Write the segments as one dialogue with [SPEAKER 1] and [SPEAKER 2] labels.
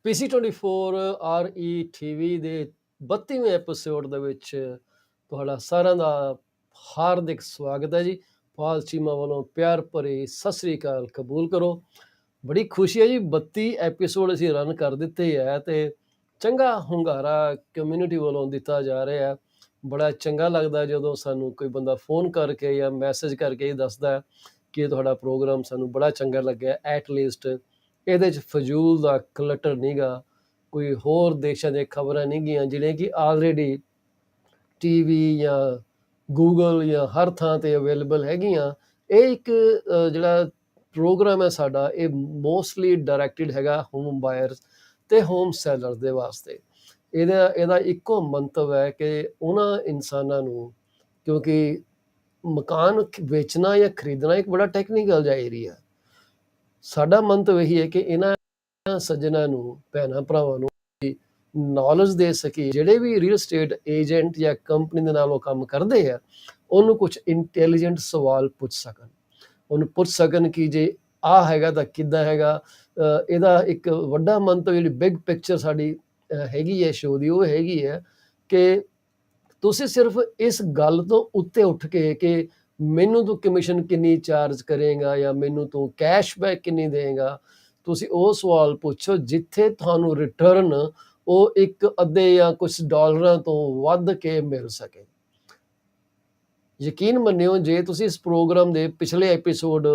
[SPEAKER 1] PC24 RETV ਦੇ 32ਵੇਂ episode ਦੇ ਵਿੱਚ ਤੁਹਾਡਾ ਸਾਰਿਆਂ ਦਾ ਹਾਰਦਿਕ ਸਵਾਗਤ ਹੈ ਜੀ। ਪਾਲ ਚੀਮਾ ਵੱਲੋਂ ਪਿਆਰ ਭਰੀ ਸਤਿ ਸ੍ਰੀ ਅਕਾਲ ਕਬੂਲ ਕਰੋ। ਬੜੀ ਖੁਸ਼ੀ ਹੈ ਜੀ, 32 ਐਪੀਸੋਡ ਅਸੀਂ ਰਨ ਕਰ ਦਿੱਤੇ ਹੈ ਤੇ ਚੰਗਾ ਹੁੰਗਾਰਾ ਕਮਿਊਨਿਟੀ ਵੱਲੋਂ ਦਿੱਤਾ ਜਾ ਰਿਹਾ ਹੈ। ਬੜਾ ਚੰਗਾ ਲੱਗਦਾ ਜਦੋਂ ਸਾਨੂੰ ਕੋਈ ਬੰਦਾ ਫੋਨ ਕਰਕੇ ਜਾਂ ਮੈਸੇਜ ਕਰਕੇ ਇਹ ਦੱਸਦਾ ਕਿ ਤੁਹਾਡਾ ਪ੍ਰੋਗਰਾਮ ਸਾਨੂੰ ਬੜਾ ਚੰਗਾ ਲੱਗਿਆ। ਐਟਲੀਸਟ ਇਹਦੇ 'ਚ ਫਜ਼ੂਲ ਦਾ ਕਲਟਰ ਨਹੀਂ ਗਾ, ਕੋਈ ਹੋਰ ਦੇਸ਼ਾਂ ਦੀਆਂ ਖਬਰਾਂ ਨਹੀਂ ਗੀਆਂ ਜਿਹੜੀਆਂ ਕਿ ਆਲਰੇਡੀ ਟੀਵੀ ਜਾਂ ਗੂਗਲ ਜਾਂ ਹਰ ਥਾਂ 'ਤੇ ਅਵੇਲੇਬਲ ਹੈਗੀਆਂ। ਇਹ ਇੱਕ ਜਿਹੜਾ ਪ੍ਰੋਗਰਾਮ ਹੈ ਸਾਡਾ, ਇਹ ਮੋਸਟਲੀ ਡਾਇਰੈਕਟਿਡ ਹੈਗਾ ਹੋਮ ਬਾਇਰਸ ਅਤੇ ਹੋਮ ਸੈਲਰਸ ਦੇ ਵਾਸਤੇ। ਇਹਦਾ ਇੱਕੋ ਮੰਤਵ ਹੈ ਕਿ ਉਹਨਾਂ ਇਨਸਾਨਾਂ ਨੂੰ, ਕਿਉਂਕਿ ਮਕਾਨ ਵੇਚਣਾ ਜਾਂ ਖਰੀਦਣਾ ਇੱਕ ਬੜਾ ਟੈਕਨੀਕਲ ਜਿਹਾ ਏਰੀਆ, ਸਾਡਾ ਮੰਤਵ ਇਹੀ ਹੈ ਕਿ ਇਹਨਾਂ ਸੱਜਣਾਂ ਨੂੰ, ਭੈਣਾਂ ਭਰਾਵਾਂ ਨੂੰ ਨੌਲੇਜ ਦੇ ਸਕੀਏ। ਜਿਹੜੇ ਵੀ ਰੀਅਲ ਸਟੇਟ ਏਜੰਟ ਜਾਂ ਕੰਪਨੀ ਦੇ ਨਾਲ ਉਹ ਕੰਮ ਕਰਦੇ ਆ, ਉਹਨੂੰ ਕੁਝ ਇੰਟੈਲੀਜੈਂਟ ਸਵਾਲ ਪੁੱਛ ਸਕਣ, ਉਹਨੂੰ ਪੁੱਛ ਸਕਣ ਕਿ ਜੇ ਆਹ ਹੈਗਾ ਤਾਂ ਕਿੱਦਾਂ ਹੈਗਾ। ਇਹਦਾ ਇੱਕ ਵੱਡਾ ਮੰਤਵ, ਜਿਹੜੀ ਬਿਗ ਪਿਕਚਰ ਸਾਡੀ ਹੈਗੀ ਹੈ ਸ਼ੋਅ ਦੀ, ਉਹ ਹੈਗੀ ਹੈ ਕਿ ਤੁਸੀਂ ਸਿਰਫ ਇਸ ਗੱਲ ਤੋਂ ਉੱਤੇ ਉੱਠ ਕੇ ਕਿ ਮੈਨੂੰ ਤੂੰ ਕਮਿਸ਼ਨ ਕਿੰਨੀ ਚਾਰਜ ਕਰੇਗਾ ਜਾਂ ਮੈਨੂੰ ਤੂੰ ਕੈਸ਼ਬੈਕ ਕਿੰਨੀ ਦੇਗਾ, ਤੁਸੀਂ ਉਹ ਸਵਾਲ ਪੁੱਛੋ ਜਿੱਥੇ ਤੁਹਾਨੂੰ ਰਿਟਰਨ ਉਹ ਇੱਕ ਅੱਧੇ ਜਾਂ ਕੁਝ ਡਾਲਰਾਂ ਤੋਂ ਵੱਧ ਕੇ ਮਿਲ ਸਕੇ। ਯਕੀਨ ਮੰਨਿਓ, ਜੇ ਤੁਸੀਂ ਇਸ ਪ੍ਰੋਗਰਾਮ ਦੇ ਪਿਛਲੇ ਐਪੀਸੋਡ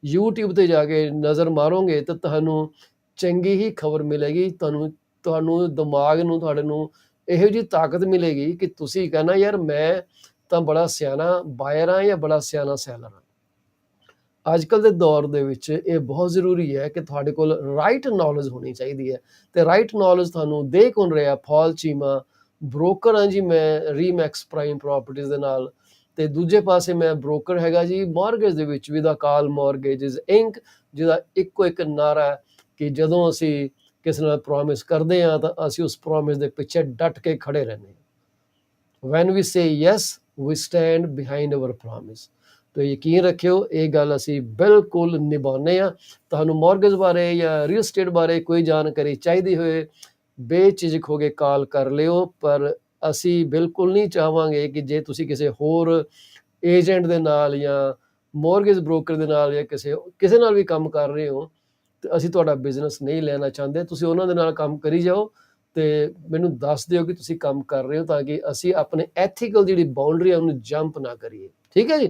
[SPEAKER 1] YouTube ਤੇ ਜਾ ਕੇ ਨਜ਼ਰ ਮਾਰੋਗੇ ਤਾਂ ਤੁਹਾਨੂੰ ਚੰਗੀ ਹੀ ਖਬਰ ਮਿਲੇਗੀ। ਤੁਹਾਨੂੰ ਦਿਮਾਗ ਨੂੰ, ਤੁਹਾਡੇ ਨੂੰ ਇਹੋ ਜਿਹੀ ਤਾਕਤ ਮਿਲੇਗੀ ਕਿ ਤੁਸੀਂ ਕਹਿਣਾ, ਯਾਰ ਮੈਂ ਤਾਂ ਬੜਾ ਸਿਆਣਾ ਬਾਇਰ ਹਾਂ ਜਾਂ ਬੜਾ ਸਿਆਣਾ ਸੈਲਰ ਹਾਂ। ਅੱਜ ਕੱਲ੍ਹ ਦੇ ਦੌਰ ਦੇ ਵਿੱਚ ਇਹ ਬਹੁਤ ਜ਼ਰੂਰੀ ਹੈ ਕਿ ਤੁਹਾਡੇ ਕੋਲ ਰਾਈਟ ਨੌਲੇਜ ਹੋਣੀ ਚਾਹੀਦੀ ਹੈ। ਅਤੇ ਰਾਈਟ ਨੌਲੇਜ ਤੁਹਾਨੂੰ ਦੇ ਕੌਣ ਰਿਹਾ? ਪਾਲ ਚੀਮਾ ਬ੍ਰੋਕਰ ਹਾਂ ਜੀ ਮੈਂ, ਰੀਮੈਕਸ ਪ੍ਰਾਈਮ ਪ੍ਰੋਪਰਟੀਜ਼ ਦੇ ਨਾਲ, ਅਤੇ ਦੂਜੇ ਪਾਸੇ ਮੈਂ ਬ੍ਰੋਕਰ ਹੈਗਾ ਜੀ ਮਾਰਗੇਜ ਦੇ ਵਿੱਚ ਵੀ, ਦਾ ਕਾਲ ਮਾਰਗੇਜਿਸ ਇੰਕ, ਜਿਹਦਾ ਇੱਕੋ ਇੱਕ ਨਾਰਾ ਕਿ ਜਦੋਂ ਅਸੀਂ ਕਿਸੇ ਨਾਲ ਪ੍ਰੋਮਿਸ ਕਰਦੇ ਹਾਂ ਤਾਂ ਅਸੀਂ ਉਸ ਪ੍ਰੋਮਿਸ ਦੇ ਪਿੱਛੇ ਡਟ ਕੇ ਖੜੇ ਰਹਿੰਦੇ ਹਾਂ। When we say yes we stand behind our promise. ਤਾਂ ਯਕੀਨ ਰੱਖਿਓ, ਇਹ ਗੱਲ ਅਸੀਂ ਬਿਲਕੁਲ ਨਿਭਾਉਂਦੇ ਹਾਂ। ਤੁਹਾਨੂੰ ਮਾਰਗੇਜ ਬਾਰੇ ਜਾਂ ਰੀਅਲ ਸਟੇਟ ਬਾਰੇ ਕੋਈ ਜਾਣਕਾਰੀ ਚਾਹੀਦੀ ਹੋਏ, ਬੇਝਿਜਕ ਹੋ ਕੇ ਕਾਲ ਕਰ ਲਿਓ। ਪਰ ਅਸੀਂ ਬਿਲਕੁਲ ਨਹੀਂ ਚਾਹਾਂਗੇ ਕਿ ਜੇ ਤੁਸੀਂ ਕਿਸੇ ਹੋਰ ਏਜੰਟ ਦੇ ਨਾਲ ਜਾਂ ਮਾਰਗੇਜ ਬ੍ਰੋਕਰ ਦੇ ਨਾਲ ਜਾਂ ਕਿਸੇ ਨਾਲ ਵੀ ਕੰਮ ਕਰ ਰਹੇ ਹੋ, ਤੇ ਅਸੀਂ ਤੁਹਾਡਾ ਬਿਜ਼ਨਸ ਨਹੀਂ ਲੈਣਾ ਚਾਹੁੰਦੇ। ਤੁਸੀਂ ਉਹਨਾਂ ਦੇ ਨਾਲ ਕੰਮ ਕਰੀ ਜਾਓ ਤੇ ਮੈਨੂੰ ਦੱਸ ਦਿਓ ਕਿ ਤੁਸੀਂ ਕੰਮ ਕਰ ਰਹੇ ਹੋ, ਤਾਂ ਕਿ ਅਸੀਂ ਆਪਣੇ ਐਥੀਕਲ ਜਿਹੜੀ ਬਾਉਂਡਰੀ ਆ ਉਹਨੂੰ ਜੰਪ ਨਾ ਕਰੀਏ। ਠੀਕ ਹੈ ਜੀ।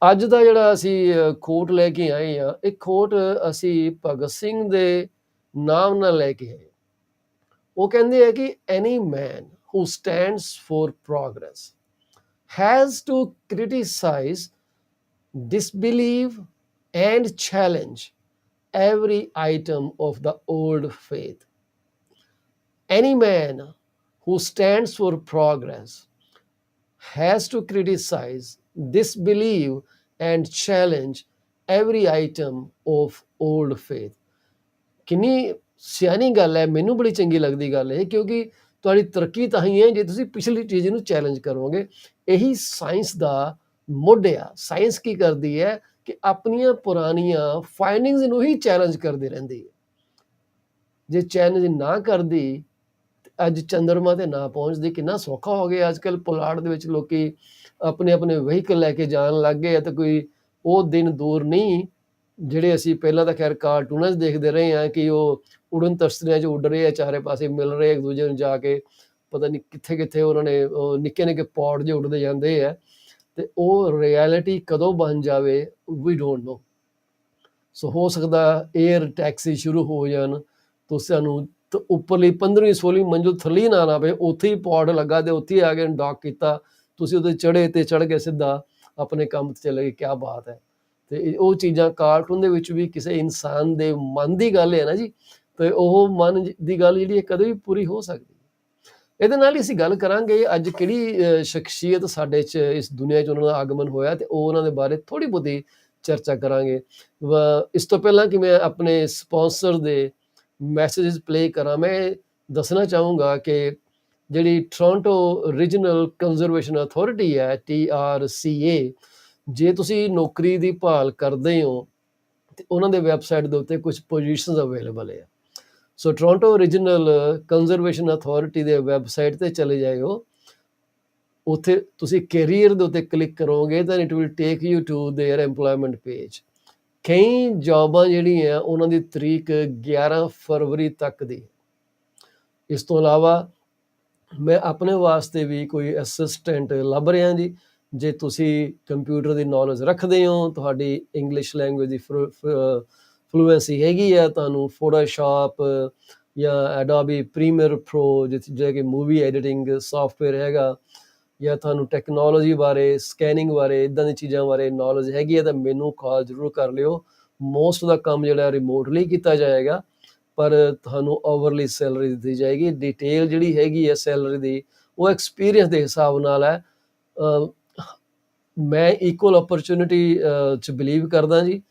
[SPEAKER 1] ਅੱਜ ਦਾ ਜਿਹੜਾ ਅਸੀਂ ਕੋਟ ਲੈ ਕੇ ਆਏ ਹਾਂ, ਇਹ ਕੋਟ ਅਸੀਂ ਭਗਤ ਸਿੰਘ ਦੇ ਨਾਮ ਨਾਲ ਲੈ ਕੇ ਆਏ। ਉਹ ਕਹਿੰਦੇ ਆ ਕਿ ਐਨੀ ਮੈਨ who stands for progress has to criticize, disbelieve and challenge every item of the old faith. Any man who stands for progress has to criticize, disbelieve and challenge every item of old faith. ਕਿੰਨੀ ਸਿਆਣੀ ਗੱਲ ਹੈ, ਮੈਨੂੰ ਬੜੀ ਚੰਗੀ ਲੱਗਦੀ ਗੱਲ ਇਹ, ਕਿਉਂਕਿ ਤੁਹਾਡੀ ਤਰੱਕੀ ਤਾਂ ਹੀ ਹੈ ਜੇ ਤੁਸੀਂ ਪਿਛਲੀ ਚੀਜ਼ ਨੂੰ ਚੈਲੰਜ ਕਰੋਗੇ। ਇਹੀ ਸਾਇੰਸ ਦਾ ਮੁੱਢ ਆ। ਸਾਇੰਸ ਕੀ ਕਰਦੀ ਹੈ ਕਿ ਆਪਣੀਆਂ ਪੁਰਾਣੀਆਂ ਫਾਈਂਡਿੰਗਸ ਨੂੰ ਹੀ ਚੈਲੰਜ ਕਰਦੀ ਰਹਿੰਦੀ ਹੈ। ਜੇ ਚੈਲੰਜ ਨਾ ਕਰਦੀ ਅੱਜ ਚੰਦਰਮਾ ਤੇ ਨਾ ਪਹੁੰਚਦੀ। ਕਿੰਨਾ ਸੌਖਾ ਹੋ ਗਿਆ ਅੱਜ ਕੱਲ੍ਹ, ਪੁਲਾੜ ਦੇ ਵਿੱਚ ਲੋਕੀ ਆਪਣੇ ਆਪਣੇ ਵਹੀਕਲ ਲੈ ਕੇ ਜਾਣ ਲੱਗ ਗਏ ਆ। ਤੇ ਕੋਈ ਉਹ ਦਿਨ ਦੂਰ ਨਹੀਂ ਜਿਹੜੇ ਅਸੀਂ ਪਹਿਲਾਂ ਤਾਂ ਖੈਰ ਕਾਰਟੂਨਾਂ 'ਚ ਦੇਖਦੇ ਰਹੇ ਹਾਂ ਕਿ ਉਹ ਉੜਨ ਤਸਤੀਆਂ 'ਚ ਉੱਡ ਰਹੇ ਆ, ਚਾਰੇ ਪਾਸੇ ਮਿਲ ਰਹੇ ਇੱਕ ਦੂਜੇ ਨੂੰ, ਜਾ ਕੇ ਪਤਾ ਨਹੀਂ ਕਿੱਥੇ ਕਿੱਥੇ ਉਹਨਾਂ ਨੇ ਉਹ ਨਿੱਕੇ ਨਿੱਕੇ ਪੌਡ ਜਿਹੇ ਉੱਡਦੇ ਜਾਂਦੇ ਆ। ਤੇ ਉਹ ਰਿਐਲਿਟੀ ਕਦੋਂ ਬਣ ਜਾਵੇ ਵੀ ਡੋਂਟ ਨੋ। ਸੋ ਹੋ ਸਕਦਾ ਏਅਰ ਟੈਕਸੀ ਸ਼ੁਰੂ ਹੋ ਜਾਣ ਤਾਂ ਸਾਨੂੰ ਉੱਪਰਲੀ 15ਵੀਂ 16ਵੀਂ ਮੰਜ਼ਿਲ ਥੱਲੇ ਨਾ ਆਉਣਾ ਪਏ, ਉੱਥੇ ਹੀ ਪੌਡ ਲੱਗਾ ਤੇ ਉੱਥੇ ਆ ਕੇ ਡੌਕ ਕੀਤਾ, ਤੁਸੀਂ ਉਹਦੇ ਚੜ੍ਹੇ ਤੇ ਚੜ੍ਹ ਕੇ ਸਿੱਧਾ ਆਪਣੇ ਕੰਮ 'ਤੇ ਚਲੇ ਗਏ। ਕਿਆ ਬਾਤ ਹੈ। ਤੇ ਉਹ ਚੀਜ਼ਾਂ ਕਾਰਟੂਨ ਦੇ ਵਿੱਚ ਵੀ ਕਿਸੇ ਇਨਸਾਨ ਦੇ ਮਨ ਦੀ ਗੱਲ ਹੈ ਨਾ ਜੀ, ਤੇ ਉਹ ਮਨ ਦੀ ਗੱਲ ਜਿਹੜੀ ਹੈ ਕਦੇ ਵੀ ਪੂਰੀ ਹੋ ਸਕਦੀ। ਇਹਦੇ ਨਾਲ ਹੀ ਅਸੀਂ ਗੱਲ ਕਰਾਂਗੇ ਅੱਜ ਕਿਹੜੀ ਸ਼ਖਸੀਅਤ ਸਾਡੇ 'ਚ ਇਸ ਦੁਨੀਆ 'ਚ ਉਹਨਾਂ ਦਾ ਆਗਮਨ ਹੋਇਆ, ਤੇ ਉਹ ਉਹਨਾਂ ਦੇ ਬਾਰੇ ਥੋੜ੍ਹੀ ਬਹੁਤੀ ਚਰਚਾ ਕਰਾਂਗੇ। ਇਸ ਤੋਂ ਪਹਿਲਾਂ ਕਿ ਮੈਂ ਆਪਣੇ ਸਪੋਂਸਰ ਦੇ ਮੈਸੇਜਸ ਪਲੇ ਕਰਾਂ, ਮੈਂ ਦੱਸਣਾ ਚਾਹੂੰਗਾ ਕਿ ਜਿਹੜੀ ਟੋਰਾਂਟੋ ਰੀਜਨਲ ਕੰਜ਼ਰਵੇਸ਼ਨ ਅਥਾਰਟੀ ਹੈ, TRCA, ਜੇ ਤੁਸੀਂ ਨੌਕਰੀ ਦੀ ਭਾਲ ਕਰਦੇ ਹੋ ਤੇ ਉਹਨਾਂ ਦੇ ਵੈਬਸਾਈਟ ਦੇ ਉੱਤੇ ਕੁਝ ਪੋਜੀਸ਼ਨਸ ਅਵੇਲੇਬਲ ਹੈ। ਸੋ ਟੋਰਾਂਟੋ ਰੀਜਨਲ ਕੰਜ਼ਰਵੇਸ਼ਨ ਅਥਾਰਟੀ ਦੇ ਵੈਬਸਾਈਟ ਤੇ ਚਲੇ ਜਾਇਓ। ਉੱਥੇ ਤੁਸੀਂ ਕੈਰੀਅਰ ਦੇ ਉੱਤੇ ਕਲਿੱਕ ਕਰੋਗੇ ਤਾਂ it will take you to their employment page. ਕਈ ਜੌਬਾਂ ਜਿਹੜੀਆਂ ਉਹਨਾਂ ਦੀ ਤਰੀਕ 11 ਫਰਵਰੀ ਤੱਕ ਦੀ। ਇਸ ਤੋਂ ਇਲਾਵਾ ਮੈਂ ਆਪਣੇ ਵਾਸਤੇ ਵੀ ਕੋਈ ਅਸਿਸਟੈਂਟ ਲੱਭ ਰਿਹਾ ਜੀ। ਜੇ ਤੁਸੀਂ ਕੰਪਿਊਟਰ ਦੀ ਨੌਲੇਜ ਰੱਖਦੇ ਹੋ, ਤੁਹਾਡੀ ਇੰਗਲਿਸ਼ ਲੈਂਗੁਏਜ ਦੀ ਫਲੂਐਂਸੀ ਹੈਗੀ ਆ, ਤੁਹਾਨੂੰ ਫੋਟੋਸ਼ਾਪ ਜਾਂ ਐਡੋਬੀ ਪ੍ਰੀਮੀਅਰ ਪ੍ਰੋ ਜਿਹੜਾ ਕਿ ਮੂਵੀ ਐਡੀਟਿੰਗ ਸੌਫਟਵੇਅਰ ਹੈਗਾ, ਜਾਂ ਤੁਹਾਨੂੰ ਟੈਕਨੋਲੋਜੀ ਬਾਰੇ, ਸਕੈਨਿੰਗ ਬਾਰੇ, ਇੱਦਾਂ ਦੀ ਚੀਜ਼ਾਂ ਬਾਰੇ ਨੌਲੇਜ ਹੈਗੀ ਹੈ ਤਾਂ ਮੈਨੂੰ ਕਾਲ ਜ਼ਰੂਰ ਕਰ ਲਿਓ। ਮੋਸਟ ਦਾ ਕੰਮ ਜਿਹੜਾ ਰਿਮੋਟਲੀ ਕੀਤਾ ਜਾਏਗਾ, ਪਰ ਤੁਹਾਨੂੰ ਓਵਰਲੀ ਸੈਲਰੀ ਦਿੱਤੀ ਜਾਏਗੀ। ਡਿਟੇਲ ਜਿਹੜੀ ਹੈਗੀ ਹੈ ਸੈਲਰੀ ਦੀ, ਉਹ ਐਕਸਪੀਰੀਅੰਸ ਦੇ ਹਿਸਾਬ ਨਾਲ ਹੈ। ਮੈਂ ਇਕੁਅਲ ਓਪਰਚੁਨਿਟੀ 'ਚ ਬਿਲੀਵ ਕਰਦਾ ਜੀ।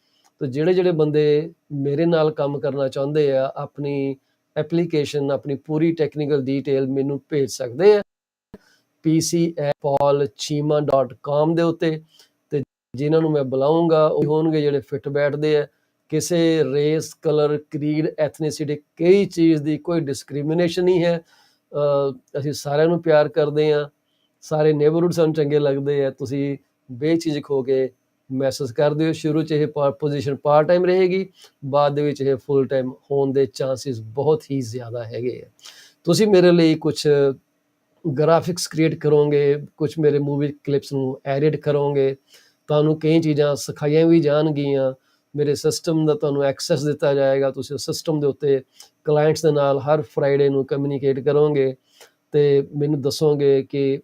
[SPEAKER 1] ਤੇ ਜਿਹੜੇ ਬੰਦੇ ਮੇਰੇ ਨਾਲ ਕੰਮ ਕਰਨਾ ਚਾਹੁੰਦੇ ਆ, ਆਪਣੀ ਐਪਲੀਕੇਸ਼ਨ, ਆਪਣੀ ਪੂਰੀ ਟੈਕਨੀਕਲ ਡਿਟੇਲ ਮੈਨੂੰ ਭੇਜ ਸਕਦੇ ਆ PC24-RETV ਦੇ ਉੱਤੇ। ਤੇ ਜਿਨ੍ਹਾਂ ਨੂੰ ਮੈਂ ਬੁਲਾਉਂਗਾ ਉਹ ਹੋਣਗੇ ਜਿਹੜੇ ਫਿੱਟ ਬੈਠਦੇ ਆ। ਕਿਸੇ ਰੇਸ, ਕਲਰ, ਕ੍ਰੀਡ, ਐਥਨੀਸਿਟੀ, ਕਈ ਚੀਜ਼ ਦੀ ਕੋਈ ਡਿਸਕ੍ਰਿਮੀਨੇਸ਼ਨ ਨਹੀਂ ਹੈ। ਅਸੀਂ ਸਾਰਿਆਂ ਨੂੰ ਪਿਆਰ ਕਰਦੇ ਹਾਂ, ਸਾਰੇ ਨੇਬਰਹੁੱਡ ਸਾਨੂੰ ਚੰਗੇ ਲੱਗਦੇ ਆ। ਤੁਸੀਂ ਬੇਝਿਜਕ ਹੋ ਕੇ ਮੈਸੇਜ ਕਰ ਦਿਓ। ਸ਼ੁਰੂ 'ਚ ਇਹ ਪੋਜੀਸ਼ਨ ਪਾਰਟ ਟਾਈਮ ਰਹੇਗੀ, ਬਾਅਦ ਦੇ ਵਿੱਚ ਇਹ ਫੁੱਲ ਟਾਈਮ ਹੋਣ ਦੇ ਚਾਂਸਿਸ ਬਹੁਤ ਹੀ ਜ਼ਿਆਦਾ ਹੈਗੇ ਆ। ਤੁਸੀਂ ਮੇਰੇ ਲਈ ਕੁਛ ਗ੍ਰਾਫਿਕਸ ਕ੍ਰੀਏਟ ਕਰੋਗੇ, ਕੁਛ ਮੇਰੇ ਮੂਵੀ ਕਲਿੱਪਸ ਨੂੰ ਐਡਿਟ ਕਰੋਗੇ, ਤੁਹਾਨੂੰ ਕਈ ਚੀਜ਼ਾਂ ਸਿਖਾਈਆਂ ਵੀ ਜਾਣਗੀਆਂ। ਮੇਰੇ ਸਿਸਟਮ ਦਾ ਤੁਹਾਨੂੰ ਐਕਸੈਸ ਦਿੱਤਾ ਜਾਏਗਾ। ਤੁਸੀਂ ਉਸ ਸਿਸਟਮ ਦੇ ਉੱਤੇ ਕਲਾਇੰਟਸ ਦੇ ਨਾਲ ਹਰ ਫਰਾਈਡੇ ਨੂੰ ਕਮਿਊਨੀਕੇਟ ਕਰੋਗੇ ਤੇ ਮੈਨੂੰ ਦੱਸੋਗੇ ਕਿ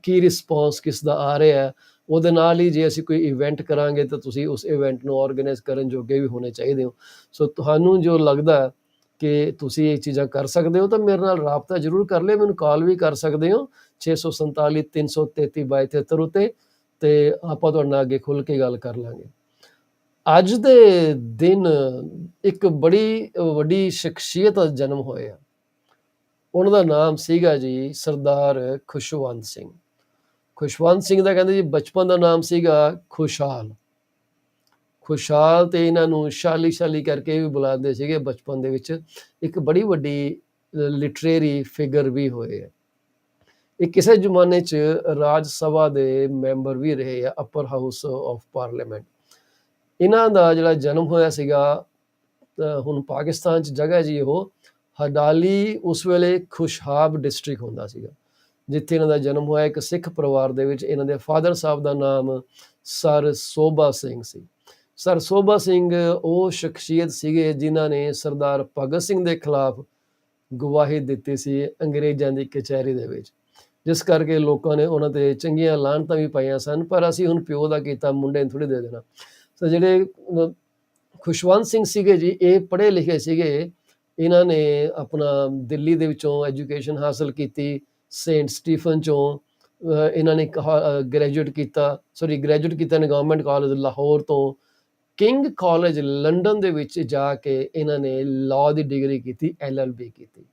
[SPEAKER 1] ਕੀ ਰਿਸਪੌਂਸ ਕਿਸ ਦਾ ਆ ਰਿਹਾ ਹੈ। ਉਹਦੇ ਨਾਲ ਹੀ ਜੇ ਅਸੀਂ ਕੋਈ ਇਵੈਂਟ ਕਰਾਂਗੇ ਤਾਂ ਤੁਸੀਂ ਉਸ ਇਵੈਂਟ ਨੂੰ ਆਰਗੇਨਾਈਜ਼ ਕਰਨ ਜੋਗੇ ਵੀ ਹੋਣੇ ਚਾਹੀਦੇ ਹੋ। ਸੋ ਤੁਹਾਨੂੰ ਜੋ ਲੱਗਦਾ ਕਿ ਤੁਸੀਂ ਇਹ ਚੀਜ਼ਾਂ ਕਰ ਸਕਦੇ ਹੋ ਤਾਂ ਮੇਰੇ ਨਾਲ ਰਾਬਤਾ ਜ਼ਰੂਰ ਕਰ ਲਿਓ। ਮੈਨੂੰ ਕਾਲ ਵੀ ਕਰ ਸਕਦੇ ਹੋ 647-333-2273 ਉੱਤੇ, ਤੇ ਆਪਾਂ ਤੁਹਾਡੇ ਨਾਲ ਅੱਗੇ ਖੁੱਲ੍ਹ ਕੇ ਗੱਲ ਕਰ ਲਾਂਗੇ। ਅੱਜ ਦੇ ਦਿਨ ਇੱਕ ਬੜੀ ਵੱਡੀ ਸ਼ਖਸੀਅਤ ਦਾ ਜਨਮ ਹੋਇਆ। ਉਹਨਾਂ ਦਾ ਨਾਮ ਸੀਗਾ ਜੀ ਸਰਦਾਰ ਖੁਸ਼ਵੰਤ ਸਿੰਘ। ਖੁਸ਼ਵੰਤ ਸਿੰਘ ਦਾ ਕਹਿੰਦੇ ਜੀ ਬਚਪਨ ਦਾ ਨਾਮ ਸੀਗਾ ਖੁਸ਼ਹਾਲ। ਖੁਸ਼ਹਾਲ ਤੇ ਇਹਨਾਂ ਨੂੰ ਸ਼ਾਲੀ ਕਰਕੇ ਵੀ ਬੁਲਾਉਂਦੇ ਸੀਗੇ। ਬਚਪਨ ਦੇ ਵਿੱਚ ਇੱਕ ਬੜੀ ਵੱਡੀ ਲਿਟਰੇਰੀ ਫਿਗਰ ਵੀ ਹੋਏ ਆ। ਇਹ ਕਿਸੇ ਜ਼ਮਾਨੇ 'ਚ ਰਾਜ ਸਭਾ ਦੇ ਮੈਂਬਰ ਵੀ ਰਹੇ ਆ, ਅਪਰ ਹਾਊਸ ਆਫ ਪਾਰਲੀਮੈਂਟ। ਇਹਨਾਂ ਦਾ ਜਿਹੜਾ ਜਨਮ ਹੋਇਆ ਸੀਗਾ, ਹੁਣ ਪਾਕਿਸਤਾਨ 'ਚ ਜਗ੍ਹਾ ਜੀ ਉਹ ਹਡਾਲੀ, ਉਸ ਵੇਲੇ ਖੁਸ਼ਹਾਬ ਡਿਸਟ੍ਰਿਕਟ ਹੁੰਦਾ ਸੀਗਾ, ਜਿੱਥੇ ਇਹਨਾਂ ਦਾ ਜਨਮ ਹੋਇਆ। ਇੱਕ ਸਿੱਖ ਪਰਿਵਾਰ ਦੇ ਵਿੱਚ। ਇਹਨਾਂ ਦੇ ਫਾਦਰ ਸਾਹਿਬ ਦਾ ਨਾਮ ਸਰ ਸੋਭਾ ਸਿੰਘ ਸੀ। ਸਰ ਸੋਭਾ ਸਿੰਘ ਉਹ ਸ਼ਖਸੀਅਤ ਸੀਗੇ ਜਿਨ੍ਹਾਂ ਨੇ ਸਰਦਾਰ ਭਗਤ ਸਿੰਘ ਦੇ ਖਿਲਾਫ ਗਵਾਹੀ ਦਿੱਤੀ ਸੀ ਅੰਗਰੇਜ਼ਾਂ ਦੀ ਕਚਹਿਰੀ ਦੇ ਵਿੱਚ, ਜਿਸ ਕਰਕੇ ਲੋਕਾਂ ਨੇ ਉਹਨਾਂ ਤੇ ਚੰਗੀਆਂ ਲਾਹਨਤਾਂ ਵੀ ਪਾਈਆਂ ਸਨ। ਪਰ ਅਸੀਂ ਹੁਣ ਪਿਓ ਦਾ ਕੀਤਾ ਮੁੰਡੇ ਨੂੰ ਥੋੜ੍ਹੀ ਦੇ ਦੇਣਾ। ਸੋ ਜਿਹੜੇ ਖੁਸ਼ਵੰਤ ਸਿੰਘ ਸੀਗੇ ਜੀ, ਇਹ ਪੜ੍ਹੇ ਲਿਖੇ ਸੀਗੇ। ਇਹਨਾਂ ਨੇ ਆਪਣਾ ਦਿੱਲੀ ਦੇ ਵਿੱਚੋਂ ਐਜੂਕੇਸ਼ਨ ਹਾਸਲ ਕੀਤੀ, ਸੇਂਟ ਸਟੀਫਨ 'ਚੋਂ। ਇਹਨਾਂ ਨੇ ਗ੍ਰੈਜੂਏਟ ਕੀਤਾ ਨੇ ਗਵਰਨਮੈਂਟ ਕਾਲਜ ਲਾਹੌਰ ਤੋਂ। ਕਿੰਗ ਕਾਲਜ ਲੰਡਨ ਦੇ ਵਿੱਚ ਜਾ ਕੇ ਇਹਨਾਂ ਨੇ ਲਾਅ ਦੀ ਡਿਗਰੀ ਕੀਤੀ, LLB ਕੀਤੀ।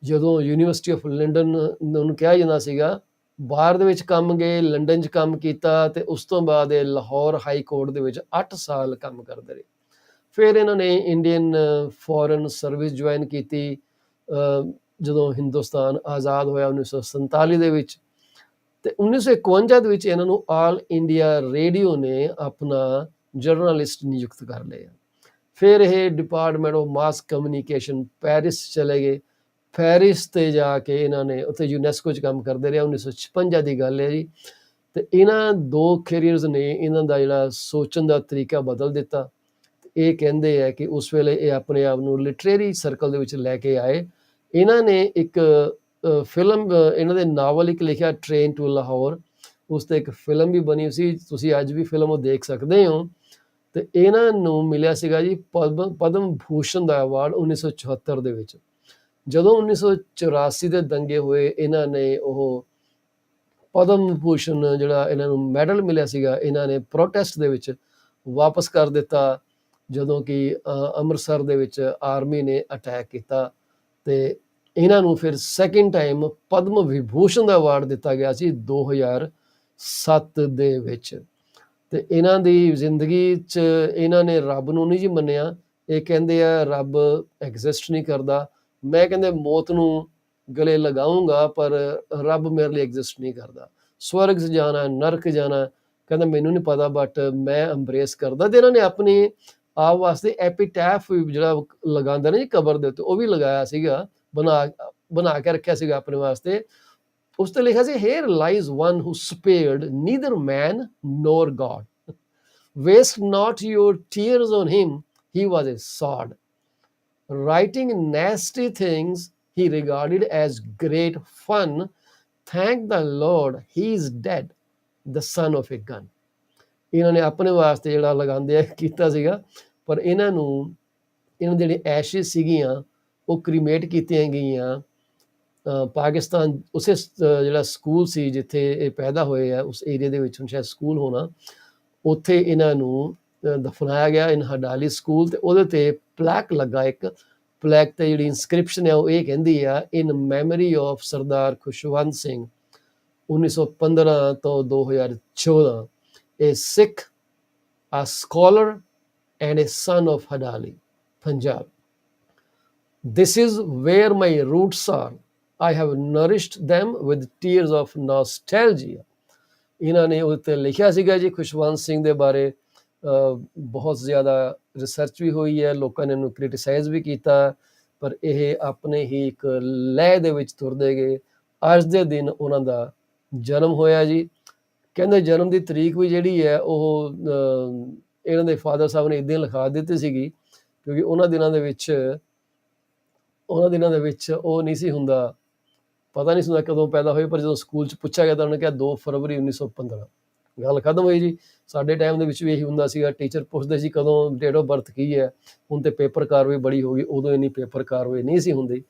[SPEAKER 1] ਜਦੋਂ ਯੂਨੀਵਰਸਿਟੀ ਆਫ ਲੰਡਨ ਨੂੰ ਕਿਹਾ ਜਾਂਦਾ ਸੀਗਾ, ਬਾਹਰ ਦੇ ਵਿੱਚ ਕੰਮ ਗਏ, ਲੰਡਨ 'ਚ ਕੰਮ ਕੀਤਾ ਤੇ ਉਸ ਤੋਂ ਬਾਅਦ ਇਹ ਲਾਹੌਰ ਹਾਈ ਕੋਰਟ ਦੇ ਵਿੱਚ 8 ਸਾਲ ਕੰਮ ਕਰਦੇ ਰਹੇ। ਫਿਰ ਇਹਨਾਂ ਨੇ ਇੰਡੀਅਨ ਫੋਰਨ ਸਰਵਿਸ ਜੁਆਇਨ ਕੀਤੀ ਜਦੋਂ ਹਿੰਦੁਸਤਾਨ ਆਜ਼ਾਦ ਹੋਇਆ 1947 ਦੇ ਵਿੱਚ। ਤੇ 1951 ਦੇ ਵਿੱਚ ਇਹਨਾਂ ਨੂੰ ਆਲ ਇੰਡੀਆ ਰੇਡੀਓ ਨੇ ਆਪਣਾ ਜਰਨਲਿਸਟ ਨਿਯੁਕਤ ਕਰ ਲਿਆ। ਫਿਰ ਇਹ department of mass communication Paris ਚਲੇ ਗਏ। ਪੈਰਿਸ ਤੇ ਜਾ ਕੇ ਇਹਨਾਂ ਨੇ ਉੱਥੇ ਯੂਨੈਸਕੋ 'ਚ ਕੰਮ ਕਰਦੇ ਰਹੇ। 1956 ਦੀ ਗੱਲ ਹੈ ਜੀ। ਤੇ ਇਹਨਾਂ 2 ਕੈਰੀਅਰਸ ਨੇ ਇਹਨਾਂ ਦਾ ਜਿਹੜਾ ਸੋਚਣ ਦਾ ਤਰੀਕਾ ਬਦਲ ਦਿੱਤਾ। ਇਹ ਕਹਿੰਦੇ ਆ ਕਿ ਉਸ ਵੇਲੇ ਇਹ ਆਪਣੇ ਆਪ ਨੂੰ ਲਿਟਰੇਰੀ ਸਰਕਲ ਦੇ ਵਿੱਚ ਲੈ ਕੇ ਆਏ। ਇਹਨਾਂ ਨੇ ਇੱਕ ਫਿਲਮ, ਇਹਨਾਂ ਦੇ ਨਾਵਲ ਇੱਕ ਲਿਖਿਆ ਟ੍ਰੇਨ ਟੂ ਲਾਹੌਰ, ਉਸ 'ਤੇ ਇੱਕ ਫਿਲਮ ਵੀ ਬਣੀ ਸੀ। ਤੁਸੀਂ ਅੱਜ ਵੀ ਫਿਲਮ ਉਹ ਦੇਖ ਸਕਦੇ ਹੋ। ਤੇ ਇਹਨਾਂ ਨੂੰ ਮਿਲਿਆ ਸੀਗਾ ਜੀ ਪਦਮ ਭੂਸ਼ਣ ਦਾ ਅਵਾਰਡ 1974 ਦੇ ਵਿੱਚ। ਜਦੋਂ 1984 ਦੇ ਦੰਗੇ ਹੋਏ, ਇਹਨਾਂ ਨੇ ਉਹ ਪਦਮ ਭੂਸ਼ਣ ਜਿਹੜਾ ਇਹਨਾਂ ਨੂੰ ਮੈਡਲ ਮਿਲਿਆ ਸੀਗਾ, ਇਹਨਾਂ ਨੇ ਪ੍ਰੋਟੈਸਟ ਦੇ ਵਿੱਚ ਵਾਪਸ ਕਰ ਦਿੱਤਾ, ਜਦੋਂ ਕਿ ਅੰਮ੍ਰਿਤਸਰ ਦੇ ਵਿੱਚ ਆਰਮੀ ਨੇ ਅਟੈਕ ਕੀਤਾ। ਤੇ ਇਹਨਾਂ ਨੂੰ ਫਿਰ ਸੈਕਿੰਡ ਟਾਈਮ ਪਦਮ ਵਿਭੂਸ਼ਣ ਦਾ ਅਵਾਰਡ ਦਿੱਤਾ ਗਿਆ ਸੀ 2007 ਦੇ ਵਿੱਚ। ਤੇ ਇਹਨਾਂ ਦੀ ਜ਼ਿੰਦਗੀ 'ਚ ਇਹਨਾਂ ਨੇ ਰੱਬ ਨੂੰ ਨਹੀਂ ਜੀ ਮੰਨਿਆ, ਇਹ ਕਹਿੰਦੇ ਆ ਰੱਬ ਐਗਜ਼ਿਸਟ ਨਹੀਂ ਕਰਦਾ। ਮੈਂ ਕਹਿੰਦੇ ਮੌਤ ਨੂੰ ਗਲੇ ਲਗਾਊਂਗਾ, ਪਰ ਰੱਬ ਮੇਰੇ ਲਈ ਐਗਜ਼ਿਸਟ ਨਹੀਂ ਕਰਦਾ। ਸਵਰਗ 'ਚ ਜਾਣਾ, ਨਰਕ ਜਾਣਾ, ਕਹਿੰਦਾ ਮੈਨੂੰ ਨਹੀਂ ਪਤਾ, ਬਟ ਮੈਂ ਅੰਬਰੇਸ ਕਰਦਾ। ਤੇ ਇਹਨਾਂ ਨੇ ਆਪਣੀ ਆਪ ਵਾਸਤੇ ਐਪੀਟੈਫ ਜਿਹੜਾ ਲਗਾਉਂਦਾ ਨਾ ਜੀ ਕਬਰ ਦੇ ਉੱਤੇ, ਉਹ ਵੀ ਲਗਾਇਆ ਸੀਗਾ, ਬਣਾ ਕੇ ਰੱਖਿਆ ਸੀਗਾ ਆਪਣੇ ਵਾਸਤੇ। ਉਸ ਤੇ ਲਿਖਿਆ ਸੀ, here lies one who spared neither man nor God, waste not your tears on him, he was a sod, writing nasty things he regarded as great fun, thank the Lord he is dead, the son of a gun। ਇਹਨਾਂ ਨੇ ਆਪਣੇ ਵਾਸਤੇ ਜਿਹੜਾ ਲਗਾਉਂਦੇ ਆ ਕੀਤਾ ਸੀਗਾ, ਪਰ ਇਹਨਾਂ ਜਿਹੜੀ ਐਸ਼ਿਸ ਸੀਗੀਆਂ ਉਹ ਕ੍ਰੀਮੇਟ ਕੀਤੀਆਂ ਗਈਆਂ ਪਾਕਿਸਤਾਨ, ਉਸੇ ਜਿਹੜਾ ਸਕੂਲ ਸੀ ਜਿੱਥੇ ਇਹ ਪੈਦਾ ਹੋਏ ਆ, ਉਸ ਏਰੀਆ ਦੇ ਵਿੱਚ ਹੁਣ ਸ਼ਾਇਦ ਸਕੂਲ ਹੋਣਾ, ਉੱਥੇ ਇਹਨਾਂ ਨੂੰ ਦਫਨਾਇਆ ਗਿਆ, ਇਨ ਹਡਾਲੀ ਸਕੂਲ। ਤੇ ਉਹਦੇ ਤੇ ਪਲੈਕ ਲੱਗਾ, ਇੱਕ ਪਲੈਕ ਤੇ ਜਿਹੜੀ ਇਨਸਕ੍ਰਿਪਸ਼ਨ ਹੈ ਉਹ ਇਹ ਕਹਿੰਦੀ ਆ, ਇਨ ਮੈਮਰੀ ਆਫ ਸਰਦਾਰ ਖੁਸ਼ਵੰਤ ਸਿੰਘ 1915 ਤੋਂ 2014, ਏ ਸਿੱਖ, a scholar and a son of Hadali, Punjab. This is where my roots are. I have nourished them with tears of nostalgia. ਇਹਨਾਂ ਨੇ ਉਹਦੇ 'ਤੇ ਲਿਖਿਆ ਸੀਗਾ ਜੀ ਖੁਸ਼ਵੰਤ ਸਿੰਘ ਦੇ ਬਾਰੇ। ਬਹੁਤ ਜ਼ਿਆਦਾ ਰਿਸਰਚ ਵੀ ਹੋਈ ਹੈ, ਲੋਕਾਂ ਨੇ ਇਹਨੂੰ ਕ੍ਰਿਟੀਸਾਈਜ਼ ਵੀ ਕੀਤਾ, ਪਰ ਇਹ ਆਪਣੇ ਹੀ ਇੱਕ ਲੈਅ ਦੇ ਵਿੱਚ ਤੁਰਦੇ ਗਏ। ਅੱਜ ਦੇ ਦਿਨ ਉਹਨਾਂ ਦਾ ਜਨਮ ਹੋਇਆ ਜੀ। ਕਹਿੰਦੇ ਜਨਮ ਦੀ ਤਰੀਕ ਵੀ ਜਿਹੜੀ ਹੈ ਉਹ ਇਹਨਾਂ ਦੇ ਫਾਦਰ ਸਾਹਿਬ ਨੇ ਇੱਦਾਂ ਲਿਖਾ ਦਿੱਤੀ ਸੀਗੀ, ਕਿਉਂਕਿ ਉਹਨਾਂ ਦਿਨਾਂ ਦੇ ਵਿੱਚ ਉਹ ਨਹੀਂ ਸੀ ਹੁੰਦਾ, ਪਤਾ ਨਹੀਂ ਸੀ ਹੁੰਦਾ ਕਦੋਂ ਪੈਦਾ ਹੋਏ। ਪਰ ਜਦੋਂ ਸਕੂਲ 'ਚ ਪੁੱਛਿਆ ਗਿਆ ਤਾਂ ਉਹਨੇ ਕਿਹਾ 2 ਫਰਵਰੀ 1915। ਗੱਲ ਖਤਮ ਹੋਈ ਜੀ। ਸਾਡੇ ਟਾਈਮ ਦੇ ਵਿੱਚ ਵੀ ਇਹੀ ਹੁੰਦਾ ਸੀਗਾ, ਟੀਚਰ ਪੁੱਛਦੇ ਸੀ ਕਦੋਂ ਡੇਟ ਆਫ ਬਰਥ ਕੀ ਹੈ। ਹੁਣ ਤੇ ਪੇਪਰ ਕਾਰਵਾਈ ਬੜੀ ਹੋ ਗਈ, ਉਦੋਂ ਇੰਨੀ ਪੇਪਰ ਕਾਰਵਾਈ ਨਹੀਂ ਸੀ ਹੁੰਦੀ,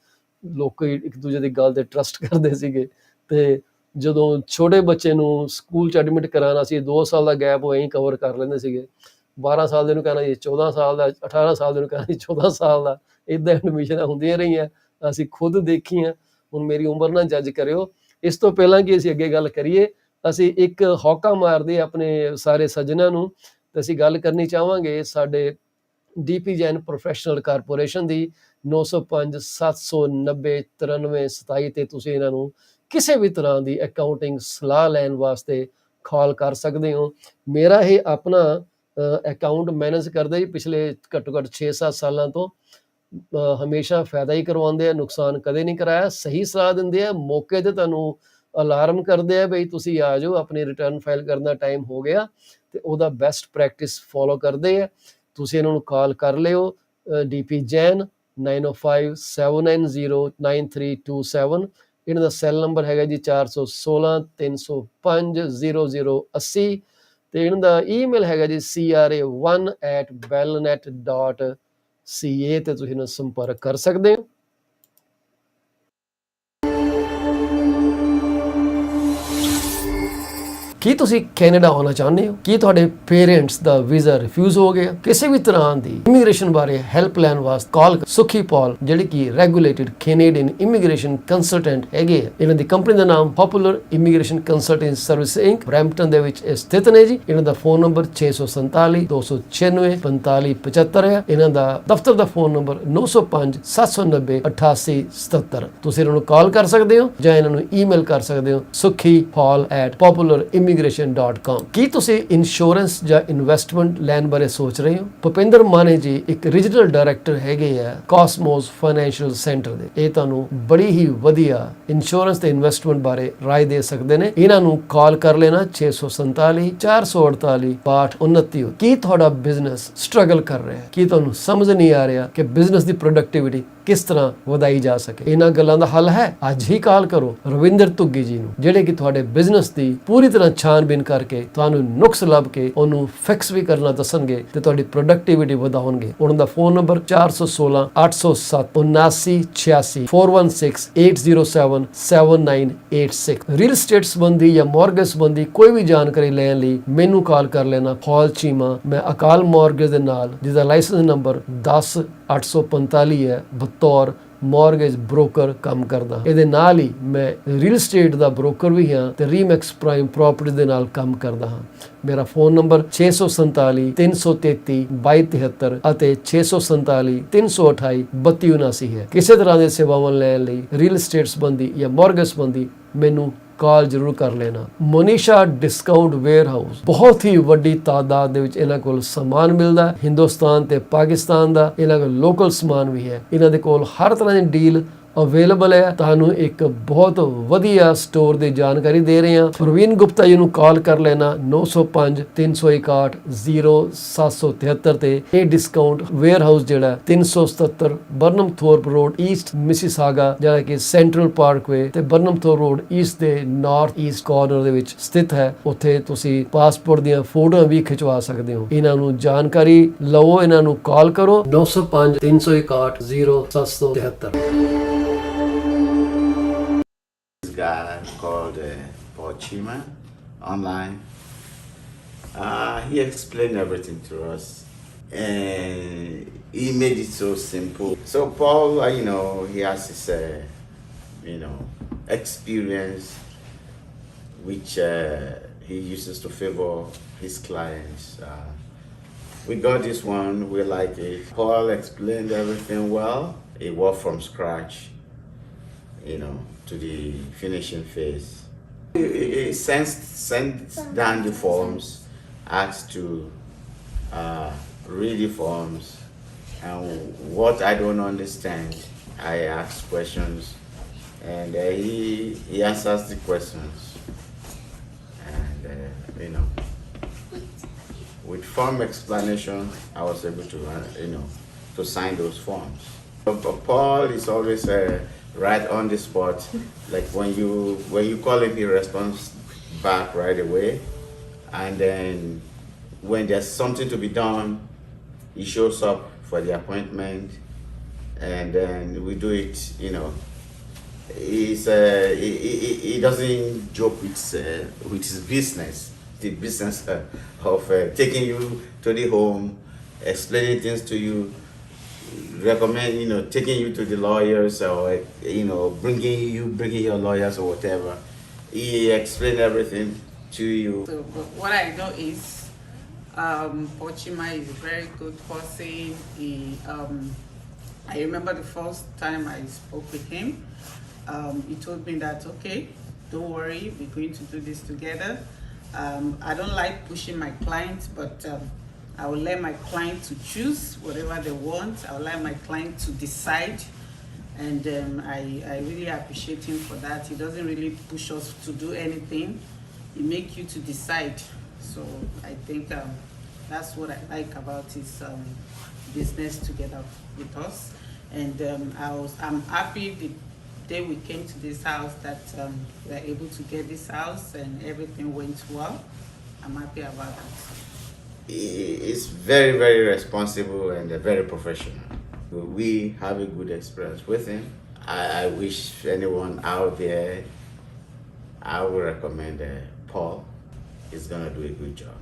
[SPEAKER 1] ਲੋਕ ਇੱਕ ਦੂਜੇ ਦੀ ਗੱਲ 'ਤੇ ਟਰਸਟ ਕਰਦੇ ਸੀਗੇ। ਤੇ ਜਦੋਂ ਛੋਟੇ ਬੱਚੇ ਨੂੰ ਸਕੂਲ 'ਚ ਐਡਮਿਟ ਕਰਾਉਣਾ ਸੀ, 2 ਸਾਲ ਦਾ ਗੈਪ ਉਹ ਐਂ ਕਵਰ ਕਰ ਲੈਂਦੇ ਸੀਗੇ। 12 ਸਾਲ ਦੇ ਨੂੰ ਕਹਿਣਾ ਜੀ 14 ਸਾਲ ਦਾ, 18 ਸਾਲ ਦੇ ਨੂੰ ਕਹਿਣਾ ਜੀ 14 ਸਾਲ ਦਾ, ਇੱਦਾਂ ਐਡਮਿਸ਼ਨਾਂ ਹੁੰਦੀਆਂ ਰਹੀਆਂ, ਅਸੀਂ ਖੁਦ ਦੇਖੀਆਂ। ਹੁਣ ਮੇਰੀ ਉਮਰ ਨਾ ਜੱਜ ਕਰਿਓ। ਇਸ ਤੋਂ ਪਹਿਲਾਂ ਕਿ ਅਸੀਂ ਅੱਗੇ ਗੱਲ ਕਰੀਏ, ਅਸੀਂ ਇੱਕ ਹੌਕਾ ਮਾਰਦੇ ਆਪਣੇ ਸਾਰੇ ਸੱਜਣਾਂ ਨੂੰ, ਤੇ ਅਸੀਂ ਗੱਲ ਕਰਨੀ ਚਾਹਾਂਗੇ ਸਾਡੇ ਡੀਪੀ ਜੈਨ ਪ੍ਰੋਫੈਸ਼ਨਲ ਕਾਰਪੋਰੇਸ਼ਨ ਦੀ 905 790 93 27 ਤੇ ਤੁਸੀਂ ਇਹਨਾਂ ਨੂੰ ਕਿਸੇ ਵੀ ਤਰ੍ਹਾਂ ਦੀ ਅਕਾਊਂਟਿੰਗ ਸਲਾਹ ਲੈਣ ਵਾਸਤੇ ਕਾਲ ਕਰ ਸਕਦੇ ਹੋ। ਮੇਰਾ ਇਹ ਆਪਣਾ ਅਕਾਊਂਟ ਮੈਨੇਜ ਕਰਦਾ ਜੀ ਪਿਛਲੇ ਘੱਟੋ ਘੱਟ 6-7 ਸਾਲਾਂ ਤੋਂ। ਹਮੇਸ਼ਾ ਫਾਇਦਾ ਹੀ ਕਰਵਾਉਂਦੇ ਆ, ਨੁਕਸਾਨ ਕਦੇ ਨਹੀਂ ਕਰਾਇਆ। ਸਹੀ ਸਲਾਹ ਦਿੰਦੇ ਆ, ਮੌਕੇ ਤੇ ਤੁਹਾਨੂੰ ਅਲਾਰਮ ਕਰਦੇ ਆ ਬਈ ਤੁਸੀਂ ਆ ਜਾਓ, ਆਪਣੀ ਰਿਟਰਨ ਫਾਈਲ ਕਰਨ ਦਾ ਟਾਈਮ ਹੋ ਗਿਆ, ਤੇ ਉਹਦਾ ਬੈਸਟ ਪ੍ਰੈਕਟਿਸ ਫੋਲੋ ਕਰਦੇ ਆ। ਤੁਸੀਂ ਇਹਨਾਂ ਨੂੰ ਕਾਲ ਕਰ ਲਿਓ, ਡੀਪੀ ਜੈਨ 905 790 9327। ਇਹਨਾਂ ਦਾ ਸੈੱਲ ਨੰਬਰ ਹੈਗਾ ਜੀ 416 305 0080, ਤੇ ਇਹਨਾਂ ਦਾ ਈਮੇਲ ਹੈਗਾ ਜੀ cra1@bellnet.ca, ਤੇ ਤੁਸੀਂ ਇਹਨਾਂ ਸੰਪਰਕ ਕਰ ਸਕਦੇ ਹੋ। ਕੀ ਤੁਸੀਂ ਕੈਨੇਡਾ ਆਉਣਾ ਚਾਹੁੰਦੇ ਹੋ? ਕੀ ਤੁਹਾਡੇ ਪੇਰੈਂਟਸ ਦਾ ਵੀਜ਼ਾ ਰਿਫਿਊਜ਼ ਹੋ ਗਿਆ? ਕਿਸੇ ਵੀ ਤਰ੍ਹਾਂ ਦੀ ਇਮੀਗ੍ਰੇਸ਼ਨ ਬਾਰੇ ਹੈਲਪ ਲੈਣ ਵਾਸਤੇ ਕਾਲ ਸੁਖੀ ਪੌਲ, ਜਿਹੜੀ ਕਿ ਰੈਗੂਲੇਟਡ ਕੈਨੇਡੀਅਨ ਇਮੀਗ੍ਰੇਸ਼ਨ ਕੰਸਲਟੈਂਟ ਹੈਗੇ ਆ। ਇਹਨਾਂ ਦੀ ਕੰਪਨੀ ਦਾ ਨਾਮ popular immigration consultant service Inc, Brampton ਦੇ ਵਿੱਚ ਸਥਿਤ ਨੇ ਜੀ। ਇਹਨਾਂ ਦਾ ਫੋਨ ਨੰਬਰ 647 296 4575 ਹੈ। ਇਹਨਾਂ ਦਾ ਦਫ਼ਤਰ ਦਾ ਫੋਨ ਨੰਬਰ 905 790 8877। ਤੁਸੀਂ ਇਹਨਾਂ ਨੂੰ ਕਾਲ ਕਰ ਸਕਦੇ ਹੋ ਜਾਂ ਇਹਨਾਂ ਨੂੰ ਈਮੇਲ ਕਰ ਸਕਦੇ ਹੋ sukhipal@popularimigration.com। ਕੀ ਤੁਸੀਂ ਇੰਸ਼ੋਰੈਂਸ ਜਾਂ ਇਨਵੈਸਟਮੈਂਟ ਲੈਣ ਬਾਰੇ ਸੋਚ ਰਹੇ ਹੋ? ਭੁਪਿੰਦਰ ਮਾਨੇ ਜੀ ਇੱਕ ਰੀਜਨਲ ਡਾਇਰੈਕਟਰ ਹੈਗੇ ਆ ਕਾਸਮੋਸ ਫਾਈਨੈਂਸ਼ੀਅਲ ਸੈਂਟਰ ਦੇ। ਇਹ ਤੁਹਾਨੂੰ ਬੜੀ ਹੀ ਵਧੀਆ ਇੰਸ਼ੋਰੈਂਸ ਤੇ ਇਨਵੈਸਟਮੈਂਟ ਬਾਰੇ ਰਾਏ ਦੇ ਸਕਦੇ ਨੇ। ਇਹਨਾਂ ਨੂੰ ਕਾਲ ਕਰ ਲੈਣਾ 647 448 6229। ਕੀ ਤੁਹਾਡਾ ਬਿਜ਼ਨਸ ਸਟਰਗਲ ਕਰ ਰਿਹਾ ਹੈ? ਕੀ ਤੁਹਾਨੂੰ ਸਮਝ ਨਹੀਂ ਆ ਰਿਹਾ ਕਿ ਬਿਜ਼ਨਸ ਦੀ ਪ੍ਰੋਡਕਟਿਵਿਟੀ ਕਿਸ ਤਰ੍ਹਾਂ ਵਧਾਈ ਜਾ ਸਕੇ? ਇਹਨਾਂ ਗੱਲਾਂ ਦਾ ਹੱਲ ਹੈ। ਅੱਜ ਹੀ ਕਾਲ ਕਰੋ ਰਵਿੰਦਰ ਧੁੱਗੀ ਜੀ ਨੂੰ, ਜਿਹੜੇ ਕਿ ਤੁਹਾਡੇ ਬਿਜ਼ਨਸ ਦੀ ਪੂਰੀ ਤਰ੍ਹਾਂ ਛਾਣਬੀਨ ਕਰਕੇ ਤੁਹਾਨੂੰ ਨੁਕਸ ਲੱਭ ਕੇ ਉਹਨੂੰ ਫਿਕਸ ਵੀ ਕਰਨਾ ਦੱਸਣਗੇ ਤੇ ਤੁਹਾਡੀ ਪ੍ਰੋਡਕਟਿਵਿਟੀ ਵਧਾਉਣਗੇ। ਉਹਨਾਂ ਦਾ ਫੋਨ ਨੰਬਰ 416 807 7986 416 807 7986। ਰੀਅਲ ਏਸਟੇਟ ਸੰਬੰਧੀ ਜਾਂ ਮਾਰਗੇਜ ਸੰਬੰਧੀ ਕੋਈ ਵੀ ਜਾਣਕਾਰੀ ਲੈਣ ਲਈ ਮੈਨੂੰ ਕਾਲ ਕਰ ਲੈਣਾ। ਫਾਲ ਚੀਮਾ, ਮੈਂ ਅਕਾਲ ਮਾਰਗੇਜ ਦੇ ਨਾਲ, ਜਿਹਦਾ ਲਾਇਸੈਂਸ ਨੰਬਰ 10 845 ਹੈ, ਬਤੌਰ ਮੌਰਗੇਜ ਬ੍ਰੋਕਰ ਕੰਮ ਕਰਦਾ। ਇਹਦੇ ਨਾਲ ਹੀ ਮੈਂ ਰੀਅਲ ਏਸਟੇਟ ਦਾ ਬ੍ਰੋਕਰ ਵੀ ਹਾਂ ਤੇ ਰੀਮੈਕਸ ਪ੍ਰਾਈਮ ਪ੍ਰਾਪਰਟੀ ਦੇ ਨਾਲ ਕੰਮ ਕਰਦਾ ਹਾਂ। ਮੇਰਾ ਫੋਨ ਨੰਬਰ 647 333 2273 ਅਤੇ 647 328 3279 ਹੈ। ਕਿਸੇ ਤਰ੍ਹਾਂ ਦੀਆਂ ਸੇਵਾਵਾਂ ਲੈਣ ਲਈ ਰੀਅਲ ਏਸਟੇਟ ਸੰਬੰਧੀ ਜਾਂ ਮੌਰਗੇਜ ਸੰਬੰਧੀ ਮੈਨੂੰ ਕਾਲ ਜ਼ਰੂਰ ਕਰ ਲੈਣਾ। ਮੋਨੀਸ਼ਾ ਡਿਸਕਾਊਂਟ ਵੇਅਰ ਹਾਊਸ ਬਹੁਤ ਹੀ ਵੱਡੀ ਤਾਦਾਦ ਦੇ ਵਿੱਚ ਇਹਨਾਂ ਕੋਲ ਸਮਾਨ ਮਿਲਦਾ, ਹਿੰਦੁਸਤਾਨ ਤੇ ਪਾਕਿਸਤਾਨ ਦਾ। ਇਹਨਾਂ ਕੋਲ ਲੋਕਲ ਸਮਾਨ ਵੀ ਹੈ। ਇਹਨਾਂ ਦੇ ਕੋਲ ਹਰ ਤਰ੍ਹਾਂ ਦੀ ਡੀਲ ਅਵੇਲੇਬਲ ਹੈ। ਤੁਹਾਨੂੰ ਇੱਕ ਬਹੁਤ ਵਧੀਆ ਸਟੋਰ ਦੀ ਜਾਣਕਾਰੀ ਦੇ ਰਹੇ ਹਾਂ। ਪ੍ਰਵੀਨ ਗੁਪਤਾ ਜੀ ਨੂੰ ਕਾਲ ਕਰ ਲੈਣਾ 905 361 0773 ਤੇ। ਇਹ ਡਿਸਕਾਊਂਟ ਵੇਅਰ ਹਾਊਸ ਜਿਹੜਾ 377 ਬਰਨਮਥੋਰਪ ਰੋਡ ਈਸਟ ਮਿਸੀਸਾਗਾ, ਜਿਹੜਾ ਕਿ ਸੈਂਟਰਲ ਪਾਰਕਵੇ ਤੇ ਬਰਨਮਥੋਰਪ ਰੋਡ ਈਸਟ ਦੇ ਨਾਰਥ ਈਸਟ ਕਾਰਨਰ ਦੇ ਵਿੱਚ ਸਥਿਤ ਹੈ। ਉੱਥੇ ਤੁਸੀਂ ਪਾਸਪੋਰਟ ਦੀਆਂ ਫੋਟੋਆਂ ਵੀ ਖਿਚਵਾ ਸਕਦੇ ਹੋ। ਇਹਨਾਂ ਨੂੰ ਜਾਣਕਾਰੀ ਲਵੋ, ਇਹਨਾਂ ਨੂੰ ਕਾਲ ਕਰੋ 905 361 0773।
[SPEAKER 2] Guy called Paul Chima online. He explained everything to us, and he made it so simple. So Paul, he has his, experience, which he uses to favor his clients. We got this one. We like it. Paul explained everything well. He worked from scratch, to the finishing phase. He sent down the forms, asked to read the forms, and what I don't understand, I ask questions, and he answers the questions, and with form explanation, I was able to to sign those forms. But Paul is always right on the spot. Like when you call him, he responds back right away. And then when there's something to be done, he shows up for the appointment, and then we do it. He doesn't joke with his business, the business of taking you to the home, explaining things to you, recommend taking you to the lawyers, or bringing your lawyers or whatever. He explained everything to you.
[SPEAKER 3] So what I know is Paul Chima is a very good person. I remember the first time I spoke with him. He told me that, okay, don't worry, we're going to do this together. I don't like pushing my clients, but I will let my client to choose whatever they want. I will let my client to decide, and I really appreciate him for that. He doesn't really push us to do anything. He makes you to decide. So I think that's what I like about his business together with us. And I'm happy the day we came to this house that we were able to get this house and everything went well. I'm happy about that.
[SPEAKER 2] Is very, very responsible and very professional. We have a good experience with him. I wish anyone out there, I would recommend Paul. He's gonna do a good job.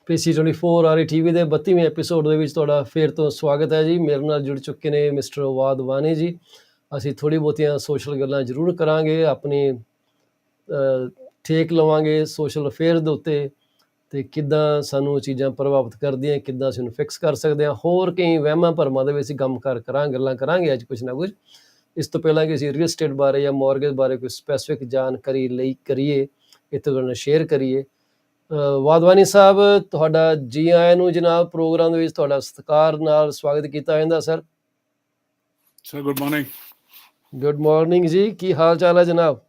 [SPEAKER 1] PC24-RETV ਦੇ 32ਵੇਂ episode ਦੇ ਵਿੱਚ ਤੁਹਾਡਾ ਫੇਰ ਤੋਂ ਸਵਾਗਤ ਹੈ ਜੀ। ਮੇਰੇ ਨਾਲ ਜੁੜ ਚੁੱਕੇ ਨੇ ਮਿਸਟਰ ਵਾਧਵਾਨੀ ਜੀ। ਅਸੀਂ ਥੋੜ੍ਹੀ ਬਹੁਤੀਆਂ ਸੋਸ਼ਲ ਗੱਲਾਂ ਜ਼ਰੂਰ ਕਰਾਂਗੇ, ਆਪਣੀ ਠੇਕ ਲਵਾਂਗੇ ਸੋਸ਼ਲ ਅਫੇਅਰ ਦੇ ਉੱਤੇ, ਅਤੇ ਕਿੱਦਾਂ ਸਾਨੂੰ ਚੀਜ਼ਾਂ ਪ੍ਰਭਾਵਿਤ ਕਰਦੀਆਂ, ਕਿੱਦਾਂ ਅਸੀਂ ਉਹਨੂੰ ਫਿਕਸ ਕਰ ਸਕਦੇ ਹਾਂ। ਹੋਰ ਕਈ ਵਹਿਮਾਂ ਭਰਮਾਂ ਦੇ ਵਿੱਚ ਅਸੀਂ ਗੱਲਾਂ ਕਰਾਂਗੇ ਅੱਜ ਕੁਛ ਨਾ ਕੁਛ। ਇਸ ਤੋਂ ਪਹਿਲਾਂ ਕਿ ਅਸੀਂ ਰੀਅਲ ਸਟੇਟ ਬਾਰੇ ਜਾਂ ਮੌਰਗੇਜ ਬਾਰੇ ਕੋਈ ਸਪੈਸੀਫਿਕ ਜਾਣਕਾਰੀ ਲਈ ਕਰੀਏ, ਇੱਥੇ ਤੁਹਾਡੇ ਨਾਲ ਸ਼ੇਅਰ ਕਰੀਏ। ਵਾਧਵਾਨੀ ਸਾਹਿਬ, ਤੁਹਾਡਾ ਜੀ ਆਇਆਂ ਨੂੰ ਜਨਾਬ। ਪ੍ਰੋਗਰਾਮ ਦੇ ਵਿੱਚ ਤੁਹਾਡਾ ਸਤਿਕਾਰ ਨਾਲ ਸਵਾਗਤ ਕੀਤਾ ਜਾਂਦਾ sir.
[SPEAKER 4] Sir good morning.
[SPEAKER 1] Good morning ਜੀ, ਕੀ ਹਾਲ ਚਾਲ ਹੈ ਜਨਾਬ?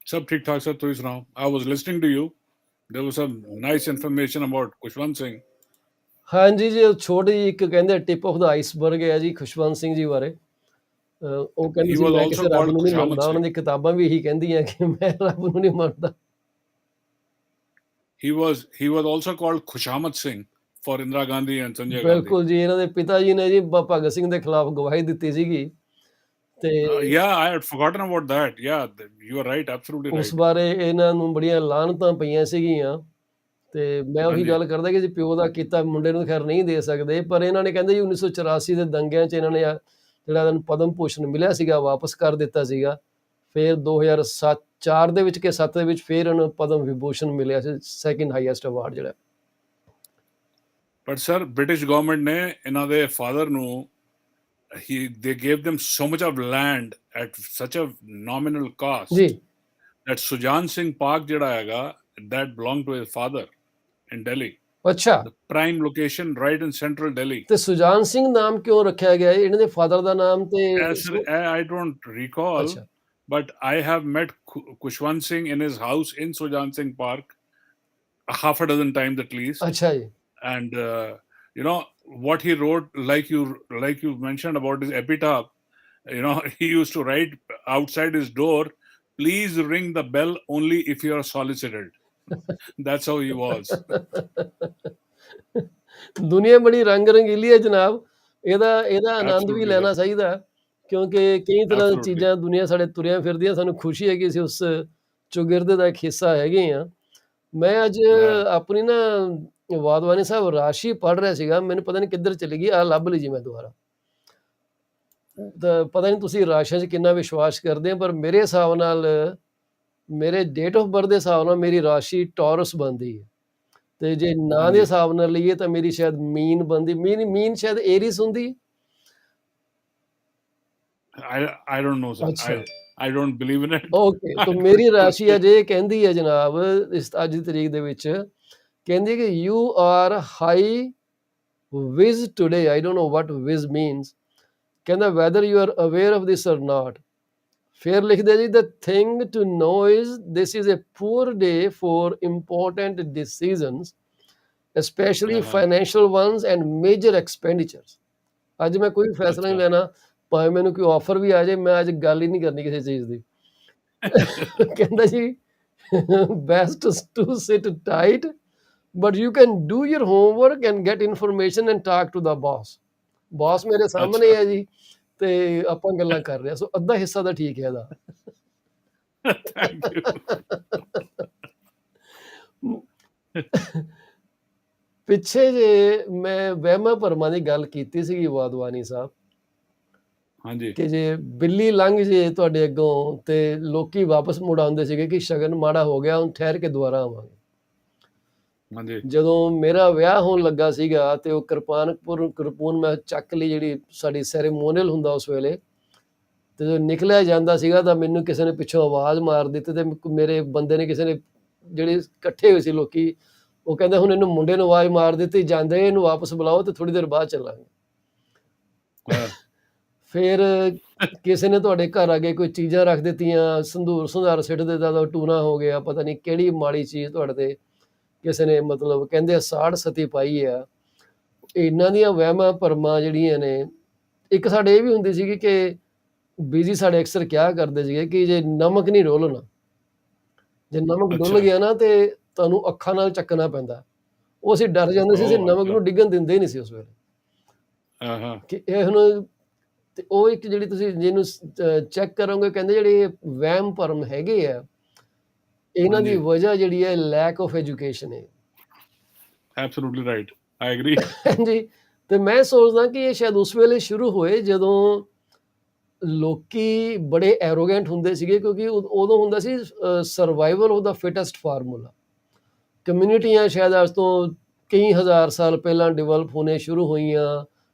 [SPEAKER 4] ਸਭ ਠੀਕ ਠਾਕ ਸਰ, ਤੁਸੀਂ ਸੁਣਾਓ? I was listening to you. There was some nice information about Khushwant Singh.
[SPEAKER 1] ਹਾਂਜੀ ਜੀ, ਛੋਟੀ ਜਿਹੀ ਇੱਕ ਕਹਿੰਦੇ ਟਿਪ ਆਫ ਦਾ ਆਈਸਬਰਗ ਹੈ ਜੀ ਖੁਸ਼ਵੰਤ ਸਿੰਘ ਜੀ ਬਾਰੇ। ਉਹ ਕਹਿੰਦੇ
[SPEAKER 4] He
[SPEAKER 1] ਸੀ
[SPEAKER 4] was
[SPEAKER 1] ਮੈਂ
[SPEAKER 4] also
[SPEAKER 1] ਕਿਸੇ ਰੱਬ
[SPEAKER 4] called
[SPEAKER 1] ਨੂੰ ਨਹੀਂ
[SPEAKER 4] Kushamat
[SPEAKER 1] ਮੰਨਦਾ, ਉਹਨਾਂ
[SPEAKER 4] Singh.
[SPEAKER 1] ਦੀ ਕਿਤਾਬਾਂ ਵੀ ਇਹੀ ਕਹਿੰਦੀਆਂ ਕਿ ਮੈਂ ਰੱਬ ਨੂੰ ਨਹੀਂ ਮੰਨਦਾ।
[SPEAKER 4] He was also called Kushamat Singh for Indira Gandhi and Sanjay Gandhi.
[SPEAKER 1] ਬਿਲਕੁਲ ਜੀ, ਇਹਨਾਂ ਦੇ ਪਿਤਾ ਜੀ ਨੇ ਜੀ ਭਗਤ ਸਿੰਘ ਦੇ ਖਿਲਾਫ ਗਵਾਹੀ ਦਿੱਤੀ ਸੀਗੀ ਤੇ
[SPEAKER 4] Yeah, I had forgotten about that. Yeah, you are right, absolutely
[SPEAKER 1] ਉਸ
[SPEAKER 4] right.
[SPEAKER 1] ਬਾਰੇ ਇਹਨਾਂ ਨੂੰ ਬੜੀਆਂ ਲਾਹਨਤਾਂ ਪਈਆਂ ਸੀਗੀਆਂ ਤੇ ਮੈਂ ਉਹੀ
[SPEAKER 4] ਹਾਂਜੀ।
[SPEAKER 1] ਗੱਲ ਕਰਦਾ ਕਿ ਜੀ ਪਿਓ ਦਾ ਕੀਤਾ ਮੁੰਡੇ ਨੂੰ ਖੈਰ ਨਹੀਂ ਦੇ ਸਕਦੇ, ਪਰ ਇਹਨਾਂ ਨੇ ਕਹਿੰਦੇ ਜੀ 1984 ਦੇ ਦੰਗਿਆਂ 'ਚ ਇਹਨਾਂ ਨੇ ਜਿਹੜਾ ਇਹਨਾਂ ਨੂੰ ਪਦਮ ਭੂਸ਼ਣ ਮਿਲਿਆ ਸੀਗਾ ਵਾਪਸ ਕਰ ਦਿੱਤਾ ਸੀਗਾ। ਫਿਰ 2004 ਦੇ ਵਿੱਚ ਕਿ 7 ਦੇ ਵਿੱਚ ਫਿਰ ਇਹਨਾਂ ਨੂੰ ਪਦਮ ਵਿਭੂਸ਼ਣ ਮਿਲਿਆ ਸੀ, ਸੈਕਿੰਡ ਹਾਈਐਸਟ ਅਵਾਰਡ ਜਿਹੜਾ।
[SPEAKER 4] But sir, British government ਨੇ ਇਹਨਾਂ ਦੇ father ਨੂੰ they gave them so much of land at such a nominal cost
[SPEAKER 1] ਜੀ
[SPEAKER 4] that Sujan Singh Park ਜਿਹੜਾ ਹੈਗਾ that belonged to his father in Delhi.
[SPEAKER 1] ਅੱਛਾ,
[SPEAKER 4] The prime location right in central Delhi.
[SPEAKER 1] ਤੇ ਸੁਜਾਨ ਸਿੰਘ ਨਾਮ ਕਿਉਂ ਰੱਖਿਆ ਗਿਆ ਇਹਨਾਂ ਦੇ ਫਾਦਰ ਦਾ ਨਾਮ ਤੇ
[SPEAKER 4] Sir, I don't recall,
[SPEAKER 1] ਅੱਛਾ
[SPEAKER 4] but I have met Kushwant Singh in his house in Sujan Singh Park half a dozen times at least.
[SPEAKER 1] ਅੱਛਾ ਜੀ,
[SPEAKER 4] And you know what he wrote, like you mentioned about his epitaph, you know, he used to write outside his door, please ring the bell only if you are solicited. That's how he was.
[SPEAKER 1] ਦੁਨੀਆ ਬੜੀ ਰੰਗ ਰੰਗੀਲੀ ਹੈ ਜਨਾਬ, ਇਹਦਾ ਆਨੰਦ ਵੀ
[SPEAKER 4] Absolutely,
[SPEAKER 1] ਲੈਣਾ
[SPEAKER 4] sir.
[SPEAKER 1] ਚਾਹੀਦਾ ਕਿਉਂਕਿ ਕਈ ਤਰ੍ਹਾਂ ਦੀਆਂ
[SPEAKER 4] Absolutely.
[SPEAKER 1] ਚੀਜ਼ਾਂ ਦੁਨੀਆ ਸਾਡੇ ਤੁਰੀਆਂ ਫਿਰਦੀਆਂ, ਸਾਨੂੰ ਖੁਸ਼ੀ ਹੈ ਕਿ ਅਸੀਂ ਉਸ ਚੌਗਿਰਦੇ ਦਾ ਇੱਕ ਹਿੱਸਾ ਹੈਗੇ ਆ। ਮੈਂ ਅੱਜ
[SPEAKER 4] Yeah.
[SPEAKER 1] ਆਪਣੀ ਨਾ ਵਾਧਵਾਨੀ ਸਾਹਿਬ ਰਾਸ਼ੀ ਪੜ੍ਹ ਰਿਹਾ ਸੀਗਾ, ਮੈਨੂੰ ਪਤਾ ਨਹੀਂ ਕਿੱਧਰ ਚਲੀ ਗਈ, ਆਹ ਲੱਭ ਲਈ ਜੀ ਮੈਂ ਦੁਬਾਰਾ। ਤਾਂ ਪਤਾ ਨਹੀਂ ਤੁਸੀਂ ਰਾਸ਼ੀਆਂ 'ਚ ਕਿੰਨਾ ਵਿਸ਼ਵਾਸ ਕਰਦੇ ਆ, ਪਰ ਮੇਰੇ ਹਿਸਾਬ ਨਾਲ ਮੇਰੇ ਡੇਟ ਆਫ ਬਰਥ ਦੇ ਹਿਸਾਬ ਨਾਲ ਮੇਰੀ ਰਾਸ਼ੀ ਟੌਰਸ ਬਣਦੀ ਹੈ ਤੇ ਜੇ ਨਾਂ ਦੇ
[SPEAKER 4] ਹਾਂਜੀ।
[SPEAKER 1] ਹਿਸਾਬ ਨਾਲ ਲਈਏ ਤਾਂ ਮੇਰੀ ਸ਼ਾਇਦ ਮੀਨ ਬਣਦੀ, ਮੀਨ ਸ਼ਾਇਦ ਏਰੀਸ ਹੁੰਦੀ ਹੈ।
[SPEAKER 4] I don't know, sir.
[SPEAKER 1] ਅੱਛਾ
[SPEAKER 4] I don't believe in it.
[SPEAKER 1] Okay, ਤਾਂ ਮੇਰੀ ਰਾਸ਼ੀ ਅਜੇ ਕਹਿੰਦੀ ਹੈ ਜਨਾਬ ਇਸ ਅੱਜ ਦੀ ਤਰੀਕ ਦੇ ਵਿੱਚ, ਕਹਿੰਦੀ ਕਿ you are high whiz today, I don't know what whiz means, ਕਹਿੰਦਾ whether you are aware of this or not. ਫਿਰ ਲਿਖਦੇ ਜੀ the thing to know is this is a poor day for important decisions especially
[SPEAKER 4] Uh-huh.
[SPEAKER 1] financial ones and major expenditures। ਅੱਜ ਮੈਂ ਕੋਈ ਫੈਸਲਾ ਨਹੀਂ
[SPEAKER 4] ਅੱਛਾ।
[SPEAKER 1] ਲੈਣਾ, ਭਾਵੇਂ ਮੈਨੂੰ ਕੋਈ ਆਫਰ ਵੀ ਆ ਜਾਏ, ਮੈਂ ਅੱਜ ਗੱਲ ਹੀ ਨਹੀਂ ਕਰਨੀ ਕਿਸੇ ਚੀਜ਼ ਦੀ। ਕਹਿੰਦਾ ਜੀ best to sit tight but you can do your homework and get information and talk to the boss। Boss ਮੇਰੇ ਸਾਹਮਣੇ
[SPEAKER 4] ਅੱਛਾ।
[SPEAKER 1] ਹੈ ਜੀ ਤੇ ਆਪਾਂ ਗੱਲਾਂ ਕਰ ਰਹੇ ਹਾਂ, ਸੋ ਅੱਧਾ ਹਿੱਸਾ ਤਾਂ ਠੀਕ ਹੈ ਇਹਦਾ।
[SPEAKER 4] Thank you.
[SPEAKER 1] ਪਿੱਛੇ ਜੇ ਮੈਂ ਵਹਿਮਾਂ ਭਰਮਾਂ ਦੀ ਗੱਲ ਕੀਤੀ ਸੀਗੀ ਵਾਧਵਾਨੀ ਸਾਹਿਬ
[SPEAKER 4] ਹਾਂਜੀ।
[SPEAKER 1] ਕਿ ਜੇ ਬਿੱਲੀ ਲੰਘ ਜੇ ਤੁਹਾਡੇ ਅੱਗੋਂ ਤੇ ਲੋਕੀ ਵਾਪਸ ਮੁੜ ਆਉਂਦੇ ਸੀਗੇ ਕਿ ਸ਼ਗਨ ਮਾੜਾ ਹੋ ਗਿਆ, ਹੁਣ ਠਹਿਰ ਕੇ ਦੁਬਾਰਾ ਆਵਾਂਗੇ।
[SPEAKER 4] ਹਾਂਜੀ।
[SPEAKER 1] ਜਦੋਂ ਮੇਰਾ ਵਿਆਹ ਹੋਣ ਲੱਗਾ ਸੀਗਾ ਤੇ ਉਹ ਕਿਰਪੂਨ ਮੈਂ ਚੱਕ ਲਈ, ਜਿਹੜੀ ਸਾਡੀ ਸੈਰੇਮੋਨੀਅਲ ਹੁੰਦਾ ਉਸ ਵੇਲੇ, ਤੇ ਜਦੋਂ ਨਿਕਲਿਆ ਜਾਂਦਾ ਸੀਗਾ ਤਾਂ ਮੈਨੂੰ ਕਿਸੇ ਨੇ ਪਿੱਛੋਂ ਆਵਾਜ਼ ਮਾਰ ਦਿੱਤੀ ਤੇ ਮੇਰੇ ਬੰਦੇ ਨੇ, ਕਿਸੇ ਨੇ, ਜਿਹੜੇ ਇਕੱਠੇ ਹੋਏ ਸੀ ਲੋਕੀ, ਉਹ ਕਹਿੰਦੇ ਹੁਣ ਇਹਨੂੰ ਮੁੰਡੇ ਨੂੰ ਆਵਾਜ਼ ਮਾਰ ਦਿੱਤੀ, ਜਾਂਦੇ ਇਹਨੂੰ ਵਾਪਸ ਬੁਲਾਓ ਤੇ ਥੋੜੀ ਦੇਰ ਬਾਅਦ ਚੱਲਾਂਗੇ।
[SPEAKER 4] ਹਾਂ।
[SPEAKER 1] ਫਿਰ ਕਿਸੇ ਨੇ ਤੁਹਾਡੇ ਘਰ ਆ ਕੇ ਕੋਈ ਚੀਜ਼ਾਂ ਰੱਖ ਦਿੱਤੀਆਂ, ਸੰਧੂਰ ਸੰਧਾਰ ਸਿੱਟ ਦਿੱਤਾ ਤਾਂ ਟੂਣਾ ਹੋ ਗਿਆ, ਪਤਾ ਨਹੀਂ ਕਿਹੜੀ ਮਾੜੀ ਚੀਜ਼ ਤੁਹਾਡੇ ਤੇ ਕਿਸੇ ਨੇ, ਮਤਲਬ ਕਹਿੰਦੇ ਸਾੜ ਸਤੀ ਪਾਈ ਆ। ਇਹਨਾਂ ਦੀਆਂ ਵਹਿਮਾਂ ਭਰਮਾਂ ਜਿਹੜੀਆਂ ਨੇ, ਇੱਕ ਸਾਡੇ ਇਹ ਵੀ ਹੁੰਦੀ ਸੀਗੀ ਕਿ ਬੀਜੀ ਸਾਡੇ ਅਕਸਰ ਕਿਹਾ ਕਰਦੇ ਸੀਗੇ ਕਿ ਜੇ ਨਮਕ ਨਹੀਂ ਡੋਲਣਾ, ਜੇ ਨਮਕ ਡੁੱਲ
[SPEAKER 4] ਅੱਛਾ।
[SPEAKER 1] ਗਿਆ ਨਾ ਤੇ ਤੁਹਾਨੂੰ ਅੱਖਾਂ ਨਾਲ ਚੱਕਣਾ ਪੈਂਦਾ। ਉਹ ਅਸੀਂ ਡਰ ਜਾਂਦੇ ਸੀ, ਅਸੀਂ
[SPEAKER 4] ਓਹ,
[SPEAKER 1] ਨਮਕ
[SPEAKER 4] ਅੱਛਾ।
[SPEAKER 1] ਨੂੰ ਡਿੱਗਣ ਦਿੰਦੇ ਨਹੀਂ ਸੀ ਉਸ ਵੇਲੇ
[SPEAKER 4] ਹਾਂ, ਹਾਂ।
[SPEAKER 1] ਕਿ ਇਹ ਹੁਣ। ਤੇ ਉਹ ਇੱਕ ਜਿਹੜੀ ਤੁਸੀਂ ਜਿਹਨੂੰ ਚੈੱਕ ਕਰੋਗੇ, ਕਹਿੰਦੇ ਜਿਹੜੇ ਵਹਿਮ ਭਰਮ ਹੈਗੇ ਆ, ਇਹਨਾਂ ਦੀ
[SPEAKER 4] ਹਾਂਜੀ।
[SPEAKER 1] ਵਜ੍ਹਾ ਜਿਹੜੀ ਹੈ ਲੈਕ ਆਫ ਐਜੂਕੇਸ਼ਨ ਹੈ।
[SPEAKER 4] Absolutely right. I agree.
[SPEAKER 1] ਹਾਂਜੀ, ਤੇ ਮੈਂ ਸੋਚਦਾ ਕਿ ਇਹ ਸ਼ਾਇਦ ਉਸ ਵੇਲੇ ਸ਼ੁਰੂ ਹੋਏ ਜਦੋਂ ਲੋਕੀ ਬੜੇ ਐਰੋਗੈਂਟ ਹੁੰਦੇ ਸੀਗੇ, ਕਿਉਂਕਿ ਉਦੋਂ ਹੁੰਦਾ ਸੀ ਸਰਵਾਈਵਲ ਆਫ ਦਾ ਫਿਟੈਸਟ ਫਾਰਮੂਲਾ। ਕਮਿਊਨਿਟੀਆਂ ਸ਼ਾਇਦ ਅੱਜ ਤੋਂ ਕਈ ਹਜ਼ਾਰ ਸਾਲ ਪਹਿਲਾਂ ਡਿਵੈਲਪ ਹੋਣੇ ਸ਼ੁਰੂ ਹੋਈਆਂ,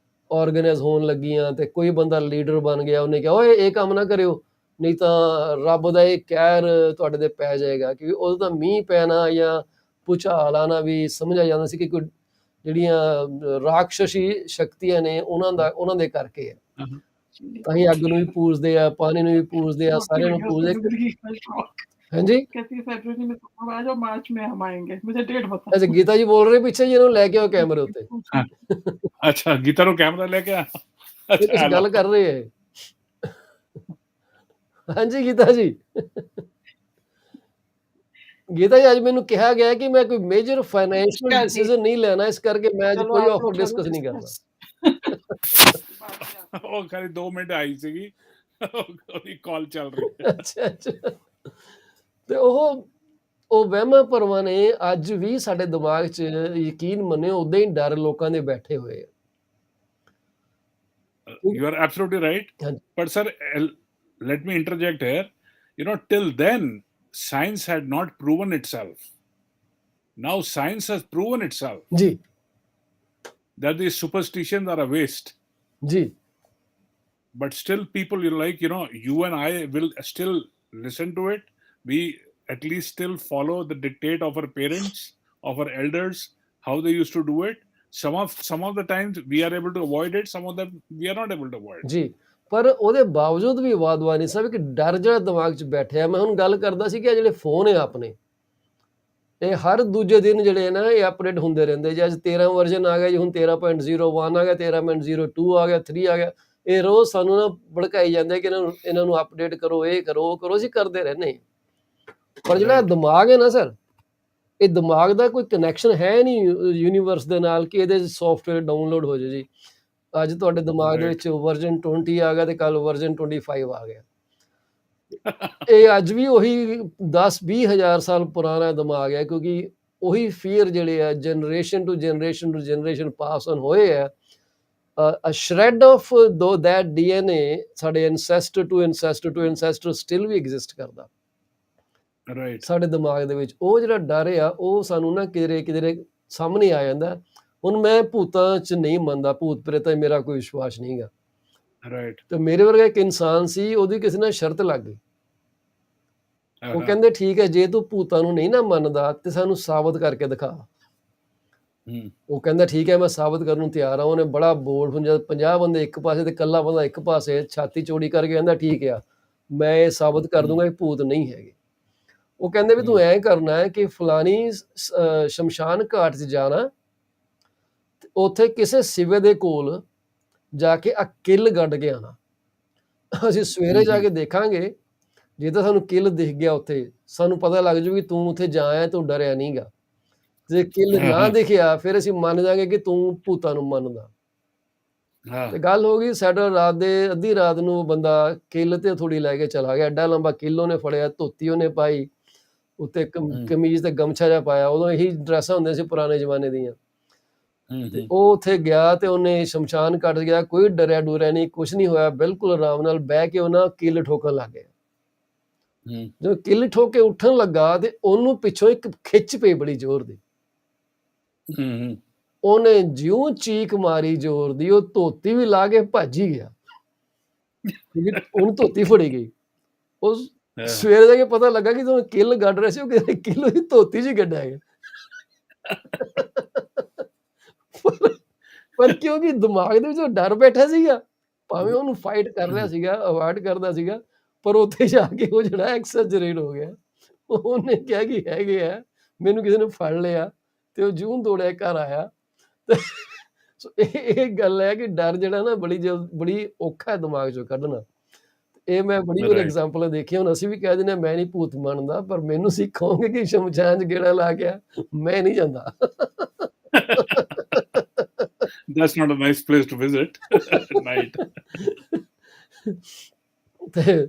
[SPEAKER 1] ਆਰਗੇਨਾਈਜ਼ ਹੋਣ ਲੱਗੀਆਂ, ਤੇ ਕੋਈ ਬੰਦਾ ਲੀਡਰ ਬਣ ਗਿਆ, ਉਹਨੇ ਕਿਹਾ ਓਏ ਇਹ ਕੰਮ ਨਾ ਕਰਿਓ ਨਹੀਂ ਤਾਂ ਰੱਬ ਦਾ ਇਹ ਕਹਿਰ ਤੁਹਾਡੇ ਤੇ ਪੈ ਜਾਏਗਾ। ਕਿਉਂਕਿ ਉਦੋਂ ਤਾਂ ਮੀਂਹ ਪੈਣਾ ਜਾਂ ਭੂਚਾਲ ਆਉਣਾ ਵੀ ਸਮਝਿਆ ਜਾਂਦਾ ਸੀ ਕਿ ਕੋਈ ਜਿਹੜੀਆਂ ਰਾਖਸ਼ੀ ਸ਼ਕਤੀਆਂ ਨੇ ਉਹਨਾਂ ਦੇ ਕਰਕੇ ਹੈ।
[SPEAKER 4] Uh-huh.
[SPEAKER 1] ਤਾਂ ਹੀ ਅੱਗ ਨੂੰ ਵੀ ਪੂਜਦੇ ਆ, ਪਾਣੀ ਨੂੰ ਵੀ ਪੂਜਦੇ ਆ, ਸਾਰਿਆਂ ਨੂੰ ਪੂਜਦੇ। ਹਾਂਜੀ,
[SPEAKER 5] कहती है फरवरी में तुम आ जाओ, मार्च में हम आएंगे, मुझे डेट बता।
[SPEAKER 1] ਅੱਛਾ ਗੀਤਾ ਜੀ ਬੋਲ ਰਹੇ ਪਿੱਛੇ ਜੀ, ਇਹਨੂੰ ਲੈ ਕੇ ਆਓ ਕੈਮਰੇ ਉੱਤੇ।
[SPEAKER 4] ਹਾਂ। ਅੱਛਾ, ਗੀਤਾ ਨੂੰ ਕੈਮਰਾ ਲੈ ਕੇ ਆ।
[SPEAKER 1] ਇਹ ਕੁਛ
[SPEAKER 4] ਅੱਛਾ,
[SPEAKER 1] ਗੱਲ ਕਰ ਰਹੇ ਹੈ। ਹਾਂਜੀ ਗੀਤਾ ਜੀ। ਗੀਤਾ जी, आज मैनू कहा गया है कि मैं कोई मेजर फाइनेंशियल
[SPEAKER 5] अच्छा जी,
[SPEAKER 1] डिसीजन नहीं लेना, इस करके मैं आज
[SPEAKER 5] चलो
[SPEAKER 1] कोई
[SPEAKER 5] आप
[SPEAKER 1] ऑफर
[SPEAKER 5] लोग करो
[SPEAKER 1] डिस्कस नहीं करना।
[SPEAKER 5] डिस्कस। बाद में आप
[SPEAKER 4] ਉਹ ਖਾਲੀ 2 ਮਿੰਟ ਆਈ ਸੀਗੀ ਉਹਦੀ ਕਾਲ ਚੱਲ ਰਹੀ ਹੈ।
[SPEAKER 1] ਅੱਛਾ ਅੱਛਾ। ਤੇ ਉਹ ਵਹਿਮਾਂ ਭਰਮਾਂ ਨੇ ਅੱਜ ਵੀ ਸਾਡੇ ਦਿਮਾਗ 'ਚ, ਯਕੀਨ ਮੰਨਿਓ, ਉਦਾਂ ਹੀ ਡਰ ਲੋਕਾਂ ਦੇ ਬੈਠੇ ਹੋਏ ਆ।
[SPEAKER 4] You are absolutely right.
[SPEAKER 1] ਹਾਂਜੀ
[SPEAKER 4] But sir, let me interject here. Till then, science had not proven itself. Now science has proven itself
[SPEAKER 1] ਜੀ
[SPEAKER 4] that these superstitions are a waste.
[SPEAKER 1] ਜੀ
[SPEAKER 4] But still people, you and I will still listen to it. We at least still follow the dictate of our parents, of our elders, how they used to do it. Some of the times we are able to avoid it, some of them we are not able to avoid.
[SPEAKER 1] ਜੀ। ਪਰ ਉਹਦੇ ਬਾਵਜੂਦ ਵੀ ਵਾਦਵਾ ਨਹੀਂ ਸਾਹਿਬ, ਇੱਕ ਡਰ ਜਿਹੜਾ ਦਿਮਾਗ 'ਚ ਬੈਠਿਆ। ਮੈਂ ਹੁਣ ਗੱਲ ਕਰਦਾ ਸੀ ਕਿ ਜਿਹੜੇ ਫੋਨ ਹੈ ਆਪਣੇ, ਇਹ ਹਰ ਦੂਜੇ ਦਿਨ ਜਿਹੜੇ ਨਾ ਇਹ ਅਪਡੇਟ ਹੁੰਦੇ ਰਹਿੰਦੇ ਜੀ। ਅੱਜ 13 ਵਰਜ਼ਨ ਆ ਗਿਆ ਜੀ, ਹੁਣ 13.01 ਆ ਗਿਆ, 13.02 ਆ ਗਿਆ, 3 ਆ ਗਿਆ। ਇਹ ਰੋਜ਼ ਸਾਨੂੰ ਨਾ ਭੜਕਾਈ ਜਾਂਦੇ ਕਿ ਇਹਨਾਂ ਨੂੰ ਅਪਡੇਟ ਕਰੋ, ਇਹ ਕਰੋ, ਉਹ ਕਰੋ। ਅਸੀਂ ਕਰਦੇ ਰਹਿੰਦੇ। ਪਰ ਜਿਹੜਾ ਦਿਮਾਗ ਹੈ ਨਾ ਸਰ, ਇਹ ਦਿਮਾਗ ਦਾ ਕੋਈ ਕਨੈਕਸ਼ਨ ਹੈ ਨਹੀਂ ਯੂਨੀਵਰਸ ਦੇ ਨਾਲ ਕਿ ਇਹਦੇ ਸੌਫਟਵੇਅਰ ਡਾਊਨਲੋਡ ਹੋ ਜਾਏ ਜੀ। ਅੱਜ ਤੁਹਾਡੇ ਦਿਮਾਗ ਦੇ ਵਿੱਚ ਵਰਜ਼ਨ 20 ਆ ਗਿਆ ਤੇ ਕੱਲ ਵਰਜ਼ਨ 25 ਆ ਗਿਆ। ਇਹ ਅੱਜ ਵੀ ਉਹੀ 10-20 ਹਜ਼ਾਰ ਸਾਲ ਪੁਰਾਣਾ ਦਿਮਾਗ ਹੈ, ਕਿਉਂਕਿ ਉਹੀ ਫੀਅਰ ਜਿਹੜੇ ਆ generation to generation pass on ਹੋਏ ਆ। a shred of though that DNA ਸਾਡੇ ancestor to ancestor still we exist ਕਰਦਾ
[SPEAKER 4] Right.
[SPEAKER 1] ਸਾਡੇ ਦਿਮਾਗ ਦੇ ਵਿੱਚ। ਉਹ ਜਿਹੜਾ ਡਰ ਆ ਉਹ ਸਾਨੂੰ ਨਾ ਕਿਧਰੇ ਸਾਹਮਣੇ ਆ ਜਾਂਦਾ। ਹੁਣ ਮੈਂ ਭੂਤਾਂ 'ਚ ਨਹੀਂ ਮੰਨਦਾ, ਭੂਤ ਪ੍ਰੇਤਾਂ 'ਚ ਮੇਰਾ ਕੋਈ ਵਿਸ਼ਵਾਸ ਨਹੀਂ ਗਾ।
[SPEAKER 4] Right.
[SPEAKER 1] ਤੇ ਮੇਰੇ ਵਰਗਾ ਇੱਕ ਇਨਸਾਨ ਸੀ, ਉਹਦੀ ਕਿਸੇ ਨਾਲ ਸ਼ਰਤ ਲੱਗ ਗਈ। ਉਹ ਕਹਿੰਦੇ ਠੀਕ ਹੈ, ਜੇ ਤੂੰ ਭੂਤਾਂ ਨੂੰ ਨਹੀਂ ਨਾ ਮੰਨਦਾ ਤੇ ਸਾਨੂੰ ਸਾਬਤ ਕਰਕੇ ਦਿਖਾ। ਉਹ ਕਹਿੰਦਾ ਠੀਕ ਹੈ, ਮੈਂ ਸਾਬਤ ਕਰਨ ਨੂੰ ਤਿਆਰ ਹਾਂ। ਉਹਨੇ ਬੜਾ ਬੋਲ, ਹੁਣ ਜਦ 50 ਬੰਦੇ ਇੱਕ ਪਾਸੇ ਤੇ ਇਕੱਲਾ ਬੰਦਾ ਇੱਕ ਪਾਸੇ, ਛਾਤੀ ਚੌੜੀ ਕਰਕੇ ਕਹਿੰਦਾ ਠੀਕ ਆ, ਮੈਂ ਇਹ ਸਾਬਤ ਕਰ ਦੂੰਗਾ ਇਹ ਭੂਤ ਨਹੀਂ ਹੈਗੇ। ਉਹ ਕਹਿੰਦੇ ਵੀ ਤੂੰ ਐਂ ਕਰਨਾ ਹੈ ਕਿ ਫਲਾਨੀ ਸ਼ਮਸ਼ਾਨ ਘਾਟ 'ਚ ਜਾਣਾ, ਉੱਥੇ ਕਿਸੇ ਸਿਵੇ ਦੇ ਕੋਲ ਜਾ ਕੇ ਆ ਕਿੱਲ ਗੱਡ ਕੇ ਆਣਾ। ਅਸੀਂ ਸਵੇਰੇ ਜਾ ਕੇ ਦੇਖਾਂਗੇ, ਜੇ ਤਾਂ ਸਾਨੂੰ ਕਿੱਲ ਦਿਖ ਗਿਆ ਉੱਥੇ, ਸਾਨੂੰ ਪਤਾ ਲੱਗ ਜੂ ਕਿ ਤੂੰ ਉੱਥੇ ਜਾ ਆਇਆ, ਤੂੰ ਡਰਿਆ ਨਹੀਂ ਗਾ। ਜੇ ਕਿੱਲ ਨਾ ਦਿਖਿਆ ਫਿਰ ਅਸੀਂ ਮੰਨ ਜਾਗੇ ਕਿ ਤੂੰ ਭੂਤਾਂ ਨੂੰ ਮੰਨਦਾ। ਤੇ ਗੱਲ ਹੋ ਗਈ। ਸਾਡਾ ਰਾਤ ਦੇ ਅੱਧੀ ਰਾਤ ਨੂੰ ਬੰਦਾ ਕਿੱਲ ਤੇ ਥੋੜੀ ਲੈ ਕੇ ਚਲਾ ਗਿਆ। ਐਡਾ ਲੰਬਾ ਕਿੱਲ ਉਹਨੇ ਫੜਿਆ, ਧੋਤੀ ਉਹਨੇ ਪਾਈ, ਉੱਤੇ ਕਮੀਜ਼ ਤੇ ਗਮਛਾ ਜਿਹਾ ਪਾਇਆ। ਉਦੋਂ ਇਹੀ ਡਰੈਸਾਂ ਹੁੰਦੀਆਂ ਸੀ ਪੁਰਾਣੇ ਜ਼ਮਾਨੇ ਦੀਆਂ। ਤੇ ਉਹ ਉੱਥੇ ਗਿਆ ਤੇ ਉਹਨੇ ਸ਼ਮਸ਼ਾਨ ਘਾਟ ਗਿਆ। ਕੋਈ ਡਰਿਆ ਡੁਰਿਆ ਨਹੀਂ, ਕੁਛ ਨਹੀਂ ਹੋਇਆ, ਬਿਲਕੁਲ ਆਰਾਮ ਨਾਲ ਬਹਿ ਕੇ ਉਹਨਾਂ ਕਿੱਲ ਠੋਕਣ ਲੱਗ ਗਿਆ। ਜਦੋਂ ਕਿੱਲ ਠੋਕ ਕੇ ਉੱਠਣ ਲੱਗਾ ਤੇ ਉਹਨੂੰ ਪਿੱਛੋਂ ਇੱਕ ਖਿੱਚ ਪਈ ਬੜੀ ਜ਼ੋਰ ਦੀ। ਉਹਨੇ ਜਿਉਂ ਚੀਕ ਮਾਰੀ ਜ਼ੋਰ ਦੀ, ਉਹ ਧੋਤੀ ਵੀ ਲਾ ਕੇ ਭੱਜ ਹੀ ਗਿਆ। ਉਹਨੂੰ ਧੋਤੀ ਫੜੀ ਗਈ। ਉਹ ਸਵੇਰੇ ਜਾ ਕੇ ਪਤਾ ਲੱਗਾ ਕਿ ਜਦੋਂ ਕਿੱਲ ਗੱਡ ਰਿਹਾ ਸੀ, ਉਹ ਕਿਸੇ ਕਿੱਲ ਦੀ ਧੋਤੀ 'ਚ ਹੀ ਗੱਡਿਆ ਗਿਆ। ਪਰ ਕਿਉਂਕਿ ਦਿਮਾਗ ਦੇ ਵਿੱਚ ਉਹ ਡਰ ਬੈਠਾ ਸੀਗਾ, ਭਾਵੇਂ ਉਹਨੂੰ ਫਾਈਟ ਕਰ ਰਿਹਾ ਸੀਗਾ, ਅਵਾਇਡ ਕਰਦਾ ਸੀਗਾ, ਪਰ ਉੱਥੇ ਜਾ ਕੇ ਉਹ ਜਿਹੜਾ ਐਕਸੈਜਰੇਟ ਹੋ ਗਿਆ। ਉਹਨੇ ਕਿਹਾ ਕਿ ਹੈਗੇ ਆ, ਮੈਨੂੰ ਕਿਸੇ ਨੇ ਫੜ ਲਿਆ, ਤੇ ਉਹ ਜਿਉਂ ਦੌੜਿਆ ਘਰ ਆਇਆ। ਸੋ ਇਹ ਗੱਲ ਹੈ ਕਿ ਡਰ ਜਿਹੜਾ ਨਾ ਬੜੀ ਔਖਾ ਹੈ ਦਿਮਾਗ 'ਚੋਂ ਕੱਢਣਾ। ਇਹ ਮੈਂ ਬੜੀ ਵਾਰ ਐਗਜ਼ਾਮਪਲਾਂ ਦੇਖੀਆਂ। ਹੁਣ ਅਸੀਂ ਵੀ ਕਹਿ ਦਿੰਦੇ ਹਾਂ ਮੈਂ ਨਹੀਂ ਭੂਤ ਮੰਨਦਾ, ਪਰ ਮੈਨੂੰ ਤੁਸੀਂ ਕਹੋਗੇ ਕਿ ਸ਼ਮਸ਼ਾਨ 'ਚ ਗੇੜਾ ਲਾ ਕੇ ਆ, ਮੈਂ ਨਹੀਂ ਜਾਂਦਾ।
[SPEAKER 4] That's not a nice place to visit at night.
[SPEAKER 1] ਤੇ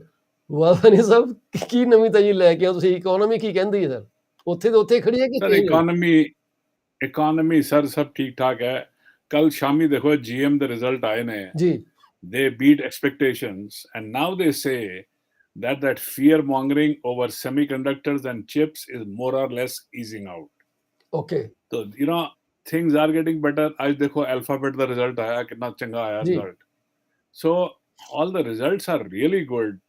[SPEAKER 1] ਵਾਧਾਨੀ ਸਾਹਿਬ ਕੀ ਨਵੀਂ ਤਾਜ਼ੀ ਲੈ ਕੇ ਆਓ ਤੁਸੀਂ? ਇਕਨੋਮੀ ਕੀ ਕਹਿੰਦੀ ਹੈ ਸਰ? ਉੱਥੇ ਤੇ ਉੱਥੇ ਖੜੀ ਹੈ ਕਿ
[SPEAKER 4] ਸਰ ਇਕਨੋਮੀ ਸਰ ਸਭ ਠੀਕ ਠਾਕ ਹੈ। ਕੱਲ ਸ਼ਾਮੀ ਦੇਖੋ GM ਦੇ ਰਿਜ਼ਲਟ ਆਏ ਨੇ
[SPEAKER 1] ਜੀ।
[SPEAKER 4] they beat expectations and now they say that fear mongering over semiconductors and chips is more or less easing out.
[SPEAKER 1] Okay.
[SPEAKER 4] So things are getting better. आज देखो alphabet ਦਾ ਰਿਜ਼ਲਟ ਆਇਆ, ਕਿੰਨਾ ਚੰਗਾ ਆਇਆ result. So all the results are really good.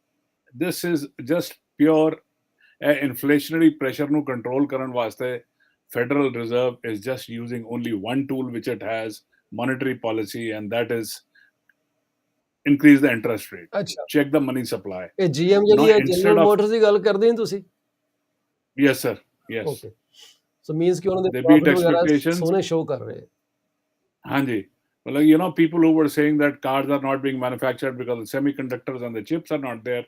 [SPEAKER 4] This is just pure inflationary pressure ਨੂੰ control ਕਰਨ ਵਾਸਤੇ Federal Reserve is just using only one tool which it has, monetary policy, and that is increase the interest rate.
[SPEAKER 1] ਅੱਛਾ।
[SPEAKER 4] Check the money supply.
[SPEAKER 1] ਇਹ GM ਜਿਹੜੀ ਹੈ general motors ਦੀ ਗੱਲ ਕਰਦੇ ਹੋ ਤੁਸੀਂ?
[SPEAKER 4] Yes sir, yes.
[SPEAKER 1] Okay. So means ਕਿ ਉਹਨਾਂ ਦੇ
[SPEAKER 4] they beat expectations.
[SPEAKER 1] ਸੋਨੇ ਸ਼ੋ ਕਰ ਰਹੇ।
[SPEAKER 4] ਹਾਂਜੀ, well people who were saying that cars are not being manufactured because the semiconductors and the chips are not there,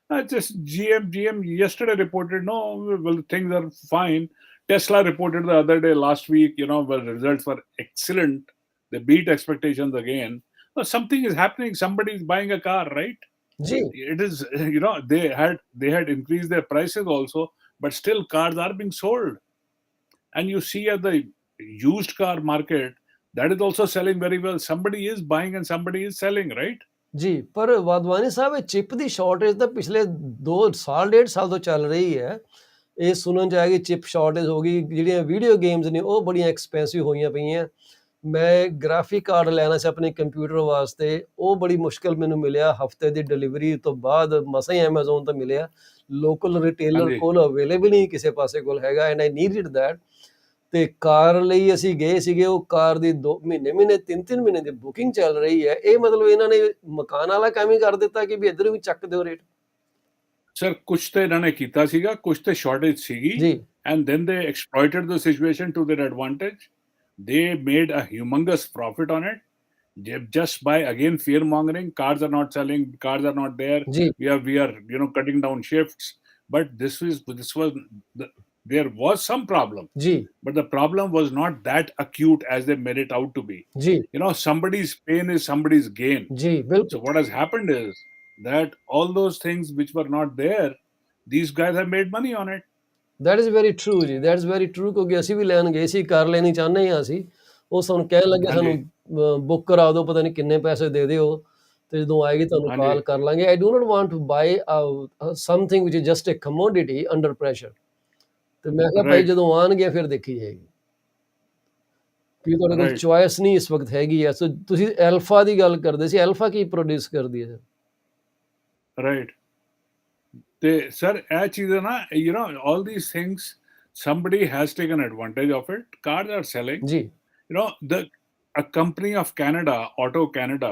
[SPEAKER 4] Just GM yesterday reported, no, well, things are fine. Tesla reported the other day, last week, well, the results were excellent. They beat expectations again. Well, something is happening. Somebody is buying a car, right?
[SPEAKER 1] Ji,
[SPEAKER 4] It is, they had increased their prices also, but still cars are being sold. And you see at the used car market, that is also selling very well. Somebody is buying and somebody is selling, right?
[SPEAKER 1] ਜੀ, ਪਰ ਵਾਧਵਾਨੀ ਸਾਹਿਬ ਇਹ chip ਦੀ shortage ਤਾਂ ਪਿਛਲੇ 2 ਸਾਲ, 1.5 ਸਾਲ ਤੋਂ ਚੱਲ ਰਹੀ ਹੈ। ਇਹ ਸੁਣਨ 'ਚ ਆਇਆ ਕਿ ਚਿਪ ਸ਼ਾਰਟੇਜ ਹੋ ਗਈ, ਜਿਹੜੀਆਂ ਵੀਡੀਓ ਗੇਮਸ ਨੇ ਉਹ ਬੜੀਆਂ ਐਕਸਪੈਂਸਿਵ ਹੋਈਆਂ ਪਈਆਂ। ਮੈਂ ਗ੍ਰਾਫਿਕ ਕਾਰਡ ਲੈਣਾ ਸੀ ਆਪਣੇ ਕੰਪਿਊਟਰ ਵਾਸਤੇ, ਉਹ ਬੜੀ ਮੁਸ਼ਕਿਲ ਮੈਨੂੰ ਮਿਲਿਆ, ਹਫ਼ਤੇ ਦੀ ਡਿਲੀਵਰੀ ਤੋਂ ਬਾਅਦ ਮਸਾਂ ਹੀ ਐਮਾਜ਼ੋਨ ਤੋਂ ਮਿਲਿਆ। ਲੋਕਲ ਰਿਟੇਲਰ
[SPEAKER 4] ਹਾਂਜੀ,
[SPEAKER 1] ਕੋਲ ਅਵੇਲੇਬਲ ਨਹੀਂ ਕਿਸੇ ਪਾਸੇ ਕੋਲ ਹੈਗਾ, ਐਂਡ ਆਈ ਨੀਡਿਡ ਦੈਟ। ਤੇ ਕਾਰ ਲਈ ਅਸੀਂ ਗਏ ਸੀਗੇ, ਉਹ ਕਾਰ ਦੀ 2 ਮਹੀਨੇ 3-3 ਮਹੀਨੇ ਦੀ ਬੁਕਿੰਗ ਚੱਲ ਰਹੀ ਹੈ। ਇਹ ਮਤਲਬ ਇਹਨਾਂ ਨੇ ਮਕਾਨ ਵਾਲਾ ਕੰਮ ਹੀ ਕਰ ਦਿੱਤਾ ਕਿ ਵੀ ਇੱਧਰ ਵੀ ਚੱਕ ਦਿਓ ਰੇਟ।
[SPEAKER 4] ਸਰ ਕੁਛ ਤੇ ਇਹਨਾਂ ਨੇ ਕੀਤਾ ਸੀਗਾ, ਕੁਛ ਤੇ ਸ਼ਾਰਟੇਜ ਸੀਗੀ,
[SPEAKER 1] ਜੀ,
[SPEAKER 4] and then they exploited the situation to their advantage. They made a humongous profit on it. Just by again fear mongering, cars are not selling, cars are not there.
[SPEAKER 1] जी,
[SPEAKER 4] We are cutting down shifts. But this was there was some problem,
[SPEAKER 1] जी,
[SPEAKER 4] but the problem was not that acute as they made it out to be.
[SPEAKER 1] जी,
[SPEAKER 4] Somebody's pain is somebody's gain.
[SPEAKER 1] जी,
[SPEAKER 4] So
[SPEAKER 1] बिल्कुल।
[SPEAKER 4] what has happened is that all those things which were not there, these guys have made money on it.
[SPEAKER 1] That is very true ਜੀ, that is very true, ਕਿਉਂਕਿ ਅਸੀਂ ਵੀ ਲੈਣ ਗਏ ਸੀ, ਕਾਰ ਲੈਣੀ ਚਾਹੁੰਦੇ ਹਾਂ ਅਸੀਂ। ਉਹ ਸਾਨੂੰ ਕਹਿਣ ਲੱਗੇ ਸਾਨੂੰ
[SPEAKER 4] ਹਾਂਜੀ,
[SPEAKER 1] ਬੁੱਕ ਕਰਾ ਦਿਓ, ਪਤਾ ਨਹੀਂ ਕਿੰਨੇ ਪੈਸੇ ਦੇ ਦਿਓ, ਤੇ ਜਦੋਂ ਆਏਗੀ ਤੁਹਾਨੂੰ
[SPEAKER 4] ਹਾਂਜੀ,
[SPEAKER 1] ਕਾਲ ਕਰ ਲਾਂਗੇ। I do not want to buy something which is just a commodity under pressure. ਤੇ ਮੈਂ ਕਿਹਾ ਭਾਈ
[SPEAKER 4] right,
[SPEAKER 1] ਜਦੋਂ ਆਉਣਗੇ ਫਿਰ ਦੇਖੀ ਜਾਏਗੀ, ਕਿ ਤੁਹਾਡੇ ਕੋਲ
[SPEAKER 4] right,
[SPEAKER 1] ਚੁਆਇਸ ਨਹੀਂ ਇਸ ਵਕਤ ਹੈਗੀ ਆ। ਸੋ ਤੁਸੀਂ ਐਲਫਾ ਦੀ ਗੱਲ ਕਰਦੇ ਸੀ, ਐਲਫਾ ਕੀ ਪ੍ਰੋਡਿਊਸ ਕਰਦੀ ਹੈ?
[SPEAKER 4] right. ਤੇ ਸਰ ਇਹ ਚੀਜ਼ਾਂ ਨਾ, all these things, somebody has taken advantage of it. Cars are selling.
[SPEAKER 1] ਜੀ,
[SPEAKER 4] A company of Canada, Auto Canada,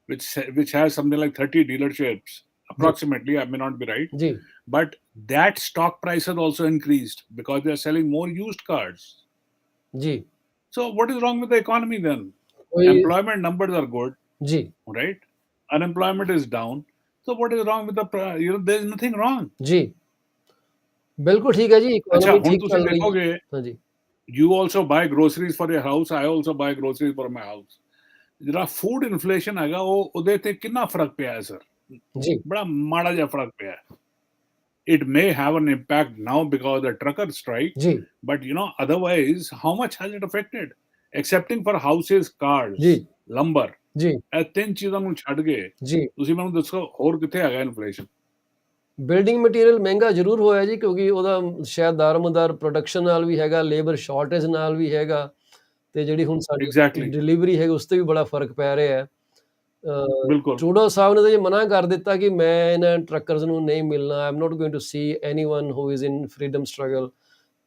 [SPEAKER 4] which has something like 30 dealerships,
[SPEAKER 1] ਜੀ,
[SPEAKER 4] approximately, I may not be right,
[SPEAKER 1] ਜੀ,
[SPEAKER 4] but that stock price has also increased because they are selling more used cars.
[SPEAKER 1] ਜੀ,
[SPEAKER 4] So what is wrong with the economy then?
[SPEAKER 1] ਕੋਈ
[SPEAKER 4] Employment numbers are good,
[SPEAKER 1] ਜੀ,
[SPEAKER 4] right? Unemployment is down. So what is wrong with there is nothing wrong.
[SPEAKER 1] ਜੀ, ਬਿਲਕੁਲ ਠੀਕ ਹੈ ਜੀ,
[SPEAKER 4] ਅੱਛਾ
[SPEAKER 1] economy
[SPEAKER 4] ਹੁਣ
[SPEAKER 1] ਠੀਕ
[SPEAKER 4] ਤੁਸੀਂ
[SPEAKER 1] ਚੱਲ ਰਹੀ ਹੈ।
[SPEAKER 4] ਦੇਖੋਗੇ,
[SPEAKER 1] ਹਾਂਜੀ,
[SPEAKER 4] you also buy groceries for your house, I also buy groceries for my house. ਜਿਹੜਾ ਫੂਡ ਇਨਫਲੇਸ਼ਨ ਹੈਗਾ ਉਹਦੇ ਤੇ ਕਿੰਨਾ ਫਰਕ ਪਿਆ ਹੈ ਸਰ?
[SPEAKER 1] ਜੀ,
[SPEAKER 4] ਬੜਾ ਮਾੜਾ ਜਿਹਾ ਫਰਕ ਪਿਆ ਹੈ। It may have an impact now because of the trucker strike,
[SPEAKER 1] ਜੀ,
[SPEAKER 4] but otherwise how much has it affected? Excepting for houses, cars,
[SPEAKER 1] ਜੀ,
[SPEAKER 4] lumber,
[SPEAKER 1] ਜੀ,
[SPEAKER 4] ਇਹ ਤਿੰਨ ਚੀਜ਼ਾਂ ਨੂੰ ਛੱਡ ਕੇ
[SPEAKER 1] ਜੀ।
[SPEAKER 4] ਤੁਸੀਂ ਮੈਨੂੰ ਦੱਸੋ ਹੋਰ ਕਿੱਥੇ ਹੈਗਾ ਇਨਫਲੇਸ਼ਨ?
[SPEAKER 1] ਬਿਲਡਿੰਗ ਮਟੀਰੀਅਲ ਮਹਿੰਗਾ ਜ਼ਰੂਰ ਹੋਇਆ ਜੀ, ਕਿਉਂਕਿ ਉਹਦਾ ਸ਼ਾਇਦ ਦਾਰਮੋਦਾਰ ਪ੍ਰੋਡਕਸ਼ਨ ਨਾਲ ਵੀ ਹੈਗਾ, ਲੇਬਰ ਸ਼ਾਰਟੇਜ ਨਾਲ ਵੀ ਹੈਗਾ, ਤੇ ਜਿਹੜੀ ਹੁਣ ਸਾਡੀ
[SPEAKER 4] ਐਗਜ਼ੈਕਟਲੀ,
[SPEAKER 1] ਡਿਲੀਵਰੀ ਹੈ ਉਸ ਤੇ ਵੀ ਬੜਾ ਫਰਕ ਪੈ ਰਿਹਾ ਹੈ।
[SPEAKER 4] ਬਿਲਕੁਲ,
[SPEAKER 1] ਟਰੂਡੋ ਸਾਹਿਬ ਨੇ ਤਾਂ ਇਹ ਮਨਾ ਕਰ ਦਿੱਤਾ ਕਿ ਮੈਂ ਇਹਨਾਂ ਟਰੱਕਰਸ ਨੂੰ ਨਹੀਂ ਮਿਲਣਾ, I am not going to see anyone who is in freedom struggle.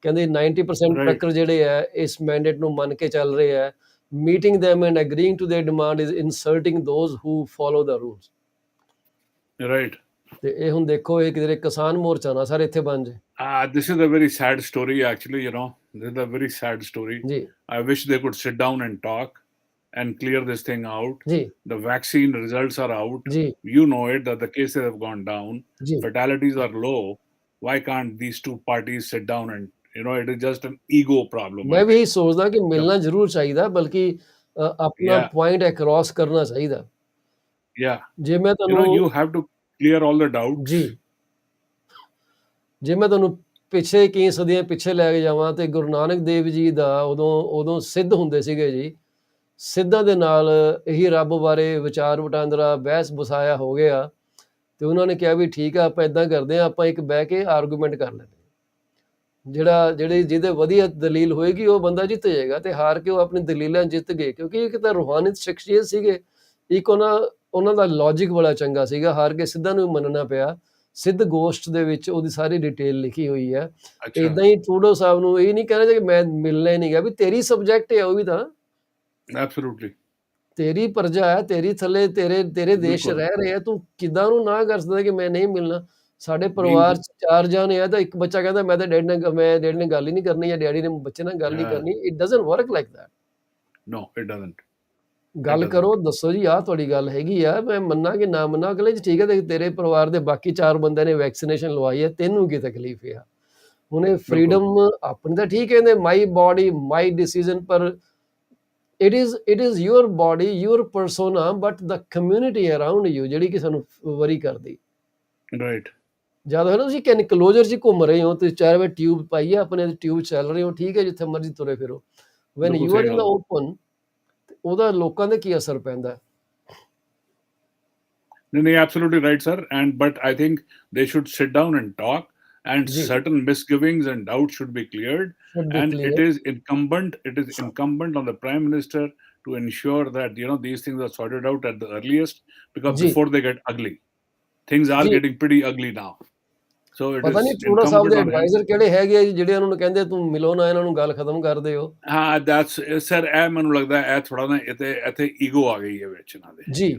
[SPEAKER 1] ਕਹਿੰਦੇ 90%
[SPEAKER 4] ਰਾਈਟ,
[SPEAKER 1] ਟਰੱਕਰ ਜਿਹੜੇ ਹੈ ਇਸ ਮੈਂਡੇਟ ਨੂੰ ਮੰਨ ਕੇ ਚੱਲ ਰਹੇ ਹੈ। Meeting them and agreeing to their demand is insulting those who follow the rules।
[SPEAKER 4] Right.
[SPEAKER 1] ਤੇ ਇਹ ਹੁਣ ਦੇਖੋ, ਇਹ ਕਿਧਰੇ ਕਿਸਾਨ ਮੋਰਚਾ ਨਾ ਸਰ ਇੱਥੇ ਬਣ ਜੇ।
[SPEAKER 4] This is a very sad story, actually. This is a very sad story.
[SPEAKER 1] ਜੀ,
[SPEAKER 4] I wish they could sit down and talk and clear this thing out.
[SPEAKER 1] ਜੀ,
[SPEAKER 4] The vaccine results are out.
[SPEAKER 1] ਜੀ,
[SPEAKER 4] You know it that the cases have gone down.
[SPEAKER 1] ਜੀ,
[SPEAKER 4] Fatalities are low. Why can't these two parties sit down and, it is just an ego problem,
[SPEAKER 1] ਮੈਂ
[SPEAKER 4] I
[SPEAKER 1] ਵੀ ਇਹੀ
[SPEAKER 4] think.
[SPEAKER 1] ਸੋਚਦਾ ਕਿ
[SPEAKER 4] The-
[SPEAKER 1] ਮਿਲਣਾ ਜ਼ਰੂਰ ਚਾਹੀਦਾ, ਬਲਕਿ ਆਪਣਾ
[SPEAKER 4] Yeah,
[SPEAKER 1] ਪੁਆਇੰਟ ਅਕ੍ਰੋਸ ਕਰਨਾ ਚਾਹੀਦਾ।
[SPEAKER 4] yeah.
[SPEAKER 1] ਜੇ ਮੈਂ ਤੁਹਾਨੂੰ
[SPEAKER 4] You have to clear all the doubts.
[SPEAKER 1] ਜੀ, ਜੇ ਮੈਂ ਤੁਹਾਨੂੰ ਪਿੱਛੇ ਕਈ ਸਦੀਆਂ ਪਿੱਛੇ ਲੈ ਕੇ ਜਾਵਾਂ, ਤੇ ਗੁਰੂ ਨਾਨਕ ਦੇਵ ਜੀ ਦਾ ਉਦੋਂ ਸਿੱਧ ਹੁੰਦੇ ਸੀਗੇ ਜੀ। ਸਿੱਧਾਂ ਦੇ ਨਾਲ ਇਹੀ ਰੱਬ ਬਾਰੇ ਵਿਚਾਰ ਵਟਾਂਦਰਾ, ਬਹਿਸ ਬਸਾਇਆ ਹੋ ਗਿਆ, ਤੇ ਉਹਨਾਂ ਨੇ ਕਿਹਾ ਵੀ ਠੀਕ ਆ, ਆਪਾਂ ਏਦਾਂ ਕਰਦੇ ਹਾਂ, ਆਪਾਂ ਇੱਕ ਬਹਿ ਕੇ ਆਰਗੂਮੈਂਟ ਕਰ ਲੈਂਦੇ ਹਾਂ। ਜਿਹਦੇ ਵਧੀਆ ਦਲੀਲ ਹੋਏਗੀ ਉਹ ਬੰਦਾ ਜਿੱਤ ਜਾਏਗਾ, ਤੇ ਹਾਰ ਕੇ ਉਹ ਆਪਣੀ ਦਲੀਲਾਂ ਜਿੱਤ ਗਏ, ਕਿਉਂਕਿ ਇੱਕ ਤਾਂ ਰੂਹਾਨੀਅਤ ਸ਼ਖਸੀਅਤ ਸੀਗੇ, ਇੱਕ ਉਹਨਾਂ ਦਾ ਲੌਜਿਕ ਬੜਾ ਚੰਗਾ ਸੀਗਾ। ਹਾਰ ਕੇ ਸਿੱਧਾਂ ਨੂੰ ਮੰਨਣਾ ਪਿਆ। ਸਿੱਧ ਗੋਸ਼ਟ ਦੇ ਵਿੱਚ ਉਹਦੀ ਸਾਰੀ ਡਿਟੇਲ ਲਿਖੀ ਹੋਈ ਹੈ।
[SPEAKER 4] ਅੱਛਾ,
[SPEAKER 1] ਏਦਾਂ ਹੀ ਟਰੂਡੋ ਸਾਹਿਬ ਨੂੰ ਇਹ ਨਹੀਂ ਕਹਿਣਾ ਚਾਹੀਦਾ ਕਿ ਮੈਂ ਮਿਲਣਾ ਹੀ ਨਹੀਂ ਗਿਆ, ਵੀ ਤੇਰੀ ਸਬਜੈਕਟ ਹੈ ਉਹ ਵੀ ਤਾਂ,
[SPEAKER 4] absolutely.
[SPEAKER 1] ਤੇਰੀ ਪ੍ਰਜਾ ਹੈ, ਤੇਰੀ ਥੱਲੇ ਤੇਰੇ ਦੇਸ਼
[SPEAKER 4] ਬਿਲਕੁਲ।
[SPEAKER 1] ਰਹਿ ਰਹੇ ਆ, ਤੂੰ ਕਿੱਦਾਂ ਉਹਨੂੰ ਨਾ ਕਰ ਸਕਦਾ ਕਿ ਮੈਂ ਨਹੀਂ ਮਿਲਣਾ। ਸਾਡੇ
[SPEAKER 4] Being,
[SPEAKER 1] ਪਰਿਵਾਰ 'ਚ 4 ਜਾਣੇ ਆ, ਤਾਂ ਇੱਕ ਬੱਚਾ ਕਹਿੰਦਾ ਮੈਂ ਡੈਡੀ ਨਾਲ ਗੱਲ ਹੀ ਨਹੀਂ ਕਰਨੀ, ਜਾਂ ਡੈਡੀ ਨੇ ਬੱਚੇ ਨਾਲ ਗੱਲ ਨਹੀਂ
[SPEAKER 4] yeah,
[SPEAKER 1] ਕਰਨੀ। It doesn't work like that.
[SPEAKER 4] no, it doesn't.
[SPEAKER 1] ਗੱਲ ਕਰੋ, ਦੱਸੋ ਜੀ ਆਹ ਤੁਹਾਡੀ ਗੱਲ ਹੈਗੀ ਆ, ਮੈਂ ਮੰਨਾਂ ਕਿ ਨਾ ਮੰਨਾਂ, ਅਗਲੇ ਜੀ ਠੀਕ ਹੈ ਤੇ ਤੇਰੇ ਪਰਿਵਾਰ ਦੇ ਬਾਕੀ 4 ਬੰਦਿਆਂ ਨੇ ਵੈਕਸੀਨੇਸ਼ਨ ਲਵਾਈ ਹੈ, ਤੈਨੂੰ ਕੀ ਤਕਲੀਫ ਆ? ਹੁਣ ਇਹ ਫਰੀडम ਆਪਣੀ ਤਾਂ ਠੀਕ ਕਹਿੰਦੇ ਮਾਈ ਬॉडी ਮਾਈ ਡਿਸੀਜਨ, ਪਰ it is your body your persona but the community around you ਜਿਹੜੀ ਕਿ ਸਾਨੂੰ ਵਰੀ ਕਰਦੀ।
[SPEAKER 4] ਰਾਈਟ।
[SPEAKER 1] ਜਦ ਹੈ ਨਾ ਤੁਸੀਂ ਕਿ ਇਨਕਲੋਜ਼ਰ 'ਚ ਘੁੰਮ ਰਹੇ ਹੋ, ਤੁਸੀਂ ਚਾਰੇ ਵੇ ਟਿਊਬ ਪਾਈ ਹੈ, ਆਪਣੇ ਟਿਊਬ ਚੱਲ ਰਹੇ ਹੋ, ਠੀਕ ਹੈ, ਜਿੱਥੇ ਮਰਜ਼ੀ ਤੁਰੇ ਫਿਰੋ। When you are in the open, ਉਹਦਾ ਲੋਕਾਂ ਦੇ ਕੀ ਅਸਰ ਪੈਂਦਾ?
[SPEAKER 4] ਨਹੀਂ, absolutely right, sir. But I think they should sit down and talk, and certain misgivings and doubts should be cleared. It is incumbent on the Prime Minister to ensure that these things are sorted out at the earliest, because before they get ugly. Things are getting pretty ugly now. So it
[SPEAKER 1] ਪਤਾ ਨਹੀਂ Trudeau ਸਾਹਿਬ ਦੇ advisor ਕਿਹੜੇ ਹੈਗੇ ਆ ਜੀ, ਜਿਹੜੇ ਉਹਨਾਂ ਨੂੰ ਕਹਿੰਦੇ ਤੂੰ ਮਿਲੋ ਨਾ ਇਹਨਾਂ ਨੂੰ, ਗੱਲ ਖਤਮ ਕਰ ਦਿਓ।
[SPEAKER 4] ਹਾਂ, ਸਰ ਇਹ ਮੈਨੂੰ ਲੱਗਦਾ ਇਹ ਥੋੜਾ ਨਾ ਇੱਥੇ ਈਗੋ ਆ ਗਈ ਹੈ ਵਿੱਚ ਇਹਨਾਂ ਦੇ
[SPEAKER 1] ਜੀ।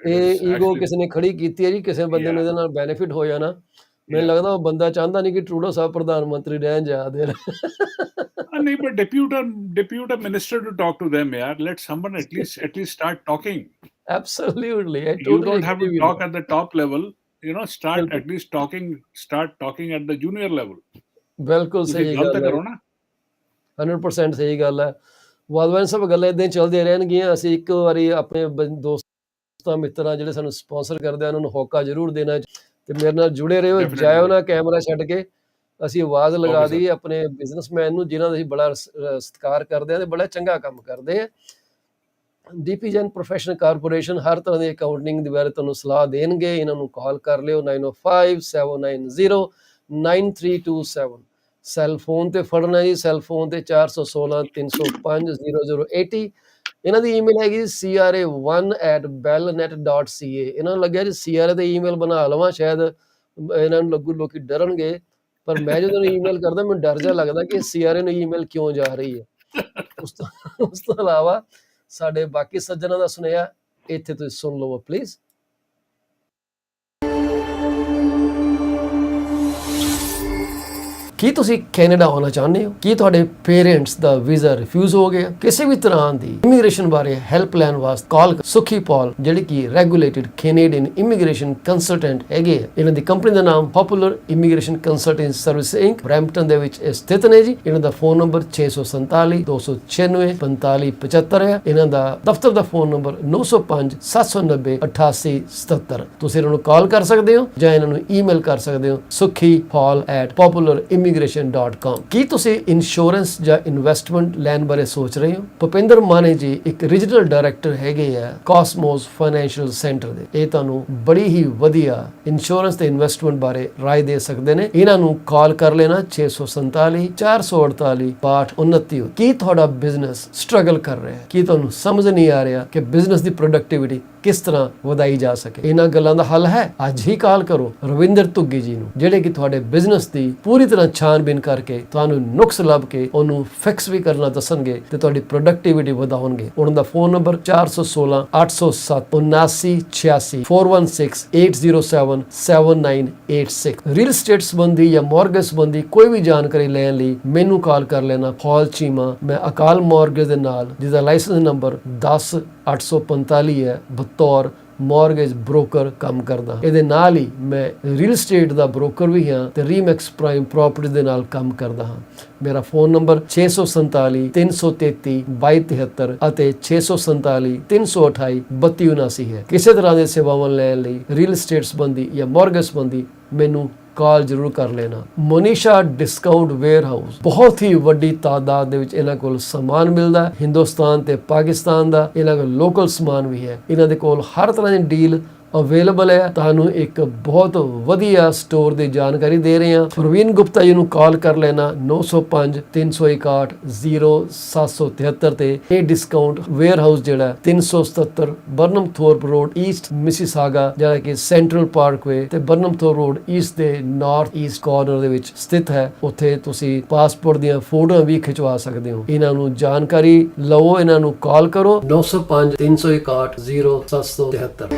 [SPEAKER 1] ਇਹ ਈਗੋ ਕਿਸੇ ਨੇ ਖੜੀ ਕੀਤੀ ਹੈ ਜੀ, ਕਿਸੇ ਬੰਦੇ ਨੂੰ ਇਹਦੇ ਨਾਲ ਬੈਨੀਫਿਟ ਹੋ ਜਾਣਾ। ਮੈਨੂੰ ਲੱਗਦਾ ਉਹ ਬੰਦਾ ਚਾਹੁੰਦਾ ਨਹੀਂ ਕਿ ਟਰੂਡੋ ਸਾਹਿਬ ਪ੍ਰਧਾਨ ਮੰਤਰੀ ਰਹਿਣ ਜਾ ਦੇਣ।
[SPEAKER 4] ਨਹੀਂ, but depute a minister to talk to them, yaar. Let someone at least start talking.
[SPEAKER 1] Absolutely, I
[SPEAKER 4] You don't have to talk at the top level. Start at least talking at the junior level.
[SPEAKER 1] ਬਿਲਕੁਲ ਸਹੀ ਗੱਲ ਹੈ, 100% ਸਹੀ ਗੱਲ ਹੈ। ਵਾਦਵਾਨ ਸਭ ਗੱਲਾਂ ਏਦਾਂ ਹੀ ਚੱਲਦੀਆਂ ਰਹਿਣਗੀਆਂ। ਅਸੀਂ ਇੱਕ ਵਾਰੀ ਆਪਣੇ ਦੋਸਤਾਂ ਮਿੱਤਰਾਂ ਜਿਹੜੇ ਸਾਨੂੰ ਸਪਾਂਸਰ ਕਰਦੇ ਆ, ਉਹਨਾਂ ਨੂੰ ਹੋਕਾ ਜ਼ਰੂਰ ਦੇਣਾ ਤੇ ਮੇਰੇ ਨਾਲ ਜੁੜੇ ਰਹੋ। ਜਾਇਓ ਨਾ ਕੈਮਰਾ ਛੱਡ ਕੇ, ਅਸੀਂ ਆਵਾਜ਼ ਲਗਾ ਦਈਏ ਆਪਣੇ ਬਿਜ਼ਨਸਮੈਨ ਨੂੰ, ਜਿਨ੍ਹਾਂ ਦਾ ਅਸੀਂ ਬੜਾ ਸਤਿਕਾਰ ਕਰਦੇ ਹਾਂ ਤੇ ਬੜਾ ਚੰਗਾ ਕੰਮ ਕਰਦੇ ਆ। ਡੀਪੀ ਜੈਨ ਪ੍ਰੋਫੈਸ਼ਨਲ ਕਾਰਪੋਰੇਸ਼ਨ ਹਰ ਤਰ੍ਹਾਂ ਦੀ ਅਕਾਊਂਟਿੰਗ ਦੇ ਬਾਰੇ ਤੁਹਾਨੂੰ ਸਲਾਹ ਦੇਣਗੇ। ਇਹਨਾਂ ਨੂੰ ਕਾਲ ਕਰ ਲਿਓ 9057909327। ਸੈੱਲ ਫੋਨ ਤੇ ਫੜਨਾ ਜੀ, ਸੈੱਲ ਫੋਨ ਤੇ 4163050080। ਇਹਨਾਂ ਦੀ ਈਮੇਲ ਹੈਗੀ CRA1@bellnet.ca। ਇਹਨਾਂ ਨੂੰ ਲੱਗਿਆ ਜੀ CRA ਤੇ ਈਮੇਲ ਬਣਾ ਲਵਾਂ, ਸ਼ਾਇਦ ਇਹਨਾਂ ਨੂੰ ਲੱਗੂ ਲੋਕੀ ਡਰਨਗੇ, ਪਰ ਮੈਂ ਜਦੋਂ ਈਮੇਲ ਕਰਦਾ ਮੈਨੂੰ ਡਰ ਜਿਹਾ ਲੱਗਦਾ ਕਿ CRA ਨੂੰ ਈਮੇਲ ਕਿਉਂ ਜਾ ਰਹੀ ਹੈ। ਉਸ ਤੋਂ ਇਲਾਵਾ ਸਾਡੇ ਬਾਕੀ ਸੱਜਣਾਂ ਦਾ ਸੁਨੇਹਾ ਇੱਥੇ ਤੁਸੀਂ ਸੁਣ ਲਵੋ ਪਲੀਜ਼। ਕੀ ਤੁਸੀਂ ਕੈਨੇਡਾ ਆਉਣਾ ਚਾਹੁੰਦੇ ਹੋ? ਕੀ ਤੁਹਾਡੇ ਪੇਰੈਂਟਸ ਦਾ ਵੀਜ਼ਾ ਰਿਫਿਊਜ਼ ਹੋ ਗਿਆ? ਕਿਸੇ ਵੀ ਤਰ੍ਹਾਂ ਦੀ ਇਮੀਗ੍ਰੇਸ਼ਨ ਬਾਰੇ ਹੈਲਪ ਲੈਣ ਵਾਸਤੇ ਕਾਲ ਸੁਖੀ ਪੌਲ, ਜਿਹੜੇ ਕਿ ਰੈਗੂਲੇਟਡ ਕੈਨੇਡੀਅਨ ਇਮੀਗ੍ਰੇਸ਼ਨ ਕੰਸਲਟੈਂਟ ਹੈਗੇ ਆ। ਇਹਨਾਂ ਦੀ ਕੰਪਨੀ ਦਾ ਨਾਮ popular immigration consultant service Inc Brampton ਦੇ ਵਿੱਚ ਸਥਿਤ ਨੇ ਜੀ। ਇਹਨਾਂ ਦਾ ਫੋਨ ਨੰਬਰ 647-296-4575 ਹੈ। ਇਹਨਾਂ ਦਾ ਦਫ਼ਤਰ ਦਾ ਫੋਨ ਨੰਬਰ 905-790-8877। ਤੁਸੀਂ ਇਹਨਾਂ ਨੂੰ ਕਾਲ ਕਰ ਸਕਦੇ ਹੋ ਜਾਂ ਇਹਨਾਂ ਨੂੰ ਈਮੇਲ ਕਰ ਸਕਦੇ ਹੋ sukhipol@popularimigration.com। ਕੀ ਤੁਸੀਂ ਇੰਸ਼ੋਰੈਂਸ ਜਾਂ ਇਨਵੈਸਟਮੈਂਟ ਲੈਣ ਬਾਰੇ ਸੋਚ ਰਹੇ ਹੋ? ਭੁਪਿੰਦਰ ਮਾਨੇ ਜੀ ਇੱਕ ਰੀਜਨਲ ਡਾਇਰੈਕਟਰ ਹੈਗੇ ਆ ਕਾਸਮੋਸ ਫਾਈਨੈਂਸ਼ੀਅਲ ਸੈਂਟਰ ਦੇ। ਇਹ ਤੁਹਾਨੂੰ ਬੜੀ ਹੀ ਵਧੀਆ ਇੰਸ਼ੋਰੈਂਸ ਤੇ ਇਨਵੈਸਟਮੈਂਟ ਬਾਰੇ ਰਾਏ ਦੇ ਸਕਦੇ ਨੇ। ਇਹਨਾਂ ਨੂੰ ਕਾਲ ਕਰ ਲੈਣਾ 647-448-6229। ਕੀ ਤੁਹਾਡਾ ਬਿਜ਼ਨਸ ਸਟਰਗਲ ਕਰ ਰਿਹਾ ਹੈ? ਕੀ ਤੁਹਾਨੂੰ ਸਮਝ ਨਹੀਂ ਆ ਰਿਹਾ ਕਿ ਬਿਜ਼ਨਸ ਦੀ ਪ੍ਰੋਡਕਟਿਵਿਟੀ ਕਿਸ ਤਰ੍ਹਾਂ ਵਧਾਈ ਜਾ ਸਕੇ? ਇਹਨਾਂ ਗੱਲਾਂ ਦਾ ਹੱਲ ਹੈ। ਅੱਜ ਹੀ ਕਾਲ ਕਰੋ ਰਵਿੰਦਰ ਧੁੱਗੀ ਜੀ ਨੂੰ, ਜਿਹੜੇ ਕਿ ਤੁਹਾਡੇ ਬਿਜ਼ਨਸ ਦੀ ਪੂਰੀ ਤਰ੍ਹਾਂ ਛਾਣਬੀਨ ਕਰਕੇ ਤੁਹਾਨੂੰ ਨੁਕਸ ਲੱਭ ਕੇ ਉਹਨੂੰ ਫਿਕਸ ਵੀ ਕਰਨਾ ਦੱਸਣਗੇ ਤੇ ਤੁਹਾਡੀ ਪ੍ਰੋਡਕਟਿਵਿਟੀ ਵਧਾਉਣਗੇ। ਉਹਨਾਂ ਦਾ ਫੋਨ ਨੰਬਰ 416-807-7986 416-807-7986। ਰੀਅਲ ਸਟੇਟ ਸੰਬੰਧੀ ਜਾਂ ਮਾਰਗੇਜ ਸੰਬੰਧੀ ਕੋਈ ਵੀ ਜਾਣਕਾਰੀ ਲੈਣ ਲਈ ਮੈਨੂੰ ਕਾਲ ਕਰ ਲੈਣਾ। ਹੌਲ ਚੀਮਾ, ਮੈਂ ਅਕਾਲ ਮਾਰਗੇਜ ਦੇ ਨਾਲ, ਜਿਹਦਾ ਲਾਇਸੈਂਸ ਨੰਬਰ 10845 ਹੈ, ਬਤੌਰ ਮਾਰਗੇਜ ਬ੍ਰੋਕਰ ਕੰਮ ਕਰਦਾ। ਇਹਦੇ ਨਾਲ ਹੀ ਮੈਂ ਰੀਅਲ ਸਟੇਟ ਦਾ ਬ੍ਰੋਕਰ ਵੀ ਹਾਂ ਤੇ ਰੀਮੈਕਸ ਪ੍ਰਾਈਮ ਪ੍ਰਾਪਰਟੀ ਦੇ ਨਾਲ ਕੰਮ ਕਰਦਾ ਹਾਂ। ਮੇਰਾ ਫੋਨ ਨੰਬਰ 647-333-2273 ਅਤੇ 647-328-3279 ਹੈ। ਕਿਸੇ ਤਰ੍ਹਾਂ ਦੀ ਸੇਵਾਵਾਂ ਲੈਣ ਲਈ ਰੀਅਲ ਸਟੇਟ ਸੰਬੰਧੀ ਜਾਂ ਮਾਰਗੇਜ ਸੰਬੰਧੀ ਮੈਨੂੰ ਕਾਲ ਜ਼ਰੂਰ ਕਰ ਲੈਣਾ। ਮੋਨੀਸ਼ਾ ਡਿਸਕਾਊਂਟ ਵੇਅਰ ਹਾਊਸ, ਬਹੁਤ ਹੀ ਵੱਡੀ ਤਾਦਾਦ ਦੇ ਵਿੱਚ ਇਹਨਾਂ ਕੋਲ ਸਮਾਨ ਮਿਲਦਾ ਹੈ, ਹਿੰਦੁਸਤਾਨ ਤੇ ਪਾਕਿਸਤਾਨ ਦਾ। ਇਹਨਾਂ ਕੋਲ ਲੋਕਲ ਸਮਾਨ ਵੀ ਹੈ। ਇਹਨਾਂ ਦੇ ਕੋਲ ਹਰ ਤਰ੍ਹਾਂ ਦੀ ਡੀਲ ਅਵੇਲੇਬਲ ਹੈ। ਤੁਹਾਨੂੰ ਇੱਕ ਬਹੁਤ ਵਧੀਆ ਸਟੋਰ ਦੀ ਜਾਣਕਾਰੀ ਦੇ ਰਹੇ ਹਾਂ। ਪ੍ਰਵੀਨ ਗੁਪਤਾ ਜੀ ਨੂੰ ਕਾਲ ਕਰ ਲੈਣਾ 905-361-0773 ਤੇ। ਇਹ ਡਿਸਕਾਊਂਟ ਵੇਅਰ ਹਾਊਸ ਜਿਹੜਾ 377 ਬਰਨਮਥੋਰਪ ਰੋਡ ਈਸਟ ਮਿਸੀਸਾਗਾ, ਜਿਹੜਾ ਕਿ ਸੈਂਟਰਲ ਪਾਰਕਵੇ ਤੇ ਬਰਨਮਥੋਰਪ ਰੋਡ ਈਸਟ ਦੇ ਨਾਰਥ ਈਸਟ ਕਾਰਨਰ ਦੇ ਵਿੱਚ ਸਥਿਤ ਹੈ। ਉੱਥੇ ਤੁਸੀਂ ਪਾਸਪੋਰਟ ਦੀਆਂ ਫੋਟੋਆਂ ਵੀ ਖਿਚਵਾ ਸਕਦੇ ਹੋ। ਇਹਨਾਂ ਨੂੰ ਜਾਣਕਾਰੀ ਲਵੋ, ਇਹਨਾਂ ਨੂੰ ਕਾਲ ਕਰੋ 905-361-0773।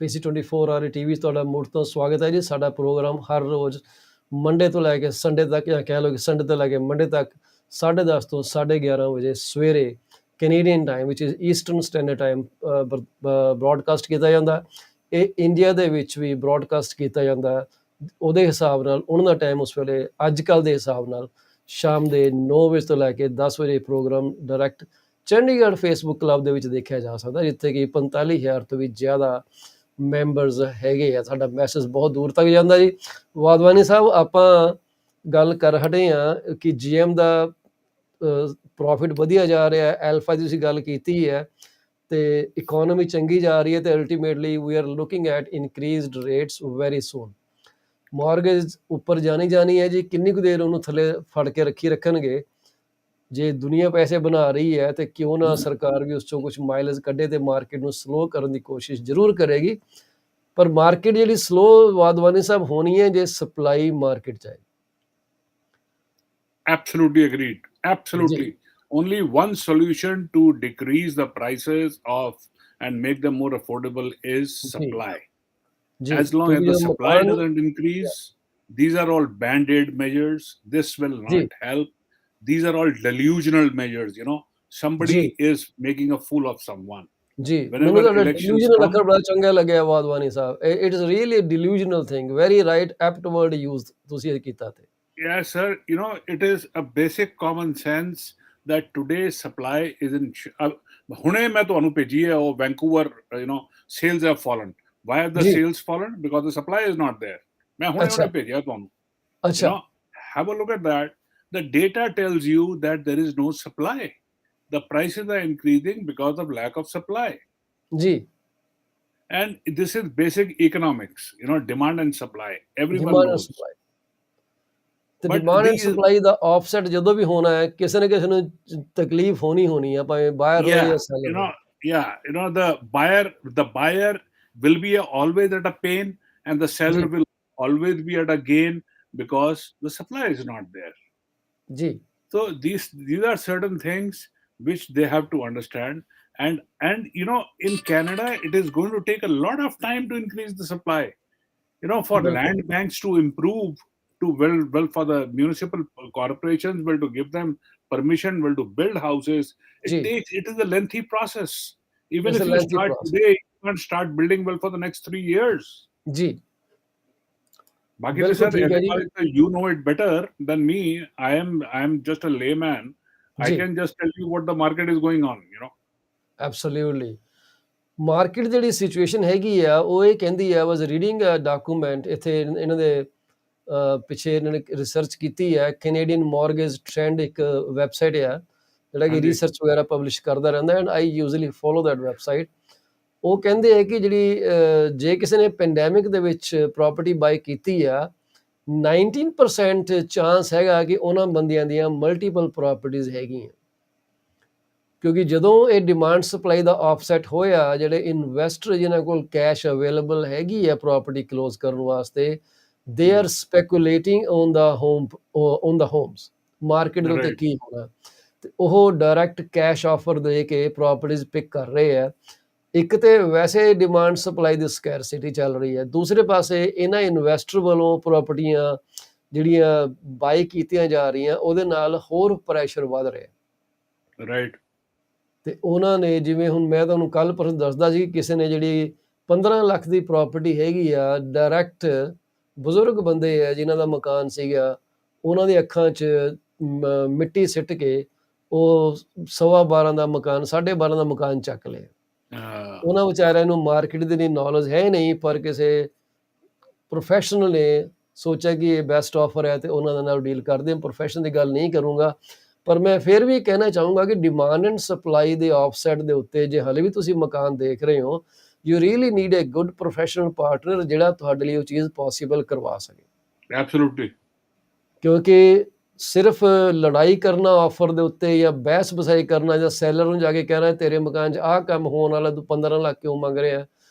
[SPEAKER 1] PC24 RETV ਤੁਹਾਡਾ ਮੁੜ ਤੋਂ ਸਵਾਗਤ ਹੈ ਜੀ। ਸਾਡਾ ਪ੍ਰੋਗਰਾਮ ਹਰ ਰੋਜ਼ ਮੰਡੇ ਤੋਂ ਲੈ ਕੇ ਸੰਡੇ ਤੱਕ, ਜਾਂ ਕਹਿ ਲਓ ਕਿ ਸੰਡੇ ਤੋਂ ਲੈ ਕੇ ਮੰਡੇ ਤੱਕ 10:30 ਤੋਂ 11:30 ਵਜੇ ਸਵੇਰੇ Canadian time which is eastern standard time broadcast ਕੀਤਾ ਜਾਂਦਾ। ਇਹ ਇੰਡੀਆ ਦੇ ਵਿੱਚ ਵੀ ਬ੍ਰੌਡਕਾਸਟ ਕੀਤਾ ਜਾਂਦਾ। ਉਹਦੇ ਹਿਸਾਬ ਨਾਲ ਉਹਨਾਂ ਦਾ ਟਾਈਮ ਉਸ ਵੇਲੇ ਅੱਜ ਕੱਲ੍ਹ ਦੇ ਹਿਸਾਬ ਨਾਲ ਸ਼ਾਮ ਦੇ 9 ਵਜੇ ਤੋਂ ਲੈ ਕੇ 10 ਵਜੇ program direct Chandigarh Facebook club ਦੇ ਵਿੱਚ ਦੇਖਿਆ ਜਾ ਸਕਦਾ, ਜਿੱਥੇ ਕਿ 45,000 ਤੋਂ ਵੀ ਜ਼ਿਆਦਾ ਮੈਂਬਰਸ ਹੈਗੇ ਆ। ਸਾਡਾ ਮੈਸੇਜ ਬਹੁਤ ਦੂਰ ਤੱਕ ਜਾਂਦਾ ਜੀ। ਵਾਧਵਾਨੀ ਸਾਹਿਬ, ਆਪਾਂ ਗੱਲ ਕਰ ਹਟੇ ਹਾਂ ਕਿ GM ਦਾ ਪ੍ਰੋਫਿਟ ਵਧੀਆ ਜਾ ਰਿਹਾ, ਐਲਫਾ ਦੀ ਤੁਸੀਂ ਗੱਲ ਕੀਤੀ ਹੈ, ਤੇ ਇਕੋਨਮੀ ਚੰਗੀ ਜਾ ਰਹੀ ਹੈ, ਤੇ ultimately we are looking at increased rates very soon. Mortgage ਉੱਪਰ ਜਾਣੀ ਹੈ ਜੀ, ਕਿੰਨੀ ਕੁ ਦੇਰ ਉਹਨੂੰ ਥੱਲੇ ਫੜ ਕੇ ਰੱਖਣਗੇ। ਜੇ ਦੁਨੀਆ ਪੈਸੇ ਬਣਾ ਰਹੀ ਹੈ ਤੇ ਕਿਉਂ ਨਾ ਸਰਕਾਰ ਵੀ ਉਸ ਚੋਂ ਕੁਝ ਮਾਈਲੇਜ ਕੱਢੇ ਤੇ ਮਾਰਕੀਟ ਨੂੰ ਸਲੋ ਕਰਨ ਦੀ ਕੋਸ਼ਿਸ਼ ਜ਼ਰੂਰ ਕਰੇਗੀ। ਪਰ ਮਾਰਕੀਟ ਜਿਹੜੀ ਸਲੋ ਵਾਧਵਾਨੀ ਸਾਹਿਬ ਹੋਣੀ ਹੈ ਜੇ ਸਪਲਾਈ ਮਾਰਕੀਟ ਚ ਆਏ।
[SPEAKER 4] Absolutely agreed. Absolutely. Only one solution to decrease the prices of and make them more affordable is supply.
[SPEAKER 1] ਜੀ,
[SPEAKER 4] As long as
[SPEAKER 1] ਕਿਉਂਕਿ
[SPEAKER 4] the
[SPEAKER 1] ਜਦੋਂ
[SPEAKER 4] supply
[SPEAKER 1] ਮਕਾਨ
[SPEAKER 4] doesn't increase, these are all band-aid measures. This will
[SPEAKER 1] ਜੀ
[SPEAKER 4] not help. These are all delusional measures.
[SPEAKER 1] ਜੀ
[SPEAKER 4] Somebody is making a fool of someone.
[SPEAKER 1] ਜੀ ਮੈਨੂੰ
[SPEAKER 4] Whenever
[SPEAKER 1] ਤੁਹਾਡਾ
[SPEAKER 4] elections
[SPEAKER 1] ਡਿਲੂਜਨਲ
[SPEAKER 4] come,
[SPEAKER 1] ਅੱਖਰ ਬੜਾ ਚੰਗਾ ਲੱਗਿਆ Wadhwani sahib. It is really delusional thing, very right apt word use ਤੁਸੀਂ ਇਹ ਕੀਤਾ ਤੇ।
[SPEAKER 4] yes, sir, it is a basic common sense that today's supply isn't. ਹੁਣੇ ਮੈਂ ਤੁਹਾਨੂੰ ਭੇਜੀ ਹੈ ਉਹ Vancouver, sales have fallen. Why have the
[SPEAKER 1] ਜੀ
[SPEAKER 4] sales fallen? Because the supply is not there. ਮੈਂ
[SPEAKER 1] ਅੱਛਾ
[SPEAKER 4] ਹੁਣੇ ਭੇਜਿਆ ਤੁਹਾਨੂੰ.
[SPEAKER 1] ਅੱਛਾ
[SPEAKER 4] Have a look at that. The data tells you that there is no supply. The prices are increasing because of lack of supply.
[SPEAKER 1] ਜੀ
[SPEAKER 4] And this is basic economics, demand and supply. Everyone
[SPEAKER 1] demand and
[SPEAKER 4] knows.
[SPEAKER 1] Supply, ਤੇ
[SPEAKER 4] But
[SPEAKER 1] demand and
[SPEAKER 4] these,
[SPEAKER 1] supply the offset ਜਦੋਂ ਵੀ ਹੋਣਾ ਹੈ, ਕਿਸੇ ਨਾ ਕਿਸੇ ਨੂੰ ਤਕਲੀਫ ਹੋਣੀ ਹੈ, ਭਾਵੇਂ ਬਾਇਰ ਹੋਏ ਜਾਂ ਸੈਲਰ ਹੋਏ।
[SPEAKER 4] the buyer will be always at a pain, and the seller
[SPEAKER 1] ਜੀ
[SPEAKER 4] will always be at a gain because the supply is not there.
[SPEAKER 1] ਜੀ
[SPEAKER 4] So these are certain things which they have to understand. And in Canada, it is going to take a lot of time to increase the supply. For
[SPEAKER 1] ਬਿਲਕੁਲ
[SPEAKER 4] land banks to improve, to for the municipal corporations, to give them permission, to build houses,
[SPEAKER 1] ਜੀ
[SPEAKER 4] it is a lengthy process. Even
[SPEAKER 1] it's a
[SPEAKER 4] if you
[SPEAKER 1] lengthy
[SPEAKER 4] start
[SPEAKER 1] process.
[SPEAKER 4] today, you can't start building for the next 3 years.
[SPEAKER 1] ਜੀ
[SPEAKER 4] Baki to
[SPEAKER 1] ਬਿਲਕੁਲ
[SPEAKER 4] sir,
[SPEAKER 1] ਠੀਕ ਹੈ ਜੀ
[SPEAKER 4] you know it better than me. I am just a layman. I
[SPEAKER 1] ਜੀ
[SPEAKER 4] can just tell you what the market is going on.
[SPEAKER 1] Absolutely. Market ਜਿਹੜੀ situation ਹੈਗੀ ਆ ਉਹ ਇਹ ਕਹਿੰਦੀ ਆ, ਵਾਜ਼ ਰੀਡਿੰਗ ਅ ਡਾਕੂਮੈਂਟ, ਇੱਥੇ ਇਹਨਾਂ ਦੇ ਪਿੱਛੇ ਇਹਨਾਂ ਨੇ ਰਿਸਰਚ ਕੀਤੀ ਹੈ। ਕੈਨੇਡੀਅਨ ਮੌਰਗੇਜ ਟ੍ਰੈਂਡ ਇੱਕ ਵੈਬਸਾਈਟ ਆ ਜਿਹੜਾ ਕਿ
[SPEAKER 4] ਹਾਂਜੀ
[SPEAKER 1] ਰਿਸਰਚ ਵਗੈਰਾ ਪਬਲਿਸ਼ ਕਰਦਾ ਰਹਿੰਦਾ, and I usually follow that website. ਉਹ ਕਹਿੰਦੇ ਆ ਕਿ ਜਿਹੜੀ ਜੇ ਕਿਸੇ ਨੇ ਪੈਂਡੈਮਿਕ ਦੇ ਵਿੱਚ ਪ੍ਰਾਪਰਟੀ ਬਾਈ ਕੀਤੀ ਆ, 19% ਚਾਂਸ ਹੈਗਾ ਕਿ ਉਹਨਾਂ ਬੰਦਿਆਂ ਦੀਆਂ ਮਲਟੀਪਲ ਪ੍ਰਾਪਰਟੀਜ਼ ਹੈਗੀਆਂ। ਕਿਉਂਕਿ ਜਦੋਂ ਇਹ ਡਿਮਾਂਡ ਸਪਲਾਈ ਦਾ ਆਫਸੈਟ ਹੋਇਆ, ਜਿਹੜੇ ਇਨਵੈਸਟਰ ਜਿਨ੍ਹਾਂ ਕੋਲ ਕੈਸ਼ ਅਵੇਲੇਬਲ ਹੈਗੀ ਹੈ ਪ੍ਰਾਪਰਟੀ ਕਲੋਜ਼ ਕਰਨ ਵਾਸਤੇ, they are speculating on the homes. Market ਦੇ ਉੱਤੇ
[SPEAKER 4] Right.
[SPEAKER 1] ਕੀ ਹੋਣਾ, ਤੇ ਉਹ ਡਾਇਰੈਕਟ ਕੈਸ਼ ਆਫਰ ਦੇ ਕੇ ਪ੍ਰਾਪਰਟੀਜ਼ ਪਿਕ ਕਰ ਰਹੇ ਆ। ਇੱਕ ਤੇ ਵੈਸੇ ਡਿਮਾਂਡ ਸਪਲਾਈ ਦੀ ਸਕੈਰਸਿਟੀ ਚੱਲ ਰਹੀ ਹੈ, ਦੂਸਰੇ ਪਾਸੇ ਇਹਨਾਂ ਇਨਵੈਸਟਰ ਵੱਲੋਂ ਪ੍ਰਾਪਰਟੀਆਂ ਜਿਹੜੀਆਂ ਬਾਈ ਕੀਤੀਆਂ ਜਾ ਰਹੀਆਂ, ਉਹਦੇ ਨਾਲ ਹੋਰ ਪ੍ਰੈਸ਼ਰ ਵੱਧ ਰਿਹਾ।
[SPEAKER 4] Right.
[SPEAKER 1] ਤੇ ਉਹਨਾਂ ਨੇ, ਜਿਵੇਂ ਹੁਣ ਮੈਂ ਤੁਹਾਨੂੰ ਕੱਲ ਪਰਸੋਂ ਦੱਸਦਾ ਸੀ, ਕਿਸੇ ਨੇ ਜਿਹੜੀ 15 ਲੱਖ ਦੀ ਪ੍ਰਾਪਰਟੀ ਹੈਗੀ ਆ, ਡਾਇਰੈਕਟ ਬਜ਼ੁਰਗ ਬੰਦੇ ਆ ਜਿਨ੍ਹਾਂ ਦਾ ਮਕਾਨ ਸੀਗਾ, ਉਹਨਾਂ ਦੀ ਅੱਖਾਂ 'ਚ ਮਿੱਟੀ ਸਿੱਟ ਕੇ ਉਹ 12.25 ਦਾ ਮਕਾਨ, 12.5 ਦਾ ਮਕਾਨ ਚੱਕ ਲਿਆ। ਉਹਨਾਂ ਵਿਚਾਰਿਆਂ ਨੂੰ ਮਾਰਕੀਟ ਦੀ ਨਹੀਂ ਨੌਲੇਜ ਹੈ ਨਹੀਂ, ਪਰ ਕਿਸੇ ਪ੍ਰੋਫੈਸ਼ਨਲ ਨੇ ਸੋਚਿਆ ਕਿ ਇਹ ਬੈਸਟ ਆਫਰ ਹੈ ਤੇ ਉਹਨਾਂ ਦੇ ਨਾਲ ਡੀਲ ਕਰਦੇ ਹਾਂ। ਪ੍ਰੋਫੈਸ਼ਨ ਦੀ ਗੱਲ ਨਹੀਂ ਕਰੂੰਗਾ, ਪਰ ਮੈਂ ਫਿਰ ਵੀ ਕਹਿਣਾ ਚਾਹੂੰਗਾ ਕਿ ਡਿਮਾਂਡ ਐਂਡ ਸਪਲਾਈ ਦੇ ਆਫਸੈਟ ਦੇ ਉੱਤੇ ਜੇ ਹਾਲੇ ਵੀ ਤੁਸੀਂ ਮਕਾਨ ਦੇਖ ਰਹੇ ਹੋ, you really need a good professional partner ਜਿਹੜਾ ਤੁਹਾਡੇ ਲਈ ਉਹ ਚੀਜ਼ ਪੋਸੀਬਲ ਕਰਵਾ ਸਕੇ।
[SPEAKER 4] Absolutely.
[SPEAKER 1] ਕਿਉਂਕਿ ਸਿਰਫ ਲੜਾਈ ਕਰਨਾ ਆਫਰ ਦੇ ਉੱਤੇ, ਜਾਂ ਬਹਿਸ ਬਸਾਈ ਕਰਨਾ, ਜਾਂ ਸੈਲਰ ਨੂੰ ਜਾ ਕੇ ਕਹਿਣਾ ਤੇਰੇ ਮਕਾਨ 'ਚ ਆਹ ਕੰਮ ਹੋਣ ਵਾਲਾ, ਤੂੰ 15 ਲੱਖ ਕਿਉਂ ਮੰਗ ਰਿਹਾ,